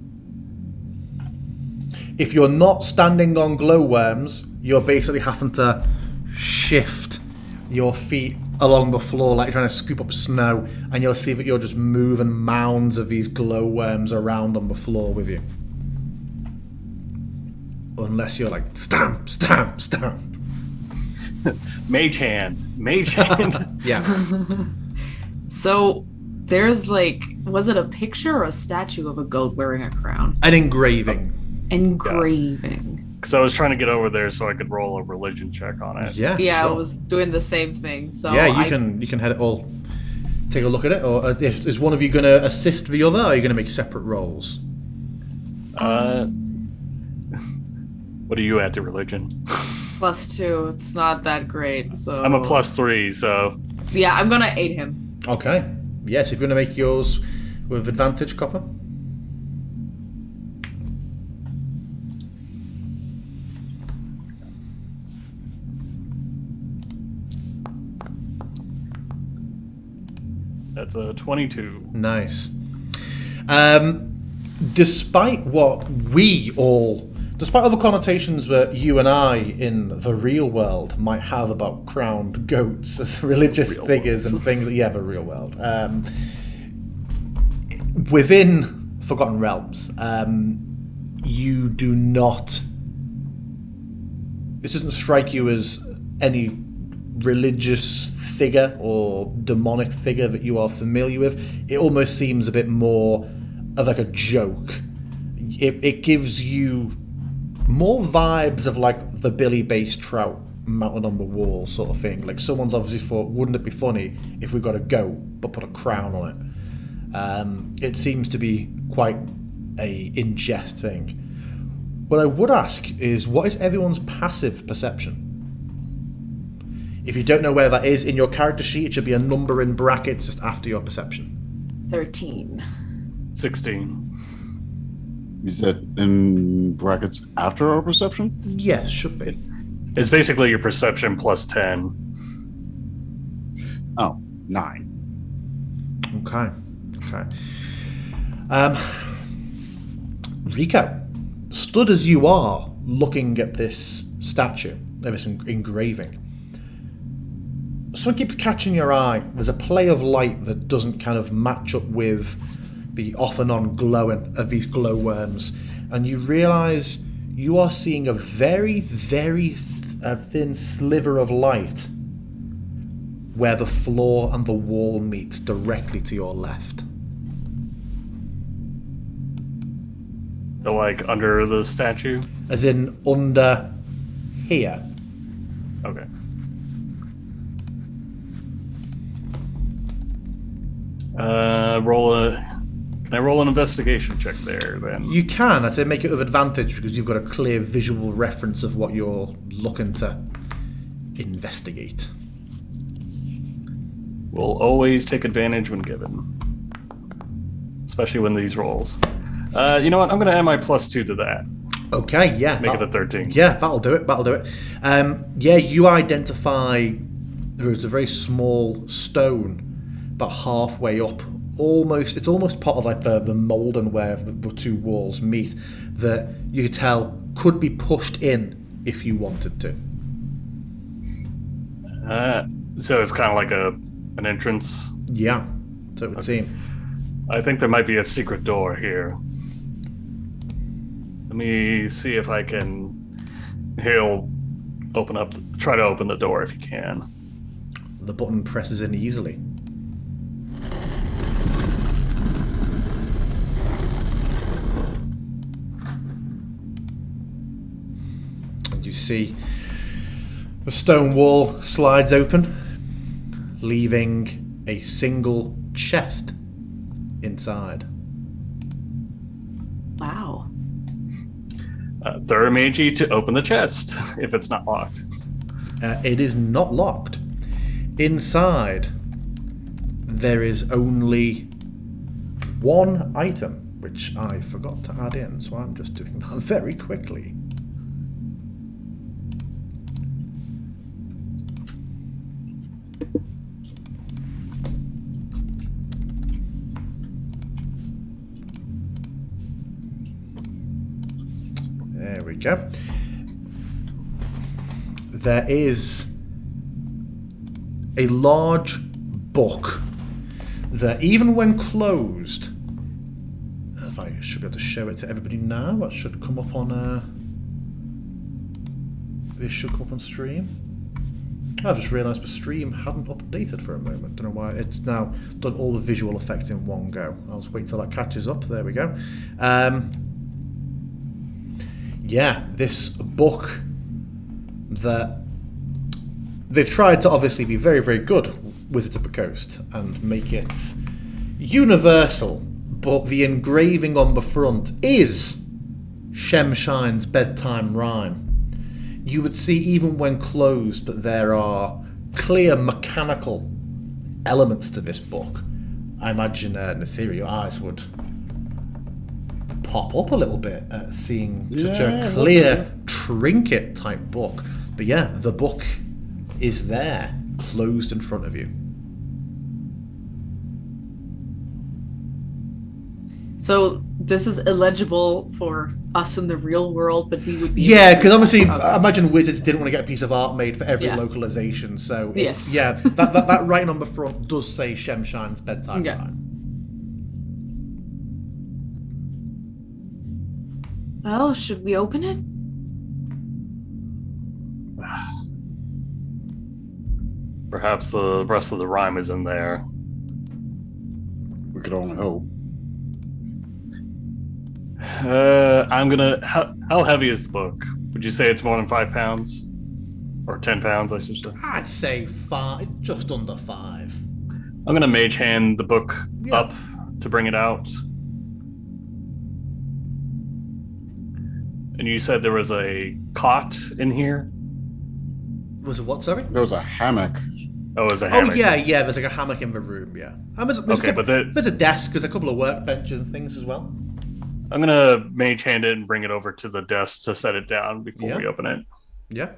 If you're not standing on glowworms, you're basically having to shift your feet along the floor like you're trying to scoop up snow, and you'll see that you're just moving mounds of these glowworms around on the floor with you. Unless you're like, stamp, stamp, stamp. Mage hand. Yeah. So there's like, was it a picture or a statue of a goat wearing a crown? An engraving. Engraving. Because I was trying to get over there so I could roll a religion check on it. Yeah. Yeah, sure. I was doing the same thing. So yeah, you can head it all. Take a look at it, or is one of you going to assist the other, or are you going to make separate rolls? What are you at to religion? +2. It's not that great. So I'm a +3, so yeah, I'm gonna aid him. Okay. Yes, if you're going to make yours with advantage, Copper. that's a 22. Nice. Despite other connotations that you and I in the real world might have about crowned goats as religious figures and things, the real world. Within Forgotten Realms, you do not. This doesn't strike you as any religious figure or demonic figure that you are familiar with. It almost seems a bit more of like a joke. It gives you more vibes of like the Billy Bass trout mounted on the wall sort of thing. Like someone's obviously thought, wouldn't it be funny if we got a goat but put a crown on it? It seems to be quite a in jest thing. What I would ask is, what is everyone's passive perception? If you don't know where that is in your character sheet, it should be a number in brackets just after your perception. 13. 16. Is that in brackets after our perception? Yes, should be. It's basically your perception +10. Oh, 9. Okay. Rico, stood as you are looking at this statue, this engraving, something keeps catching your eye. There's a play of light that doesn't kind of match up with the off and on glowing of these glowworms, and you realise you are seeing a very, very thin sliver of light where the floor and the wall meets directly to your left. So like under the statue? As in under here. Okay. Can I roll an investigation check there then? You can. I'd say make it with advantage because you've got a clear visual reference of what you're looking to investigate. We'll always take advantage when given. especially when these rolls. You know what? I'm going to add my +2 to that. Okay, yeah. Make it a 13. Yeah, that'll do it. Yeah, you identify there is a very small stone about halfway up. It's almost part of like the mold and where the two walls meet that you could tell could be pushed in if you wanted to. So it's kind of like an entrance. Yeah, so it would seem. I think there might be a secret door here. Let me see if I can. He'll try to open the door if you can. The button presses in easily. And you see the stone wall slides open, leaving a single chest inside. Wow. Thur made you to open the chest if it's not locked. It is not locked. Inside, there is only one item, which I forgot to add in, so I'm just doing that very quickly. There we go. There is a large book that, even when closed, if I should be able to show it to everybody now, that should come up on this should come up on stream. I just realised the stream hadn't updated for a moment. Don't know why. It's now done all the visual effects in one go. I'll just wait till that catches up. There we go. Yeah, this book that they've tried to obviously be very, very good Wizards of the Coast and make it universal, but the engraving on the front is Shemshine's bedtime rhyme. You would see even when closed that there are clear mechanical elements to this book. I imagine Nathyra, your eyes would pop up a little bit at seeing such a clear trinket type book. But yeah, the book is there, closed in front of you. So this is illegible for us in the real world, but we would be... Yeah, because obviously, I imagine Wizards didn't want to get a piece of art made for every Yeah. localization, so Yes. yeah, that writing on the front does say Shemshine's bedtime rhyme. Well, should we open it? Perhaps the rest of the rhyme is in there. We could only hope. I'm gonna. How heavy is the book? Would you say it's more than 5 pounds, or 10 pounds? I should say. I'd say 5, just under 5. I'm gonna mage hand the book Yeah. up to bring it out. And you said there was a cot in here. Was it what, sorry? There was a hammock. Oh, it was a hammock. Oh yeah, there's like a hammock in the room, yeah. And there's a desk, there's a couple of workbenches and things as well. I'm gonna mage hand it and bring it over to the desk to set it down before we open it. Yeah.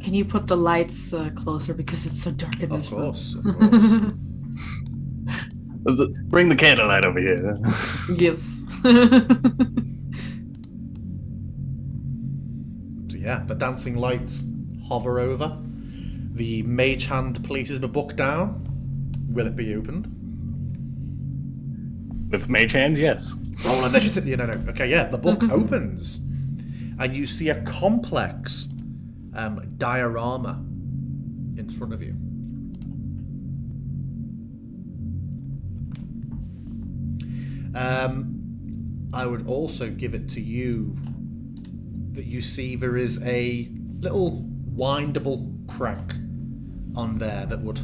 Can you put the lights closer because it's so dark in this Of course. Bring the candlelight over here. room? Yes. So yeah, the dancing lights hover over. The mage hand places the book down. Will it be opened? With mage hand, yes. Roll initiative. No. Okay, yeah, the book opens. And you see a complex diorama in front of you. I would also give it to you that you see there is a little windable crank on there that would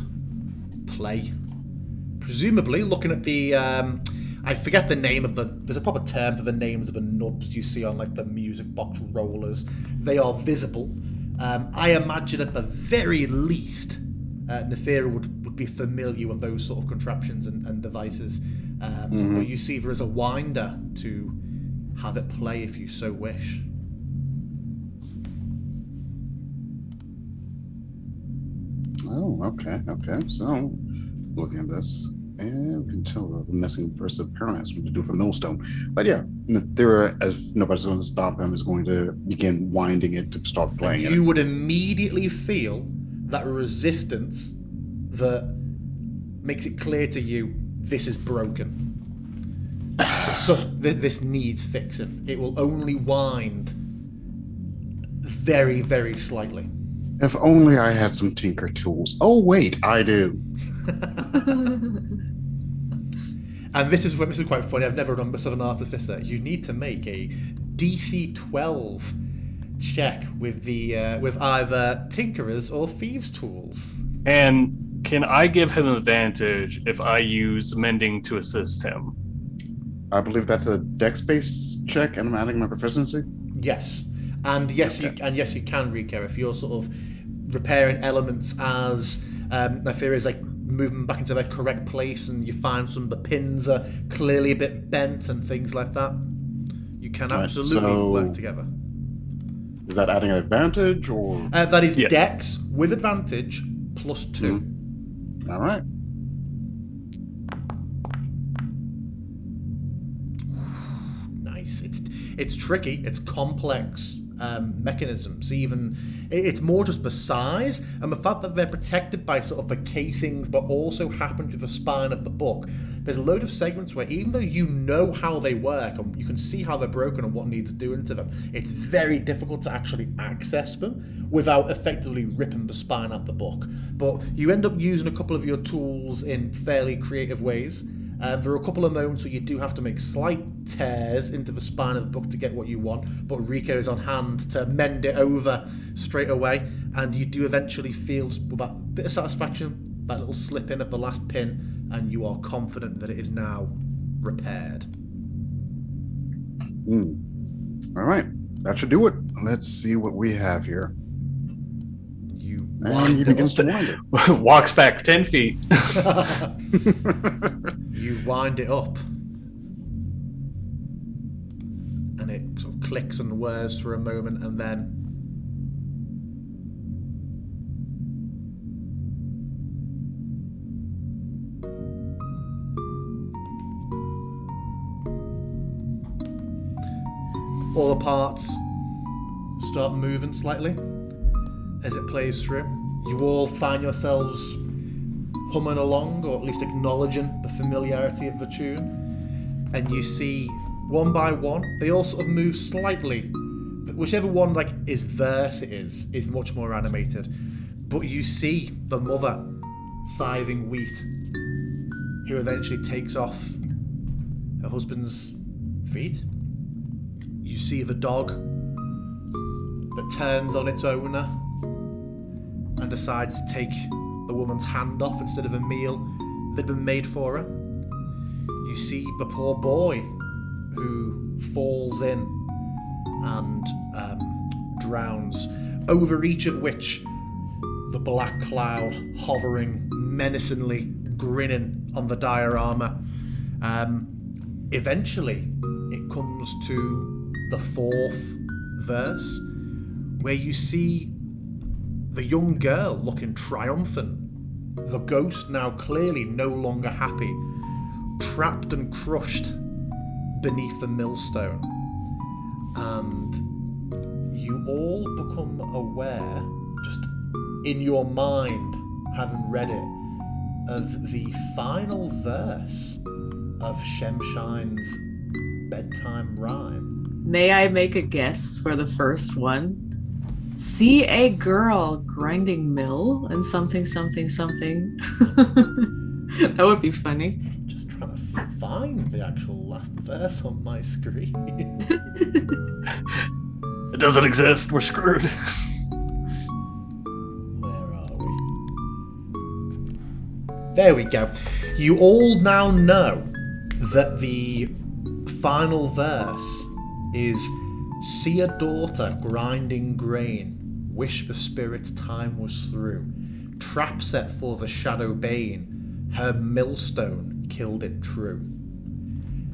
play. Presumably, looking at the, I forget the name of there's a proper term for the names of the knobs you see on like the music box rollers. They are visible I imagine at the very least, Nathyra would be familiar with those sort of contraptions and devices. But you see there is a winder to have it play if you so wish. Oh, okay. So, looking at this, and we can tell that the missing person apparently has something to do with the millstone. But yeah, Nathyra, as nobody's going to stop him, is going to begin winding it to start playing it. You would immediately feel that resistance that makes it clear to you this is broken. So this needs fixing. It will only wind very, very slightly. If only I had some tinker tools. Oh wait, I do. And this is quite funny. I've never done this of an artificer. You need to make a DC 12 check with the with either tinkerers or thieves tools. And can I give him an advantage if I use mending to assist him? I believe that's a dex-based check, and I'm adding my proficiency. Yes, and yes, Okay. you can, Rico, if you're sort of repairing elements as Nathyra is like moving back into their correct place, and you find some of the pins are clearly a bit bent and things like that. You can Right, absolutely so- work together. Is that adding an advantage, or? That is Yeah. Dex with advantage +2. All right. Nice. It's tricky. It's complex mechanisms. Even it's more just the size and the fact that they're protected by sort of the casings, but also happen to the spine of the book. There's a load of segments where even though you know how they work and you can see how they're broken and what needs doing to them, it's very difficult to actually access them without effectively ripping the spine out the book. But you end up using a couple of your tools in fairly creative ways. There are a couple of moments where you do have to make slight tears into the spine of the book to get what you want, but Rico is on hand to mend it over straight away, and you do eventually feel that bit of satisfaction, that little slip in of the last pin, and you are confident that it is now repaired. All right. That should do it. Let's see what we have here. You And he begins to wind it. Walks back 10 feet. You wind it up, and it sort of clicks and whirs for a moment, and then all the parts start moving slightly as it plays through. You all find yourselves humming along, or at least acknowledging the familiarity of the tune, and you see one by one they all sort of move slightly. Whichever one like is verse it is much more animated, but you see the mother scything wheat, who eventually takes off her husband's feet. You see the dog that turns on its owner and decides to take the woman's hand off instead of a meal that had been made for her. You see the poor boy who falls in and drowns, over each of which the black cloud hovering menacingly, grinning on the diorama. Eventually it comes to the fourth verse, where you see the young girl looking triumphant, the ghost now clearly no longer happy, trapped and crushed beneath the millstone. And you all become aware, just in your mind, having read it, of the final verse of Shemshine's bedtime rhyme. May I make a guess for the first one? See a girl grinding mill and something. That would be funny. Just trying to find the actual last verse on my screen. It doesn't exist. We're screwed. Where are we? There we go. You all now know that the final verse is see a daughter grinding grain, wish the spirit's time was through. Trap set for the shadow bane, her millstone killed it true.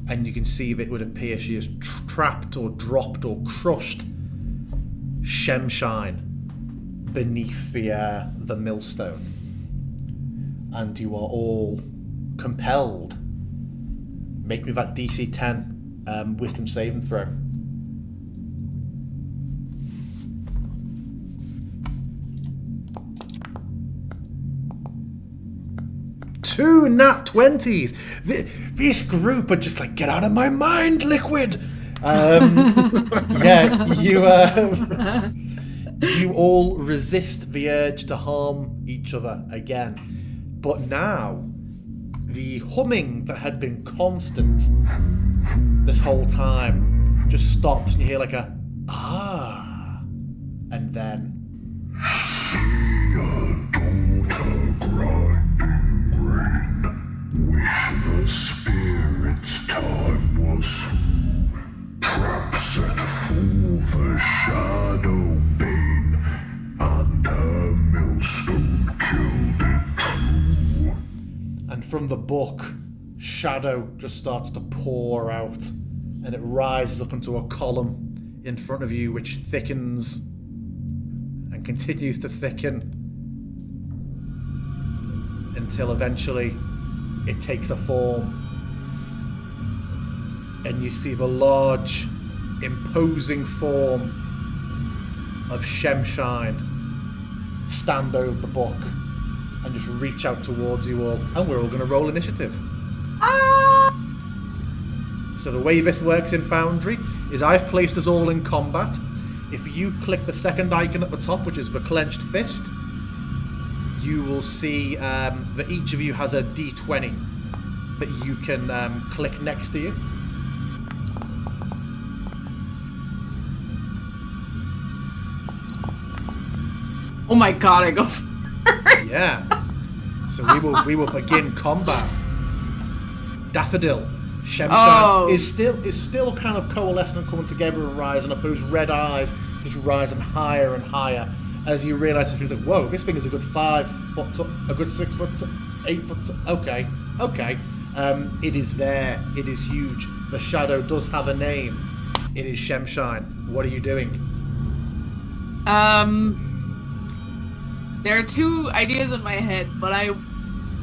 And you can see that it would appear she has trapped or dropped or crushed Shemshine beneath the millstone. And you are all compelled. Make me that DC 10 wisdom saving throw. 2 nat 20s. This group are just like, get out of my mind, Liquid. Yeah, you all resist the urge to harm each other again. But now, the humming that had been constant this whole time just stops and you hear like a ah, and then wish the spirit's time was through. Trap set for the shadow bane, and her millstone killed it true. and from the book, shadow just starts to pour out, and it rises up into a column in front of you, which thickens and continues to thicken until eventually it takes a form, and you see the large, imposing form of Shemshine stand over the book and just reach out towards you all, and we're all going to roll initiative. So the way this works in Foundry is I've placed us all in combat. If you click the second icon at the top, which is the clenched fist, you will see that each of you has a d20 that you can click next to you. Oh my god, I go first. Yeah. So we will begin combat. Daffodil, Shemshine is still kind of coalescing and coming together and rising up. Those red eyes just rising higher and higher as you realise this thing's like, whoa, this thing is a good 5 foot, a good 6 foot, 8 foot. Okay. It is there. It is huge. The shadow does have a name. It is Shemshine. What are you doing? There are two ideas in my head, but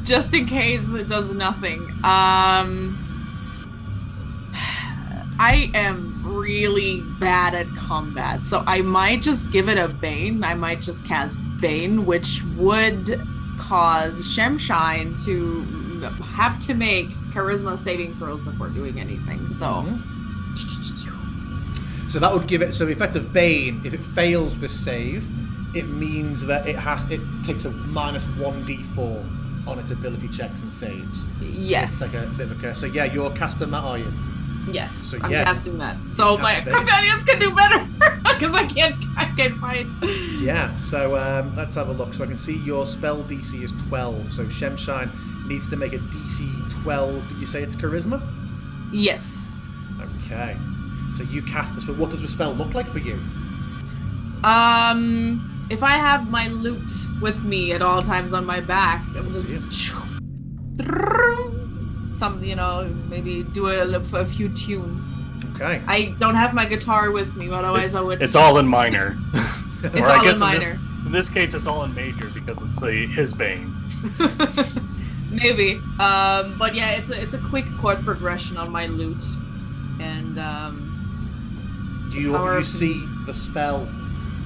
just in case it does nothing. I am really bad at combat, so I might just give it a Bane. I might just cast Bane, which would cause Shemshine to have to make charisma saving throws before doing anything. So, So that would give it. So the effect of Bane, if it fails this save, it means that it takes a minus 1d4 on its ability checks and saves. yes. It's like a bit of a curse. So yeah, you're casting that, are you? Yes, So, I'm yeah, casting that. So cast my Bane. companions can do better because I can't find. Yeah. So let's have a look. So I can see your spell DC is 12. So Shemshine needs to make a DC 12. Did you say it's charisma? Yes. Okay. So you cast this. But what does the spell look like for you? If I have my loot with me at all times on my back, I'm just maybe do a few tunes. Okay. I don't have my guitar with me, otherwise I would. It's all in minor. It's Or all I guess in minor. in this case, it's all in major because it's his Bane. Maybe. But yeah, it's a quick chord progression on my loot, and You see the spell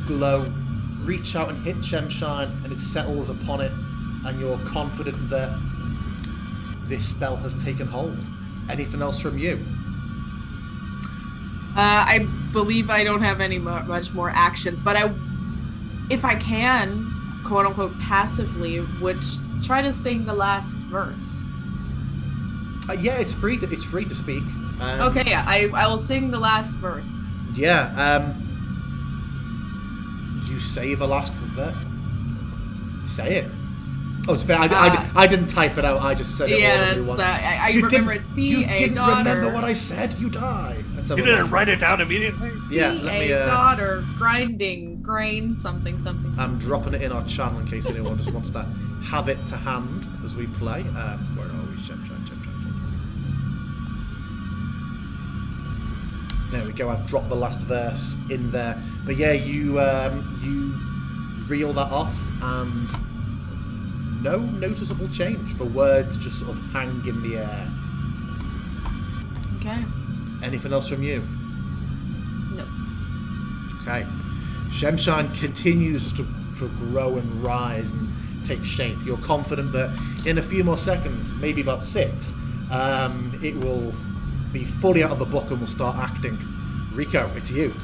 glow, reach out and hit Shemshine, and it settles upon it, and you're confident that this spell has taken hold. Anything else from you? I believe I don't have much more actions, but if I can, quote unquote, passively, would try to sing the last verse. Yeah, it's free to speak. Okay, yeah, I will sing the last verse. Yeah. You say the last bit. Say it. Oh, it's fair. I didn't type it out. I just said it. Yeah, I remember it's C You A didn't daughter. remember what I said. You die. You didn't write it down immediately? Yeah, C let me. A daughter grinding grain, something. I'm dropping it in our channel in case anyone just wants to have it to hand as we play. Where are we? Shemshine. There we go. I've dropped the last verse in there. But yeah, you reel that off, and no noticeable change. The words just sort of hang in the air. Okay. Anything else from you? No. Okay. Shemshine continues to grow and rise and take shape. You're confident that in a few more seconds, maybe about 6, it will be fully out of the book and will start acting. Rico, it's you.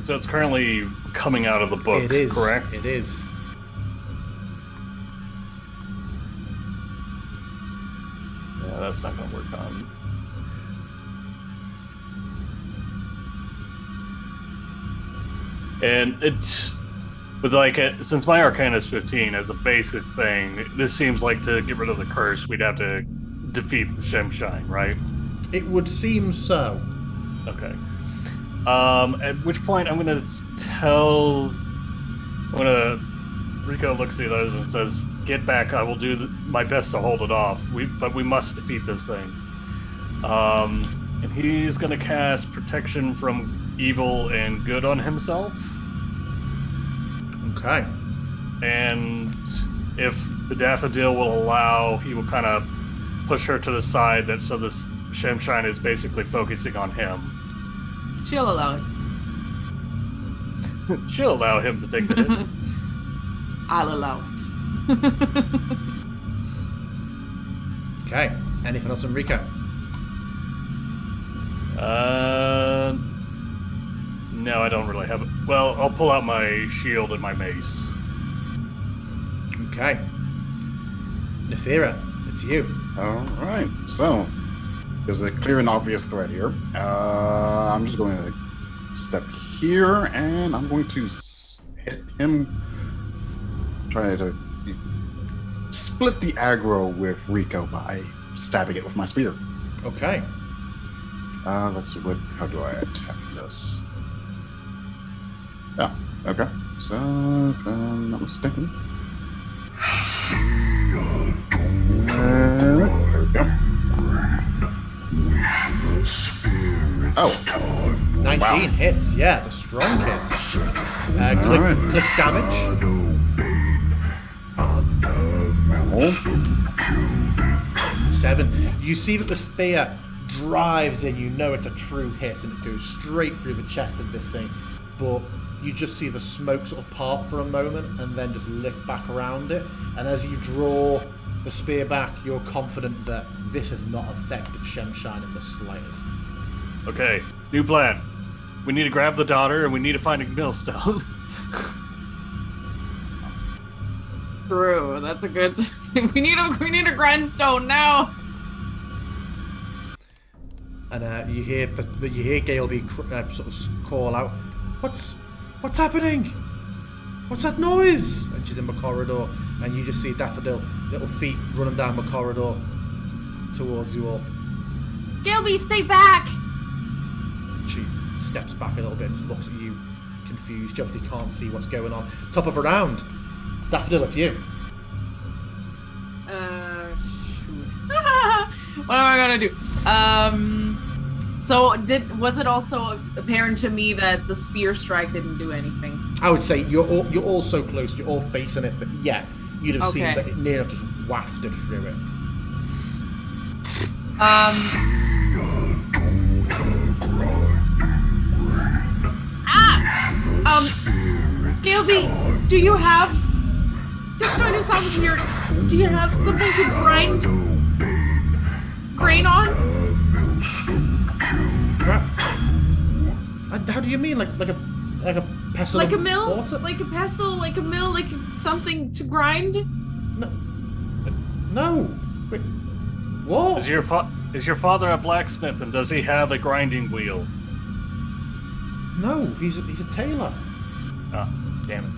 So it's currently coming out of the book, It is. correct? It is. Yeah, that's not going to work on. And it, with like, since my Arcana is 15 as a basic thing, this seems like to get rid of the curse, we'd have to defeat the Shemshine, right? It would seem so. Okay. At which point I'm gonna tell. Rico looks at the others and says, "Get back! I will do my best to hold it off. But we must defeat this thing." And he's gonna cast protection from evil and good on himself. Okay. And if the Daffodil will allow, he will kind of push her to the side, that so this Shemshine is basically focusing on him. She'll allow it. She'll allow him to take the hit. I'll allow it. Okay. Anything else from Rico? No, I don't really have it. Well, I'll pull out my shield and my mace. Okay. Nathyra, it's you. All right. So there's a clear and obvious threat here. I'm just going to step here, and I'm going to hit him. Try to split the aggro with Rico by stabbing it with my spear. Okay. Let's see, how do I attack this? Yeah, okay. So, if I'm not mistaken. There we go. Oh. 19 hits, yeah, it's a strong hit. Click damage. Oh. 7. You see that the spear drives in, you know it's a true hit, and it goes straight through the chest of this thing, but you just see the smoke sort of part for a moment and then just lick back around it, and as you draw the spear back, you're confident that this has not affected Shemshine in the slightest. Okay, new plan. We need to grab the daughter, and we need to find a millstone. True, that's a good. we need a grindstone now. And you hear Galeby sort of call out, "What's happening? What's that noise?" And she's in the corridor, and you just see Daffodil, little feet running down the corridor towards you all. Galeby, stay back! She steps back a little bit and just looks at you, confused. You obviously can't see what's going on. Top of the round, Daffodil, it's you. Shoot. What am I gonna do? So was it also apparent to me that the spear strike didn't do anything? I would say you're all so close, you're all facing it, but yeah, you'd have seen Okay. that it near enough just wafted through it. Galeby, do you have? This is going to sound weird. Do you have something to grind grain on? How do you mean, like a pestle? Like a of mill? water? Like a pestle? Like a mill? Like something to grind? No. Wait, what? Is your father a blacksmith, and does he have a grinding wheel? No, he's a tailor. Ah, damn it.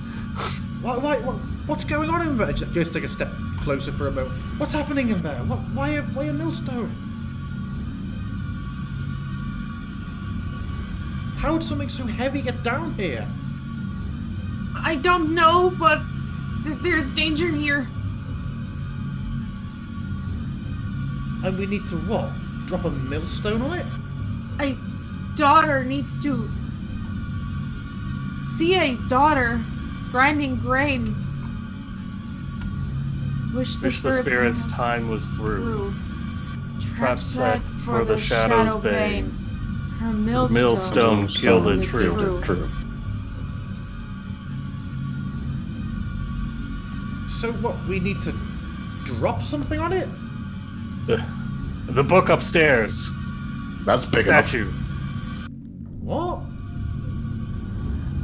What's going on in there? Just take a step closer for a moment. What's happening in there? Why a millstone? How did something so heavy get down here? I don't know, but there's danger here. And we need to what? Drop a millstone on it? A daughter needs to see a daughter grinding grain. Wish the spirit's time was through. Trap set for the shadow's bane. Her millstone killed the true. So what? We need to drop something on it? The book upstairs. That's big Statue. What?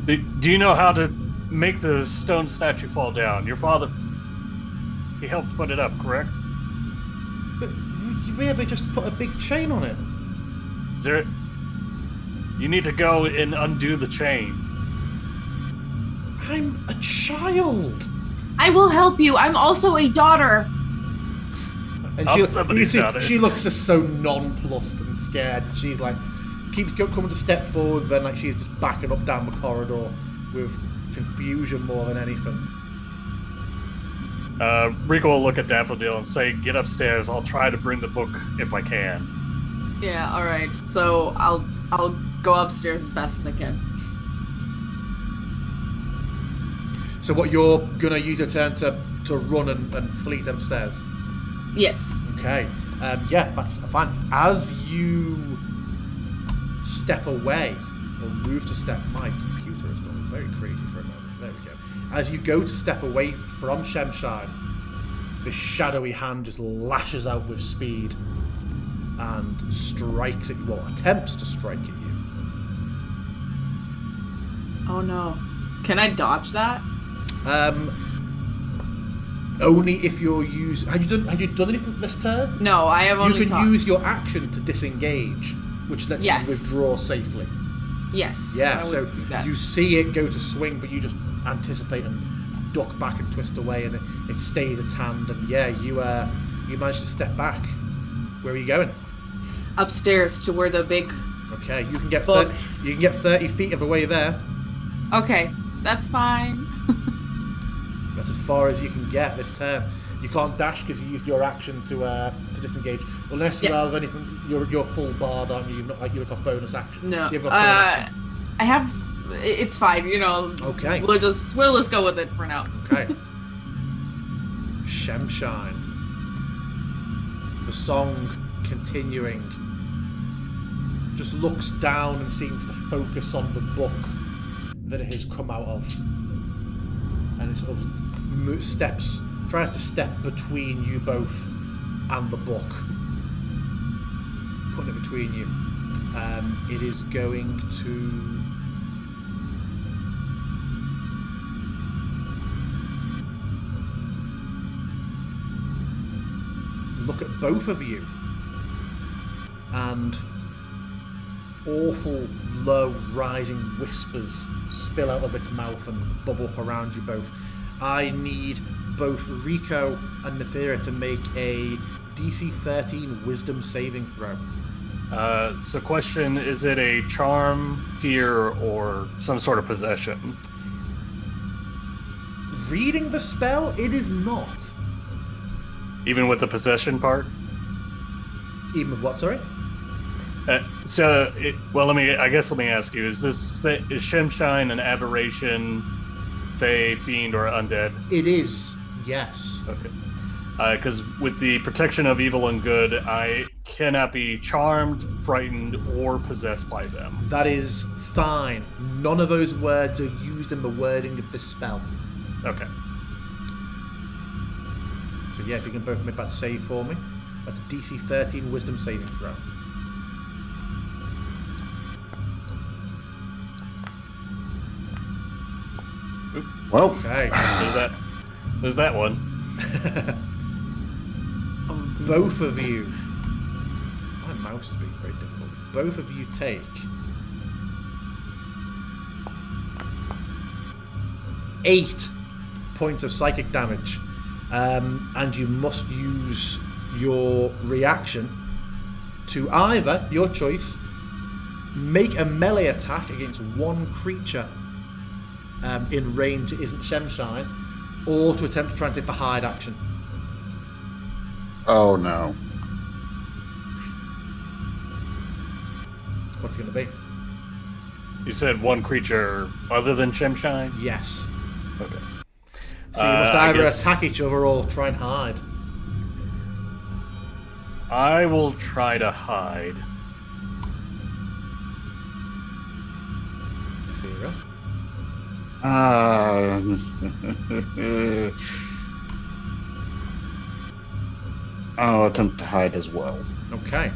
Do you know how to make the stone statue fall down? Your father, he helped put it up, correct? But we ever just put a big chain on it? Is there... You need to go and undo the chain. I'm a child. I will help you. I'm also a daughter. And I'm somebody's daughter. She looks just so nonplussed and scared. She's like, keeps coming to step forward, then like she's just backing up down the corridor with confusion more than anything. Rico will look at Daffodil and say, "Get upstairs. I'll try to bring the book if I can." Yeah, all right. So I'll go upstairs as fast as I can. So what, you're gonna use your turn to run and fleet upstairs? Yes. Okay. Yeah, that's fine. As you step away or move to step, my computer has gone very crazy for a moment. There we go. As you go to step away from Shemshine, the shadowy hand just lashes out with speed and strikes at you, well, attempts to strike at you. Oh no. Can I dodge that? Only if you're using. Have you done anything this turn? No, I have only You can use your action to disengage, which lets you withdraw safely. Yes. Yeah, so you see it go to swing, but you just anticipate and duck back and twist away, and it stays its hand. And yeah, you manage to step back. Where are you going? Upstairs to where the big. Okay, you can get book. You can get 30 feet of the way there. Okay, that's fine. That's as far as you can get this turn. You can't dash because you used your action to disengage, unless you have anything. You're full barred, aren't you? You've got bonus action. No, You've got action. I have. It's fine, you know. Okay. We'll just go with it for now. Okay. Shemshine. The song continuing. Just looks down and seems to focus on the book that it has come out of, and it sort of tries to step between you both and the book, putting it between you. It is going to look at both of you, and awful low rising whispers spill out of its mouth and bubble up around you both. I need both Rico and Nathyra to make a DC 13 wisdom saving throw. So question, is it a charm, fear, or some sort of possession? Reading the spell, it is not. Even with the possession part? Even with what, sorry? Let me ask you: is Shemshine an aberration, fey, fiend, or undead? It is, yes. Okay. Because with the protection of evil and good, I cannot be charmed, frightened, or possessed by them. That is fine. None of those words are used in the wording of this spell. Okay. So yeah, if you can both make that save for me. That's a DC 13 wisdom saving throw. Well, Okay. There's that one. Both of you. My mouse is being very difficult. Both of you take 8 points of psychic damage, and you must use your reaction to either, your choice, make a melee attack against one creature in range that isn't Shemshine, or to attempt to try and take the hide action. Oh no. What's it going to be? You said one creature other than Shemshine? Yes. Okay. So you must I either guess attack each other or try and hide. I will try to hide. Nathyra. I'll attempt to hide as well. Okay.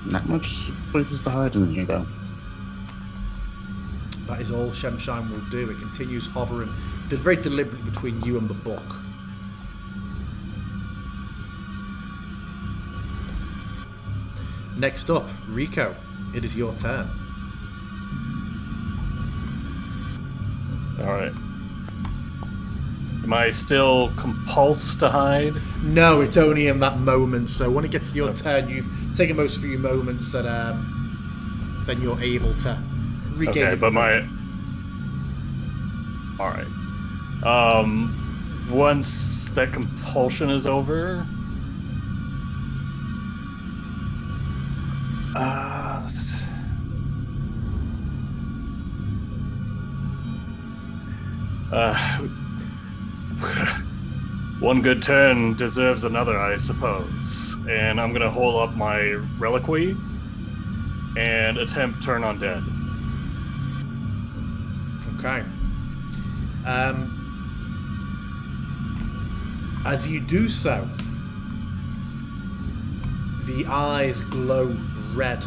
Not much places to hide in here, though. That is all Shemshine will do. It continues hovering very deliberately between you and the book. Next up, Rico. It is your turn. Alright. Am I still compulsed to hide? No, it's only in that moment. So when it gets to your turn, you've taken those few moments, and then you're able to regain. Okay, but my... Alright. Once that compulsion is over... one good turn deserves another, I suppose. And I'm gonna hold up my reliquary and attempt turn undead. Okay. As you do so, the eyes glow red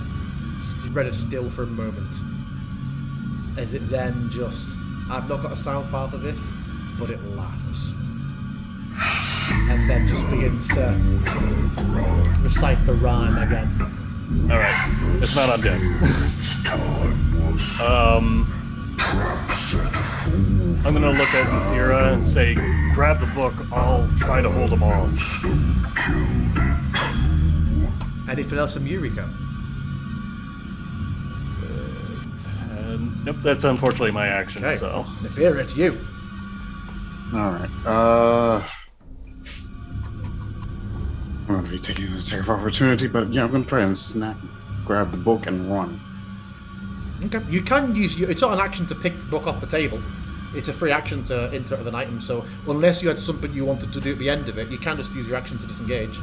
as still for a moment, as it then just, I've not got a sound file for this, but it laughs. And then just begins to recite the rhyme again. Alright, it's not undead. I'm gonna look at Nathyra and say, grab the book, I'll try to hold them off. Anything else from you, Rico? Nope, that's unfortunately my action, Okay. so... Nathyra, it's you. Alright. I'm going to be taking an attack of opportunity, but yeah, I'm going to try and grab the book and run. Okay. You can use it's not an action to pick the book off the table. It's a free action to insert with an item, so unless you had something you wanted to do at the end of it, you can just use your action to disengage.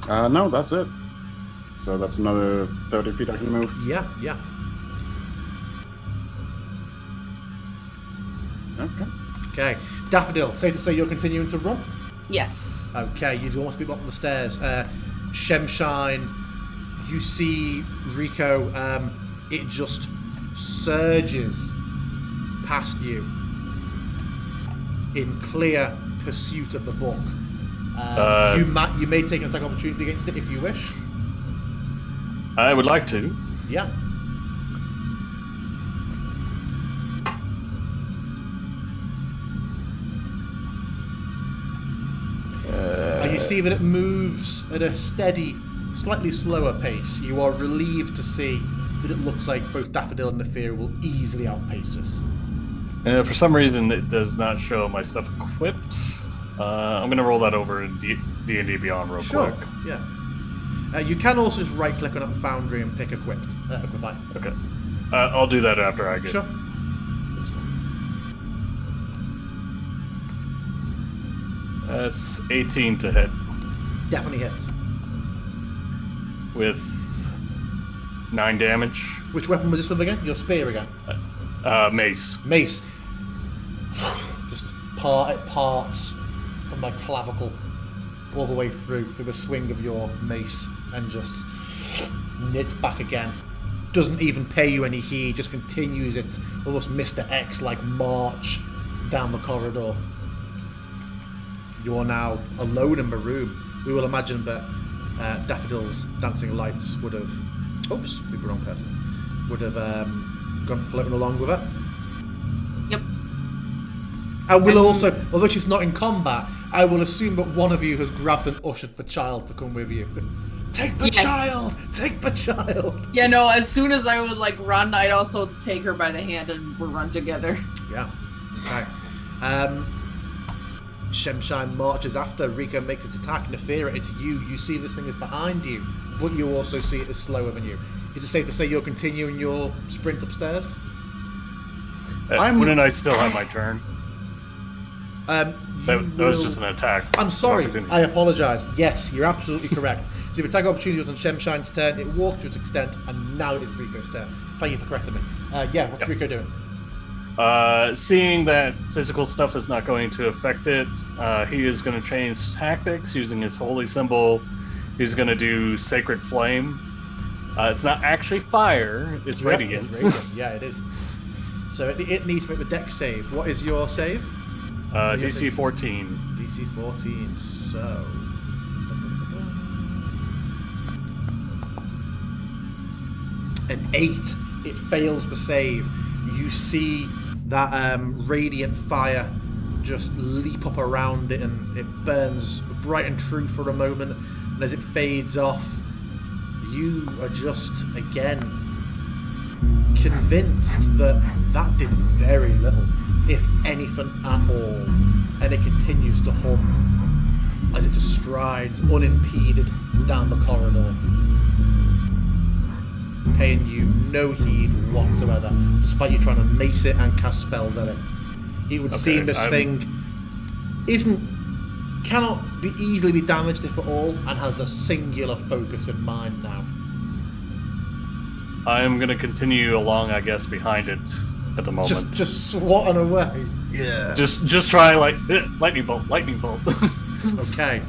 No, that's it. So that's another 30 feet I can move. Yeah. Okay. Daffodil, safe to say you're continuing to run? Yes. Okay, you'd almost be bottom of the stairs. Shemshine, you see Rico, it just surges past you in clear pursuit of the book. You may take an attack opportunity against it if you wish. I would like to. Yeah. You see that it moves at a steady, slightly slower pace. You are relieved to see that it looks like both Daffodil and Nathyra will easily outpace us. For some reason, it does not show my stuff equipped. I'm going to roll that over in D&D Beyond real quick. Yeah. You can also just right-click on Foundry and pick equipped. Equip item. Okay. I'll do that after I get Sure. this one. That's 18 to hit Definitely hits. with 9 damage. Which weapon was this with again? Your spear again? Mace. Mace. Just parts from my clavicle all the way through a swing of your mace and just knits back again. Doesn't even pay you any heed, just continues its almost Mr. X-like march down the corridor. You are now alone in the room. We will imagine that Daffodil's dancing lights would have... Oops, we were the wrong person. Would have gone floating along with her. Yep. And we'll also, although she's not in combat, I will assume that one of you has grabbed and ushered the child to come with you. Take the child! Take the child! Yeah, no, as soon as I would like run, I'd also take her by the hand and we'll run together. Yeah. Okay. Shemshine marches after. Rico makes its attack. Nathyra, it's you. You see this thing is behind you, but you also see it as slower than you. Is it safe to say you're continuing your sprint upstairs? Wouldn't I still have my turn? That was just an attack. I'm sorry. I apologise. Yes, you're absolutely correct. So if attack opportunity was on Shemshine's turn, it walked to its extent, and now it is Rico's turn. Thank you for correcting me. What's Rico doing? Seeing that physical stuff is not going to affect it, he is going to change tactics using his holy symbol. He's going to do Sacred Flame. It's not actually fire, it's radiant. It's radiant. Yeah, it is. So it needs to make the dex save. What is your save? DC 14. DC 14, so... An 8. It fails the save. You see that radiant fire just leap up around it, and it burns bright and true for a moment, and as it fades off, you are just, again, convinced that did very little, if anything at all, and it continues to hum as it just strides unimpeded down the corridor, paying you no heed whatsoever, despite you trying to mace it and cast spells at it. It would seem this thing cannot be easily be damaged, if at all, and has a singular focus in mind now. I'm going to continue along, I guess, behind it at the moment. Just swatting away. Yeah. Just try lightning bolt. Okay.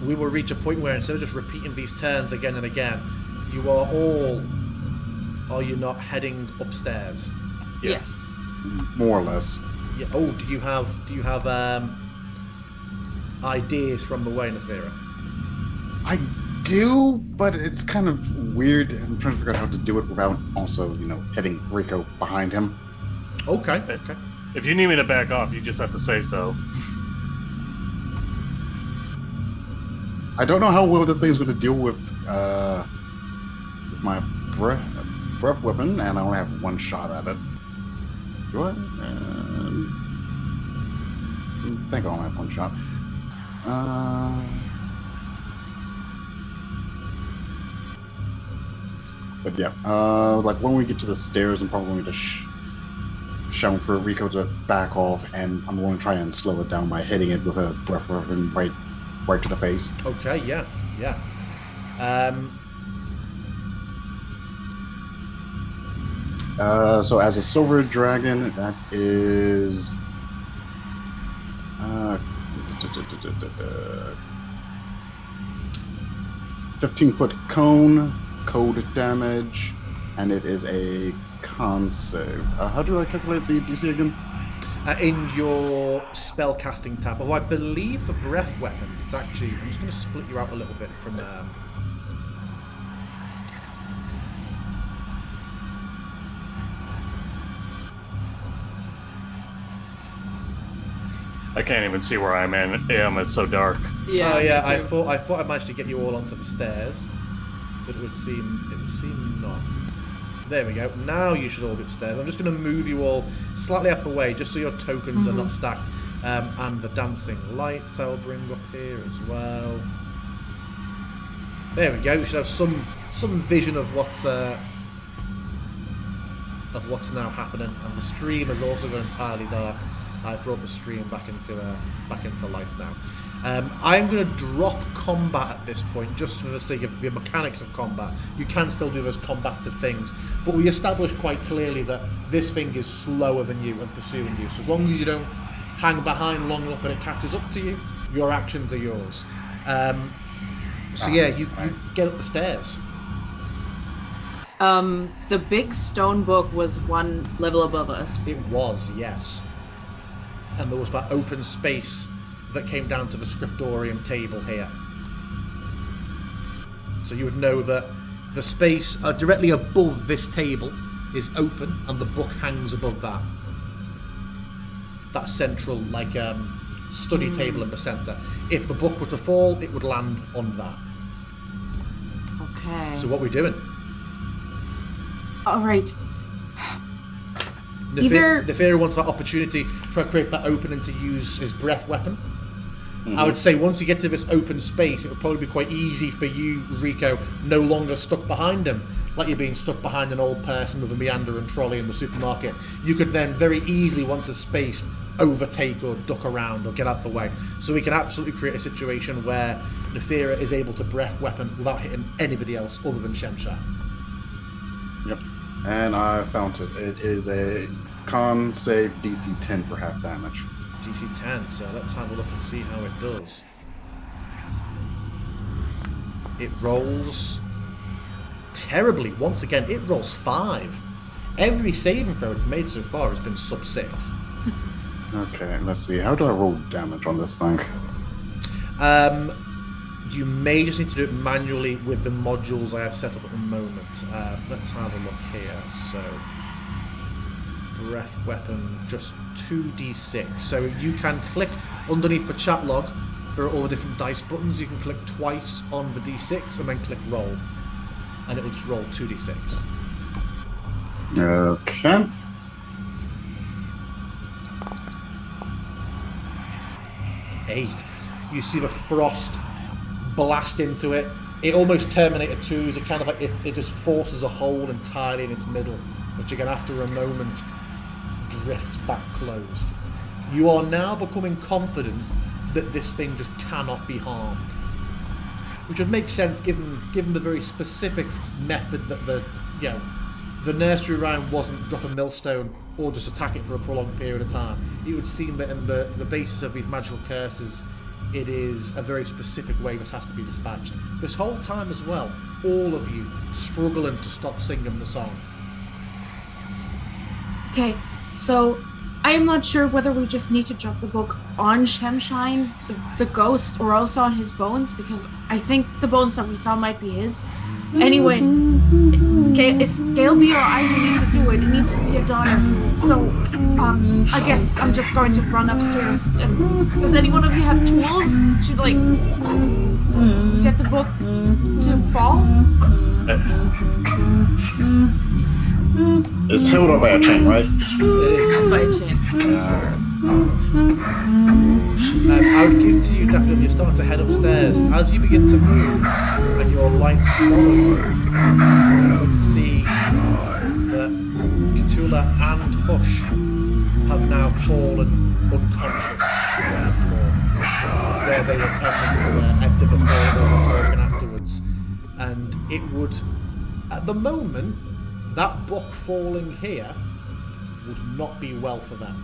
We will reach a point where instead of just repeating these turns again and again, you are you not heading upstairs? Yes. More or less. Yeah. Oh, do you have ideas from the way, Nathyra? I do, but it's kind of weird. I'm trying to figure out how to do it without also, hitting Rico behind him. Okay. If you need me to back off, you just have to say so. I don't know how well the thing's going to deal with my breath weapon, and I only have one shot at it. Do I? I think I only have one shot. But yeah, when we get to the stairs, I'm probably going to shout for Rico to back off, and I'm going to try and slow it down by hitting it with a breath weapon right to the face. Okay, yeah. So as a silver dragon, that is 15-foot cone, code damage, and it is a con save. How do I calculate the DC again? In your spell casting tab, I believe for breath weapons, it's actually, I'm just going to split you out a little bit from I can't even see where I'm in. It's so dark. Yeah. Oh yeah, I thought I managed to get you all onto the stairs, but it would seem not. There we go. Now you should all be upstairs. I'm just going to move you all slightly up away, just so your tokens are not stacked. And the dancing lights I'll bring up here as well. There we go. You should have some vision of what's now happening. And the stream has also gone entirely dark. I've brought the stream back into life now. I'm going to drop combat at this point, just for the sake of the mechanics of combat. You can still do those combative things, but we established quite clearly that this thing is slower than you and pursuing you. So as long as you don't hang behind long enough and it catches up to you, your actions are yours. You get up the stairs. The big stone book was one level above us. It was, yes. And there was that open space that came down to the scriptorium table here. So you would know that the space directly above this table is open, and the book hangs above that. That central, study table in the centre. If the book were to fall, it would land on that. So what are we doing? All right. Either... Nathyra wants that opportunity to try to create that opening to use his breath weapon. I would say once you get to this open space, it would probably be quite easy for you, Rico, no longer stuck behind him, like you're being stuck behind an old person with a meandering trolley in the supermarket. You could then very easily, once a space, overtake or duck around or get out the way. So we can absolutely create a situation where Nathyra is able to breath weapon without hitting anybody else other than Shemshine. Yep. And I found it. It is a con save DC 10 for half damage. DC 10, so let's have a look and see how it does. It rolls terribly. Once again, it rolls 5. Every saving throw it's made so far has been sub 6. Okay, let's see. How do I roll damage on this thing? You may just need to do it manually with the modules I have set up at the moment. Let's have a look here. So, breath weapon, just 2d6. So you can click underneath the chat log. There are all the different dice buttons. You can click twice on the d6 and then click roll, and it will just roll 2d6. Okay. Eight. You see the frost blast into it. It almost Terminator 2s. It kind of like it just forces a hole entirely in its middle, which again after a moment drifts back closed. You are now becoming confident that this thing just cannot be harmed, which would make sense given the very specific method that the nursery rhyme wasn't drop a millstone or just attack it for a prolonged period of time. It would seem that in the basis of these magical curses, it is a very specific way this has to be dispatched. This whole time as well, all of you struggling to stop singing the song. Okay, so I am not sure whether we just need to drop the book on Shemshine, the ghost, or also on his bones, because I think the bones that we saw might be his. Anyway, it's Galeby or I who need to do it. It needs to be a daughter. So, I guess I'm just going to run upstairs. Does any one of you have tools to, like, get the book to fall? It's held up by a chain, right? That's by a chain. I would give to you, Daffodil, you're starting to head upstairs. As you begin to move and your lights follow you, you would see that Cthulhu and Hush have now fallen unconscious on the floor, where they were tending to their after before they were talking afterwards. And it would, at the moment, that book falling here would not be well for them.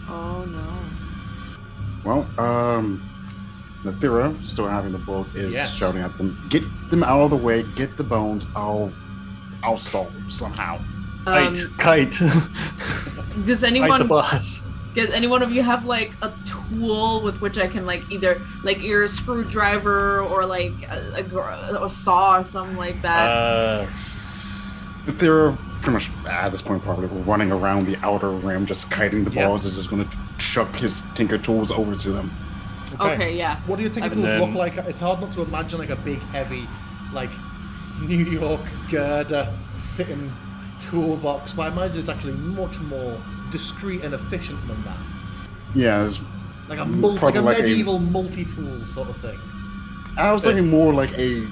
Oh no. Well, Nathyra, still having the book, is shouting at them, "Get them out of the way, get the bones, I'll stall them somehow." Kite. Does anyone Kite the boss. Does any one of you have like a tool with which I can like either like a screwdriver or like a saw or something like that? Nathyra pretty much at this point probably running around the outer rim, just kiting the balls, is just going to chuck his tinker tools over to them. Okay, yeah. What do you think tools look like? It's hard not to imagine like a big, heavy, like New York girder sitting toolbox, but I imagine it's actually much more discreet and efficient than that. Yeah, it's like a medieval multi-tool sort of thing. I was thinking more like a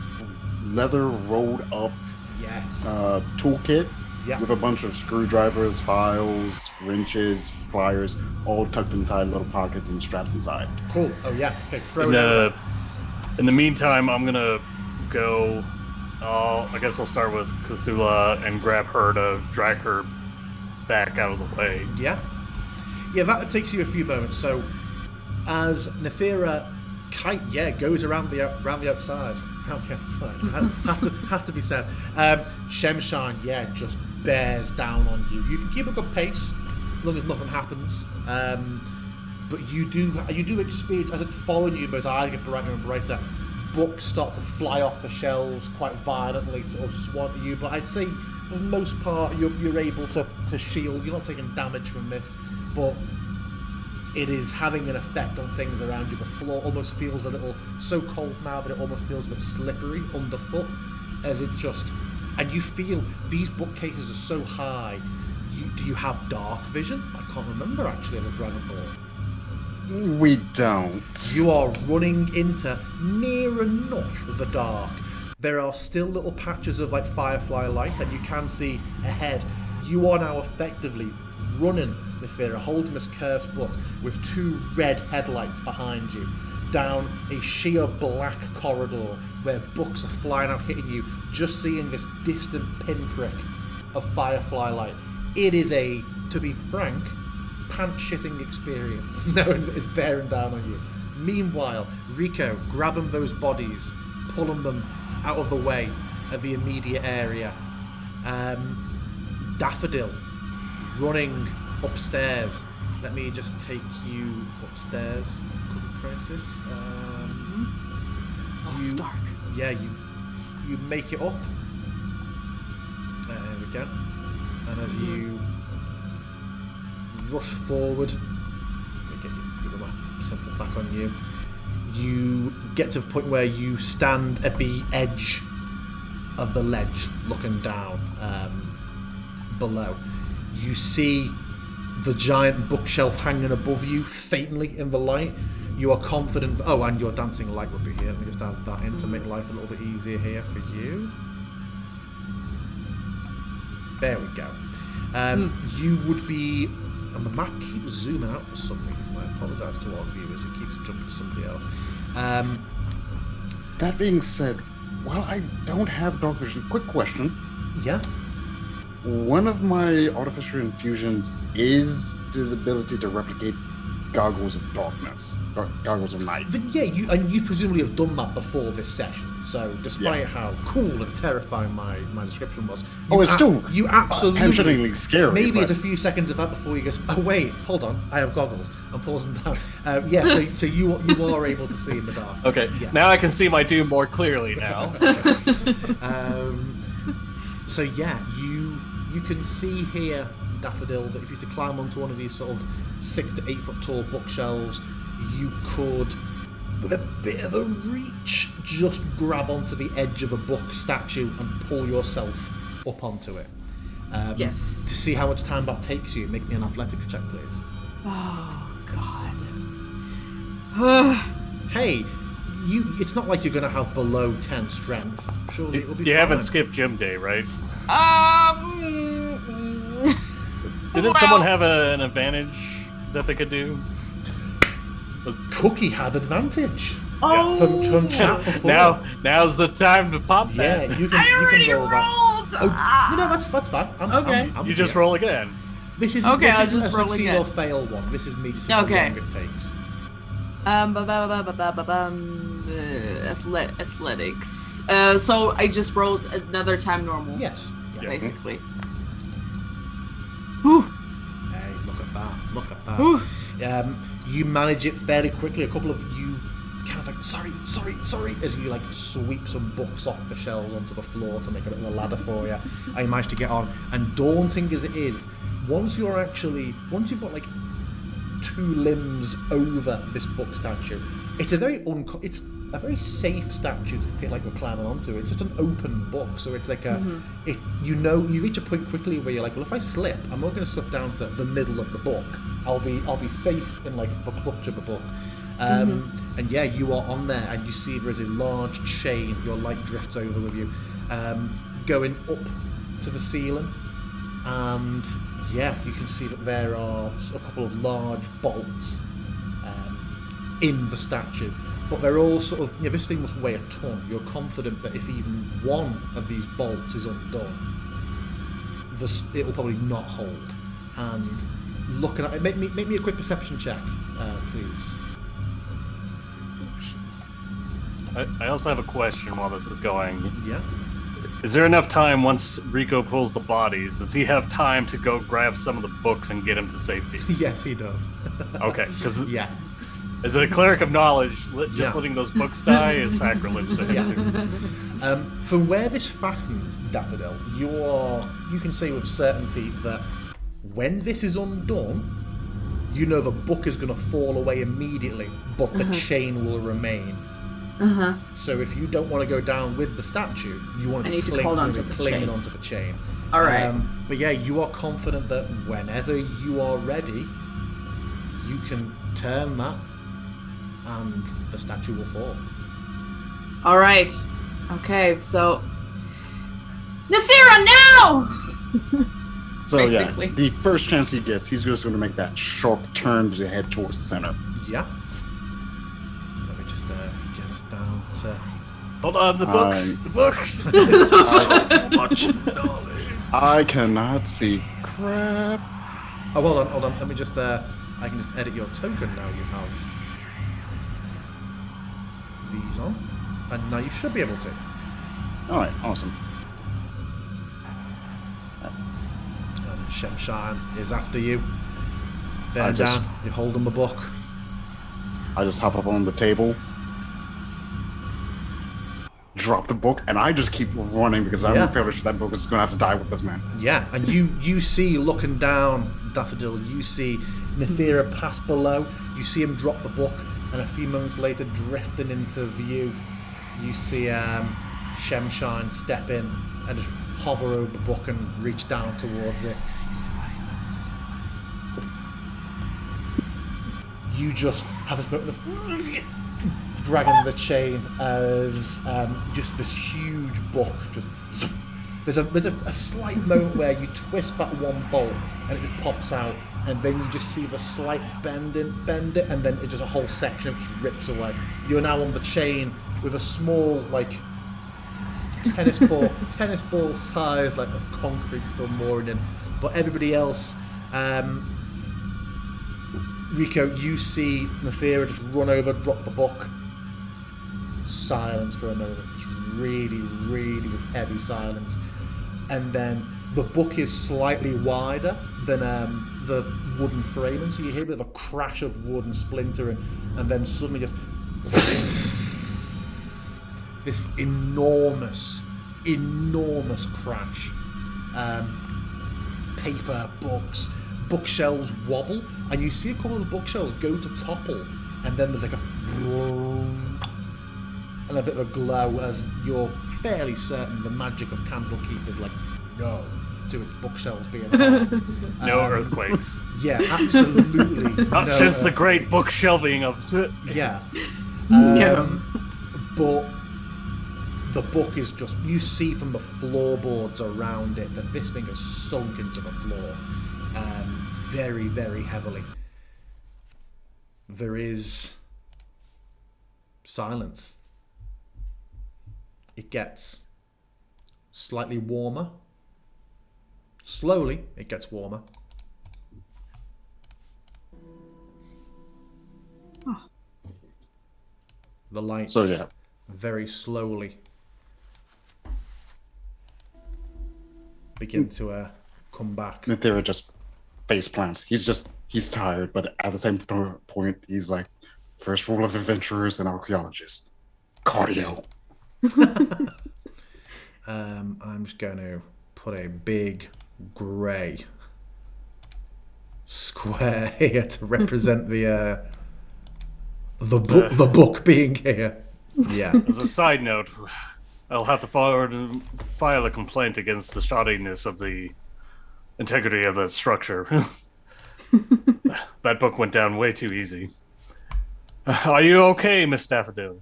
leather rolled up toolkit with a bunch of screwdrivers, files, wrenches, pliers, all tucked inside little pockets and straps inside. Cool. Oh yeah. Okay, throw it over. In the meantime, I'm gonna go. I guess I'll start with Cthulhu and grab her to drag her back out of the way. Yeah. Yeah, that takes you a few moments. So, as Nathyra goes around the outside. Has to be said. Shemshine, just bears down on you. You can keep a good pace as long as nothing happens. But you do experience, as it's following you, those eyes get brighter and brighter. Books start to fly off the shelves quite violently, sort of swat at you. But I'd say for the most part, you're able to shield. You're not taking damage from this, but it is having an effect on things around you. The floor almost feels a little so cold now, but it almost feels a bit slippery underfoot, as it's just. And you feel these bookcases are so high. Do you have dark vision? I can't remember actually as a Dragonborn. We don't. You are running into near enough of the dark. There are still little patches of like firefly light, and you can see ahead. You are now effectively running, Nathyra, holding this cursed book with 2 red headlights behind you, down a sheer black corridor where books are flying out, hitting you, just seeing this distant pinprick of firefly light. It is to be frank, pants-shitting experience, knowing that it's bearing down on you. Meanwhile, Rico grabbing those bodies, pulling them out of the way of the immediate area. Daffodil running upstairs. Let me just take you upstairs. CookieCrisis. It's dark. Yeah, you make it up. There we go. And as you rush forward, let me get my center back on you. You get to the point where you stand at the edge of the ledge, looking down below. You see the giant bookshelf hanging above you, faintly in the light. You are confident. Oh, and your dancing light would be here. Let me just add that in to make life a little bit easier here for you. There we go. You would be. And the map keeps zooming out for some reason. I apologise to our viewers. It keeps jumping to somebody else. That being said, while I don't have dark vision, quick question. Yeah. One of my artificial infusions is the ability to replicate goggles of darkness, or goggles of night. Yeah, you presumably have done that before this session. So, despite how cool and terrifying my description was, you absolutely pensioningly scary. Maybe it's a few seconds of that before you go, oh wait, hold on, I have goggles, and pulls them down. So you are able to see in the dark. Okay, yeah. Now I can see my doom more clearly now. So yeah, you can see here, Daffodil, that if you were to climb onto one of these sort of 6 to 8 foot tall bookshelves, you could, with a bit of a reach, just grab onto the edge of a book statue and pull yourself up onto it. Yes. To see how much time that takes you, make me an athletics check, please. Oh, God. Hey, it's not like you're going to have below 10 strength. Surely it will be You fine. haven't skipped gym day, right? Didn't someone have an advantage that they could do? Cookie had advantage. Oh, From chat before. Now's the time to pop that. Yeah, you can roll that. Oh, that's fine. Okay. I'm You just here. roll again. This isn't I'll a just roll succeed again. or fail one. This is me just seeing how long it takes. Athletics. So I just rolled another time normal. Yes. Yeah. Basically. Hey, look at that. Whew. You manage it fairly quickly. A couple of you kind of like, sorry, as you like sweep some books off the shelves onto the floor to make a little ladder for you. I managed to get on, and daunting as it is, once you've got like 2 limbs over this book statue, it's a very safe statue to feel like we're climbing onto. It's just an open book, so it's like you reach a point quickly where you're like, well, if I slip, I'm not going to slip down to the middle of the book. I'll be safe in like the clutch of the book. And yeah, you are on there, and you see there is a large chain. Your light drifts over with you, going up to the ceiling, and yeah, you can see that there are a couple of large bolts in the statue. But they're all sort of, this thing must weigh a ton. You're confident that if even one of these bolts is undone, it will probably not hold. And looking at it, make me a quick perception check, please. I also have a question while this is going. Yeah. Is there enough time once Rico pulls the bodies? Does he have time to go grab some of the books and get him to safety? Yes, he does. Okay, because Yeah. as a cleric of knowledge, letting those books die is sacrilege to him. From where this fastens, Daffodil, you can say with certainty that when this is undone, you know the book is going to fall away immediately, but the chain will remain. So if you don't want to go down with the statue, you want to be clinging onto the chain. All right. But yeah, you are confident that whenever you are ready, you can turn that and the statue will fall. All right. Okay, so Nathyra, now! So Basically. yeah, the first chance he gets, he's just going to make that sharp turn to head towards the center. Yeah. So let me just get us down to... Hold on, the books. The books. So much knowledge. I cannot see crap. Oh, hold on. Let me just... I can just edit your token now. You have these on. And now you should be able to. Alright, awesome. And Shemshine is after you. Bear down. You're holding the book. I just hop up on the table, drop the book, and I just keep running because I'm fairly sure that book is going to have to die with this man. Yeah, and you see, looking down, Daffodil, you see Nathyra pass below. You see him drop the book, and a few moments later, drifting into view, you see Shemshine step in and just hover over the book and reach down towards it. You just have this moment of dragging the chain as just this huge book just... There's a slight moment where you twist back one bolt and it just pops out, and then you just see the slight bend it, and then it's just a whole section of it just rips away. You're now on the chain with a small, like, tennis ball size, like, of concrete still moored in. But everybody else, Rico, you see Nathyra just run over, drop the book. Silence for a moment. It's really, really just heavy silence. And then the book is slightly wider than the wooden framing, so you hear a bit of a crash of wood and splintering, and then suddenly just this enormous crash. Paper, bookshelves wobble, and you see a couple of the bookshelves go to topple, and then there's like a and a bit of a glow as you're fairly certain the magic of Candlekeep is like no to its bookshelves being harmed. No earthquakes. Yeah, absolutely. Not no since the great bookshelving of... Yeah. No. But the book is just... You see from the floorboards around it that this thing has sunk into the floor very, very heavily. There is silence. It gets slightly warmer. Slowly, it gets warmer. Oh. The lights very slowly begin to come back. Nathyra just face plants. He's tired, but at the same point, he's like, first rule of adventurers and archaeologists, cardio. I'm just going to put a big grey square here to represent the book being here. Yeah. As a side note, I'll have to file a complaint against the shoddiness of the integrity of the structure. That book went down way too easy. Are you okay, Miss Daffodil?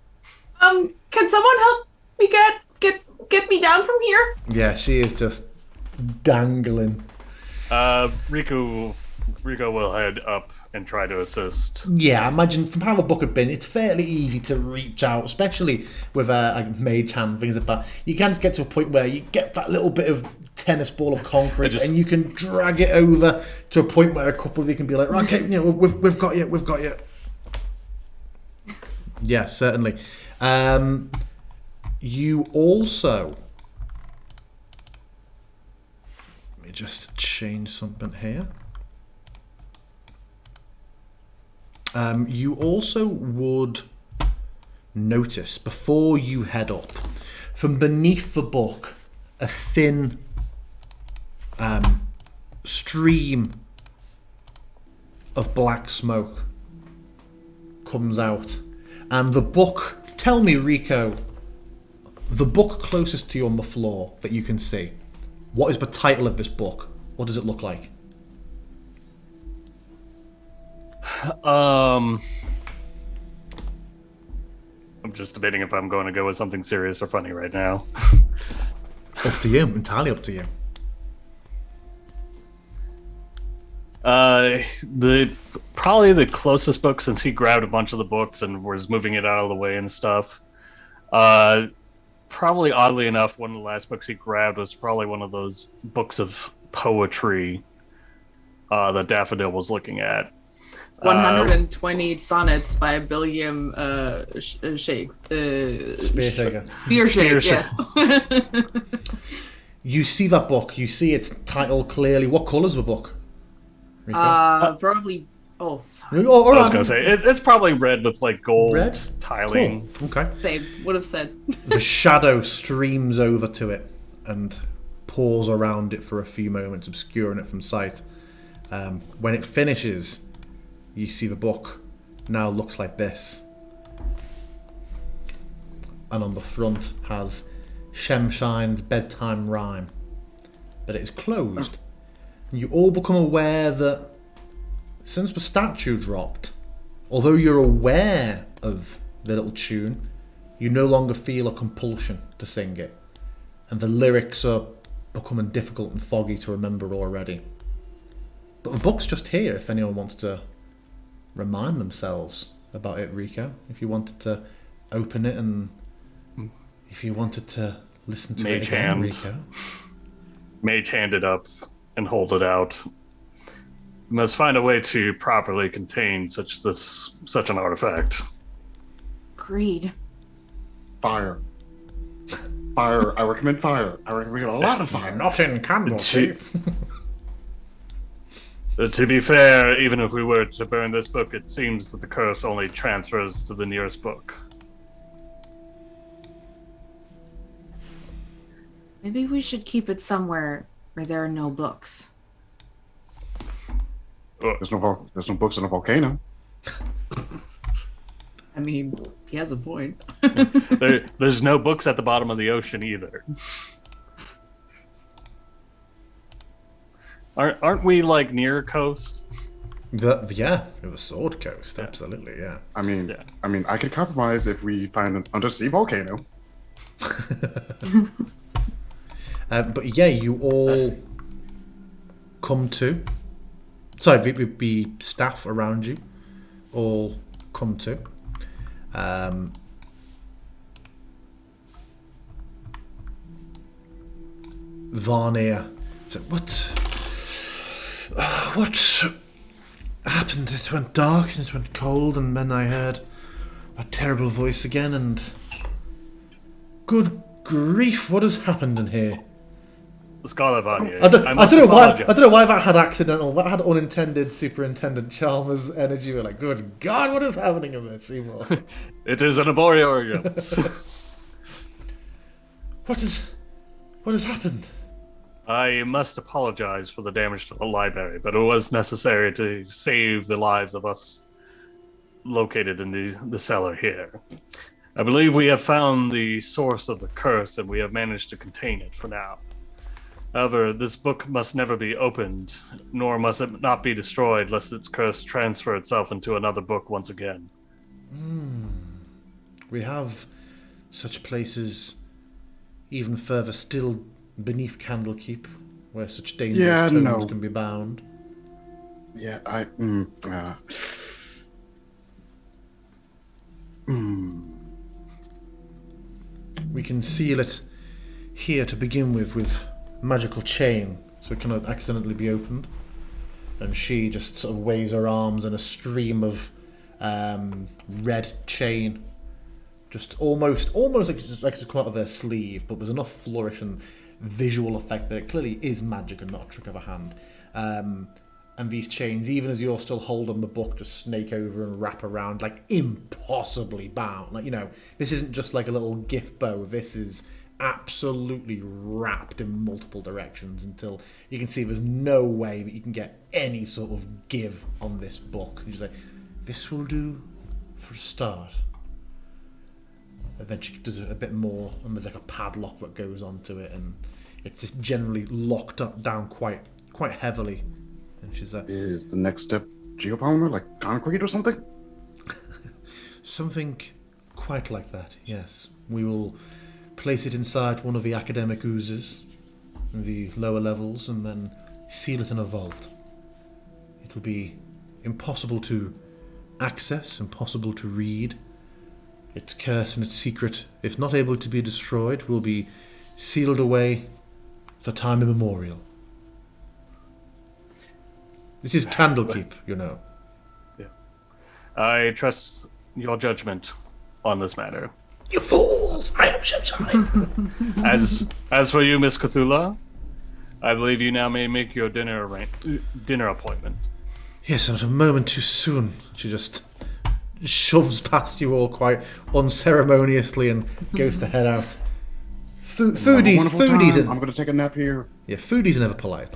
Can someone help me get me down from here? Yeah, she is just dangling. Rico will head up and try to assist. Yeah, I imagine from how the book had been, it's fairly easy to reach out, especially with a mage hand, things like that. You can just get to a point where you get that little bit of tennis ball of concrete and you can drag it over to a point where a couple of you can be like, right, okay, you know, we've got you. Yeah, certainly. You also... Let me just change something here. You also would notice, before you head up, from beneath the book, a thin stream of black smoke comes out, and the book. Tell me, Rico, the book closest to you on the floor that you can see. What is the title of this book? What does it look like? I'm just debating if I'm going to go with something serious or funny right now. Up to you. Entirely up to you. Probably the closest book, since he grabbed a bunch of the books and was moving it out of the way and stuff. Probably oddly enough, one of the last books he grabbed was probably one of those books of poetry that Daffodil was looking at. 120 sonnets by William Shakes. Spear Shake, yes. You see that book. You see its title clearly. What colour's the book? Rico? Probably. Oh, sorry. Oh, all I was right. going to say, it's probably red with like gold Red? tiling. Cool. Okay. Same. Would have said. The shadow streams over to it and pours around it for a few moments, obscuring it from sight. When it finishes, you see the book now looks like this. And on the front has Shemshine's Bedtime Rhyme. But it is closed. And you all become aware that since the statue dropped, although you're aware of the little tune, you no longer feel a compulsion to sing it. And the lyrics are becoming difficult and foggy to remember already. But the book's just here if anyone wants to remind themselves about it, Rico. If you wanted to open it and if you wanted to listen to it again, Rico. Mage hand it up and hold it out. We must find a way to properly contain such an artifact. Agreed. Fire. Fire. I recommend fire. I recommend a lot of fire. Not in Candlekeep. To be fair, even if we were to burn this book, it seems that the curse only transfers to the nearest book. Maybe we should keep it somewhere where there are no books. There's no books in a volcano. I mean, he has a point. There's no books at the bottom of the ocean either. Aren't we like near a coast? Yeah, the Sword Coast, absolutely, yeah. I mean, I could compromise if we find an undersea volcano. But yeah, you all come to. Sorry, the staff around you all come to. Varnir said, What happened? It went dark and it went cold, and then I heard a terrible voice again, and good grief, what has happened in here? Scholar Varnir, I don't know why that had accidental, that had unintended Superintendent Chalmers energy. We're like, good God, what is happening in this, Seymour? It is an Arboreal. What has happened? I must apologize for the damage to the library, but it was necessary to save the lives of us located in the cellar here. I believe we have found the source of the curse, and we have managed to contain it for now. However, this book must never be opened, nor must it not be destroyed, lest its curse transfer itself into another book once again. We have such places even further still beneath Candlekeep, where such dangerous tomes can be bound. Yeah, We can seal it here to begin with magical chain, so it cannot accidentally be opened. And she just sort of waves her arms, and a stream of red chain, just almost like it's come out of her sleeve, but there's enough flourish and visual effect that it clearly is magic and not a trick of a hand. And these chains, even as you're still holding the book, just snake over and wrap around, like impossibly bound. Like, this isn't just like a little gift bow. This is absolutely wrapped in multiple directions until you can see there's no way that you can get any sort of give on this book. You say, this will do for a start. Eventually does it a bit more, and there's like a padlock that goes onto it, and it's just generally locked up down quite heavily. And she's like, is the next step geopolymer, like concrete or something? something quite like that, yes. We will place it inside one of the academic oozes, the lower levels, and then seal it in a vault. It will be impossible to access, impossible to read. Its curse and its secret, if not able to be destroyed, will be sealed away for time immemorial. This is Candlekeep, you know. Yeah. I trust your judgment on this matter. You fools! I am Shemshine! As for you, Miss Cthulhu, I believe you now may make your dinner appointment. Yes, not a moment too soon. She just shoves past you all quite unceremoniously and goes to head out. Foodies. I'm going to take a nap here. Yeah, foodies are never polite.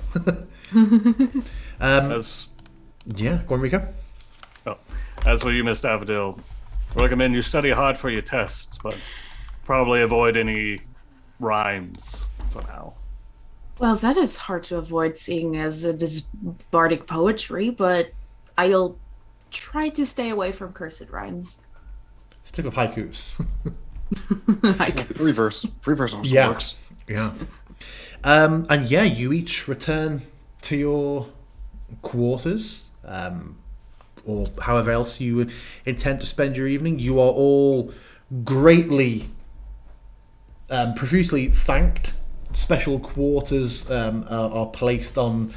Yeah, go on, Rico. As for you, Miss Daffodil, I recommend you study hard for your tests, but probably avoid any rhymes for now. Well, that is hard to avoid, seeing as it is bardic poetry, but I'll try to stay away from cursed rhymes. Stick with haikus. Haikus. Free verse also works. Yeah. And yeah, you each return to your quarters, or however else you intend to spend your evening. You are all greatly, profusely thanked. Special quarters are placed on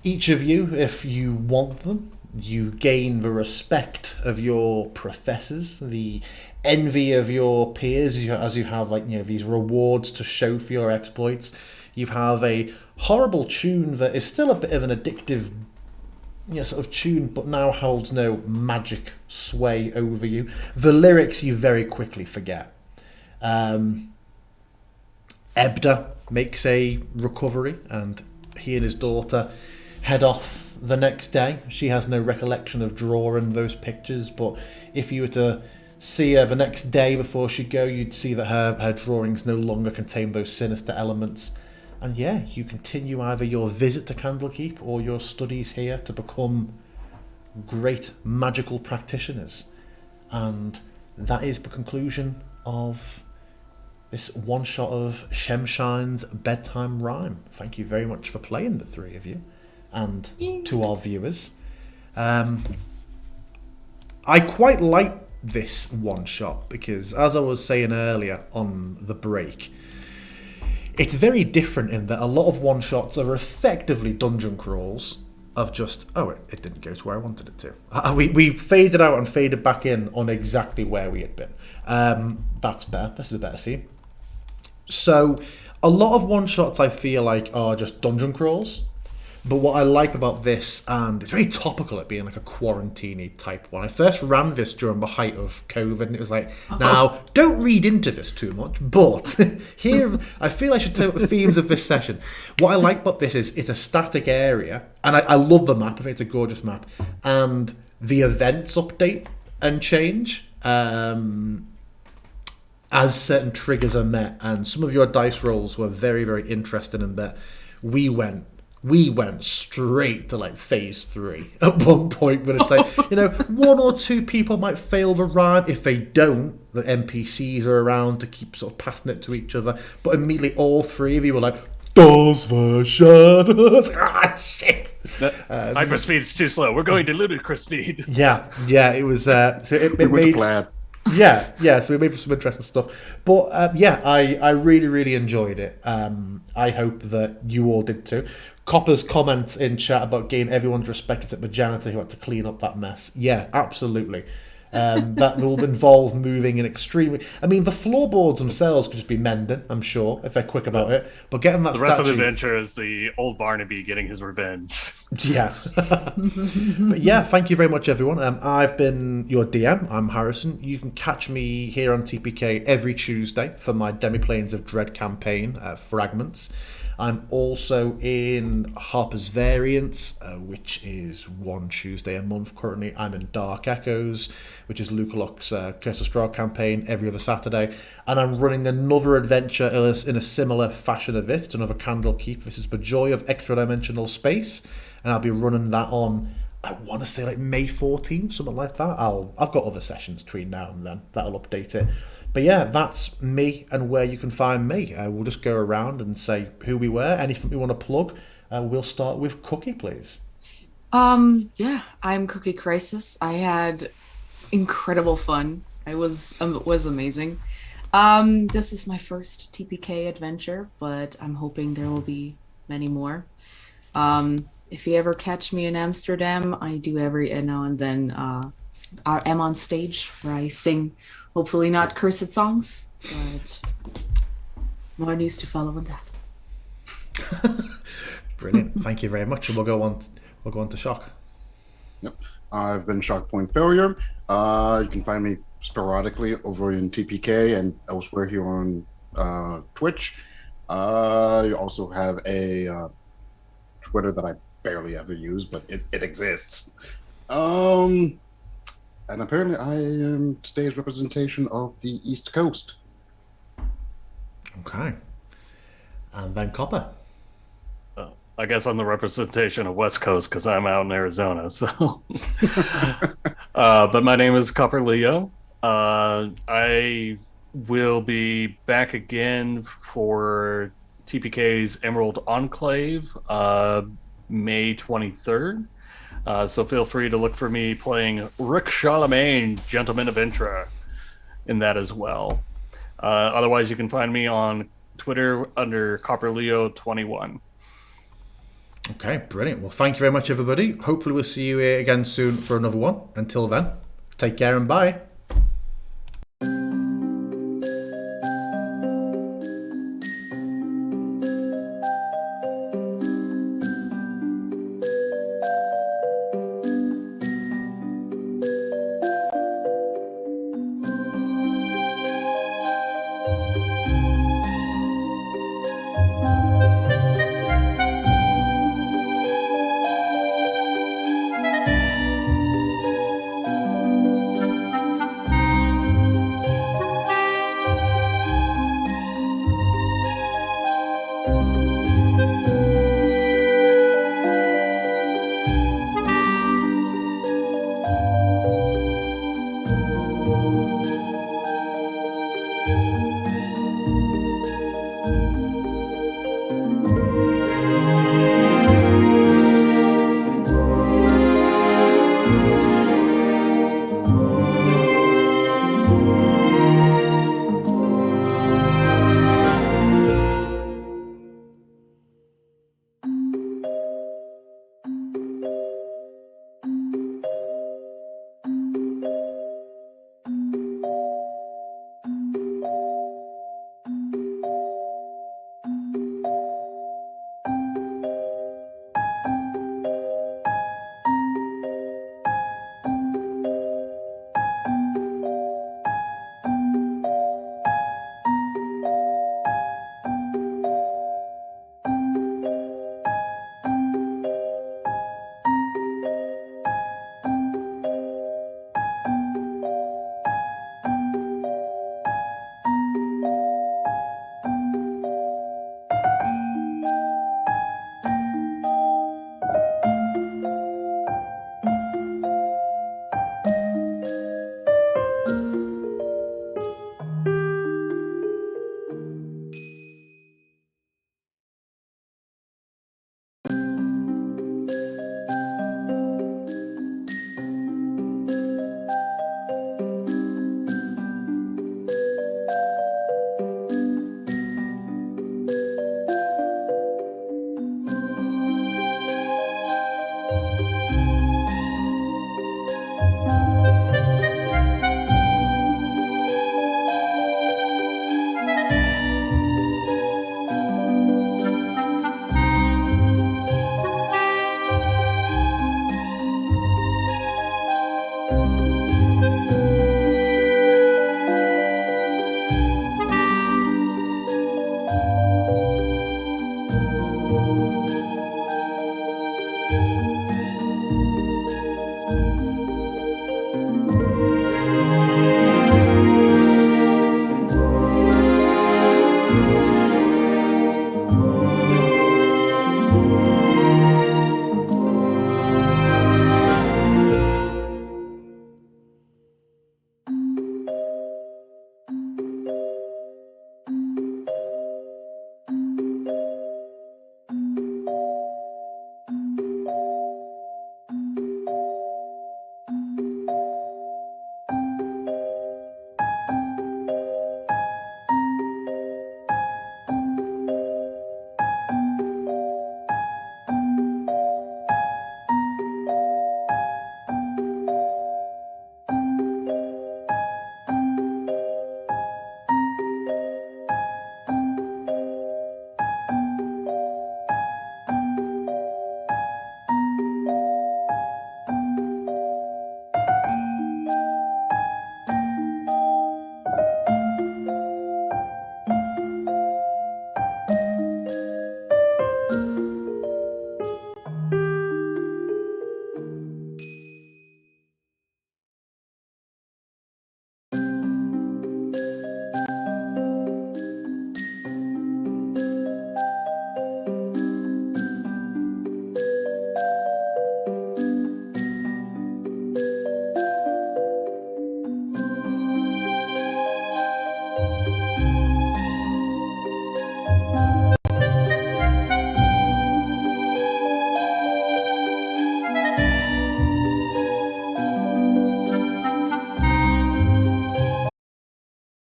each of you if you want them. You gain the respect of your professors, the envy of your peers, as you have these rewards to show for your exploits. You have a horrible tune that is still a bit of an addictive sort of tune, but now holds no magic sway over you. The lyrics you very quickly forget. Ebda makes a recovery, and he and his daughter head off the next day. She has no recollection of drawing those pictures, but if you were to see her the next day before she'd go, you'd see that her drawings no longer contain those sinister elements. And yeah, you continue either your visit to Candlekeep or your studies here to become great magical practitioners. And that is the conclusion of this one shot of Shemshine's Bedtime Rhyme. Thank you very much for playing, the three of you, and to our viewers. I quite like this one shot because, as I was saying earlier on the break, it's very different in that a lot of one shots are effectively dungeon crawls of just, it didn't go to where I wanted it to. We faded out and faded back in on exactly where we had been. That's better. This is a better scene. So a lot of one shots I feel like are just dungeon crawls. But what I like about this, and it's very topical at being like a quarantine type one. I first ran this during the height of COVID, and it was like, now, don't read into this too much, but here, I feel I should tell you the themes of this session. What I like about this is it's a static area, and I love the map. I think it's a gorgeous map. And the events update and change as certain triggers are met. And some of your dice rolls were very, very interesting in that we went straight to like phase 3 at one point, but it's like, one or two people might fail the rhyme. If they don't, the NPCs are around to keep sort of passing it to each other. But immediately all three of you were like, does the shadows? Shit. Hyperspeed's too slow. We're going to ludicrous speed. Yeah, it was. So it We were made, glad. Yeah. So we made some interesting stuff. But I really, really enjoyed it. I hope that you all did too. Copper's comments in chat about getting everyone's respect except the janitor who had to clean up that mess. Yeah, absolutely. That will involve moving in extremely... I mean, the floorboards themselves could just be mending, I'm sure, if they're quick about it. But getting that The rest of the statue... adventure is the old Barnaby getting his revenge. Yeah. But yeah, thank you very much, everyone. I've been your DM. I'm Harrison. You can catch me here on TPK every Tuesday for my Demiplanes of Dread campaign, Fragments. I'm also in Harper's Variants, which is one Tuesday a month currently. I'm in Dark Echoes, which is Luke Locke's Curse of Strahd campaign every other Saturday. And I'm running another adventure in a similar fashion of this. It's another Candlekeep. This is The Joy of Extra-Dimensional Space. And I'll be running that on, I want to say like May 14th, something like that. I've got other sessions between now and then. That'll update it. But yeah, that's me and where you can find me. We'll just go around and say who we were, anything we want to plug. We'll start with Cookie, please. Yeah, I'm CookieCrisis. I had incredible fun. It was amazing. This is my first TPK adventure, but I'm hoping there will be many more. If you ever catch me in Amsterdam, I do every now and then. I am on stage where I sing, hopefully not cursed songs, but more news to follow on that. Brilliant. Thank you very much, and we'll go on to Shock. Yep. I've been Shockpointfailure. You can find me sporadically over in TPK and elsewhere here on Twitch. You also have a Twitter that I barely ever use, but it exists. And apparently I am today's representation of the East Coast. Okay. And then Copper. I guess I'm the representation of West Coast because I'm out in Arizona. So, but my name is Copper Leo. I will be back again for TPK's Emerald Enclave, May 23rd. So feel free to look for me playing Rick Charlemagne, Gentleman of Intra, in that as well. Otherwise, you can find me on Twitter under CopperLeo21. Okay, brilliant. Well, thank you very much, everybody. Hopefully we'll see you again soon for another one. Until then, take care and bye.